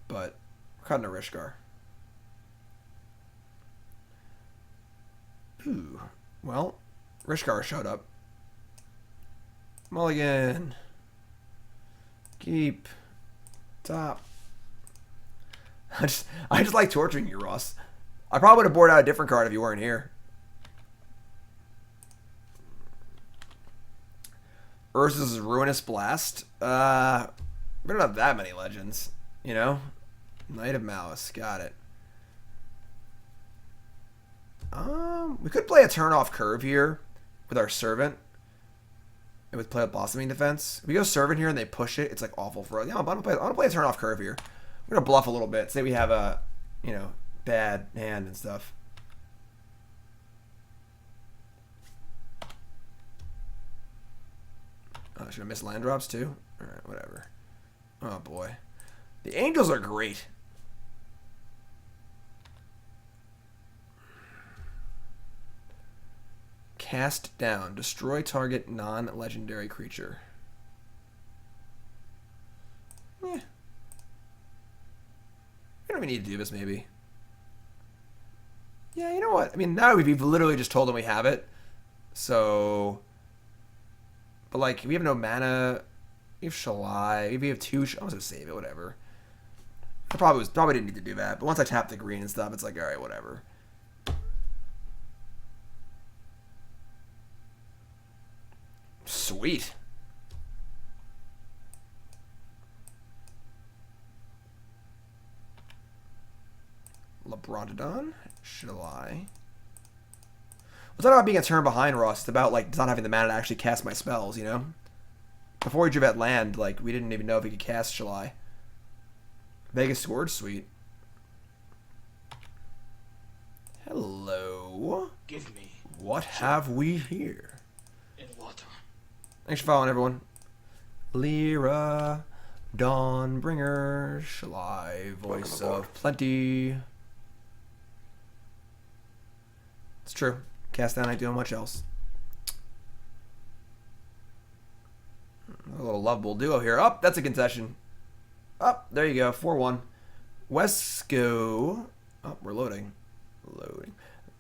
but we're cutting a Rishkar. Ooh, well, Rishkar showed up. Mulligan. Keep. Top. I just like torturing you, Ross. I probably would have bored out a different card if you weren't here. Urza's Ruinous Blast. We don't have that many legends, you know? Knight of Malice, got it. We could play a turn-off curve here with our Servant. It would play a Blossoming Defense. If we go Servant here and they push it, it's like awful for us. Yeah, I want to play a turn-off curve here. We're gonna bluff a little bit. Say we have a, you know, bad hand and stuff. Oh, should I miss land drops too? Alright, whatever. Oh boy. The Angels are great. Cast down. Destroy target non-legendary creature. Yeah. We don't even need to do this, maybe. Yeah, you know what? I mean, now we've literally just told them we have it. So... But, like, we have no mana. We have Shalai. We have two... I'm going to save it, whatever. I probably didn't need to do that. But once I tap the green and stuff, it's like, alright, whatever. Sweet. Brontodon, Shalai. It's not about being a turn behind, Ross. It's about, like, not having the mana to actually cast my spells, you know? Before we drew that land, like, we didn't even know if we could cast Shalai. Vegas Sword, sweet. Hello. Give me. What have we here? In water. Thanks for following, everyone. Lyra Dawnbringer, Shalai, Voice of Plenty. It's true. Cast down, ain't doing much else. A little lovable duo here. Up, that's a concession. Up, there you go. 4-1. Wescoe. Oh, we're loading. Loading.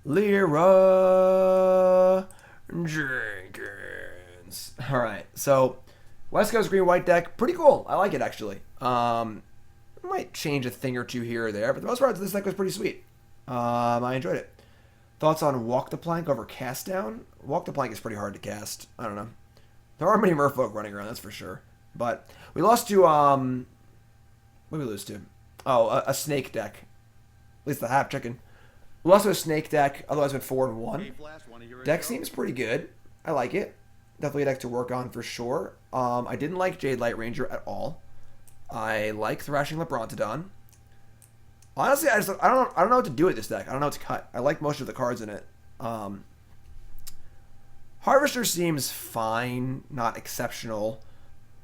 Lyra Jenkins. All right, so Wescoe's green-white deck, pretty cool. I like it, actually. Might change a thing or two here or there, but for the most part, this deck was pretty sweet. I enjoyed it. Thoughts on Walk the Plank over Cast Down? Walk the Plank is pretty hard to cast. I don't know. There aren't many merfolk running around, that's for sure. But we lost to, what did we lose to? Oh, a snake deck. At least the half chicken. We also have a snake deck. Otherwise, it's been 4-1. Deck seems pretty good. I like it. Definitely a deck to work on for sure. I didn't like Jadelight Ranger at all. I like Thrashing Brontodon. Honestly, I don't know what to do with this deck. I don't know what to cut. I like most of the cards in it. Harvester seems fine, not exceptional.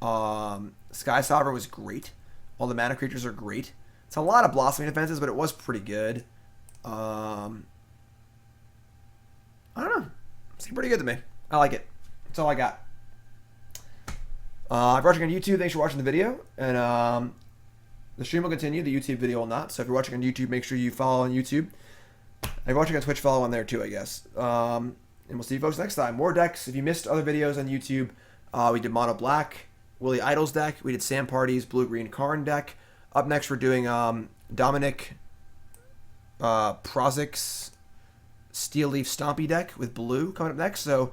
Skysovereign was great. All the mana creatures are great. It's a lot of blossoming defenses, but it was pretty good. I don't know. It seemed pretty good to me. I like it. That's all I got. If you're watching on YouTube, thanks for watching the video. And the stream will continue. The YouTube video will not. So if you're watching on YouTube, make sure you follow on YouTube. If you're watching on Twitch, follow on there too, I guess. And we'll see you folks next time. More decks. If you missed other videos on YouTube, we did Mono Black, Willie Idol's deck. We did Sam Party's Blue-Green Karn deck. Up next, we're doing Dominic Prozik's Steel Leaf Stompy deck with blue coming up next. So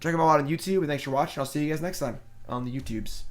check them all out on YouTube. And thanks for watching. I'll see you guys next time on the YouTubes.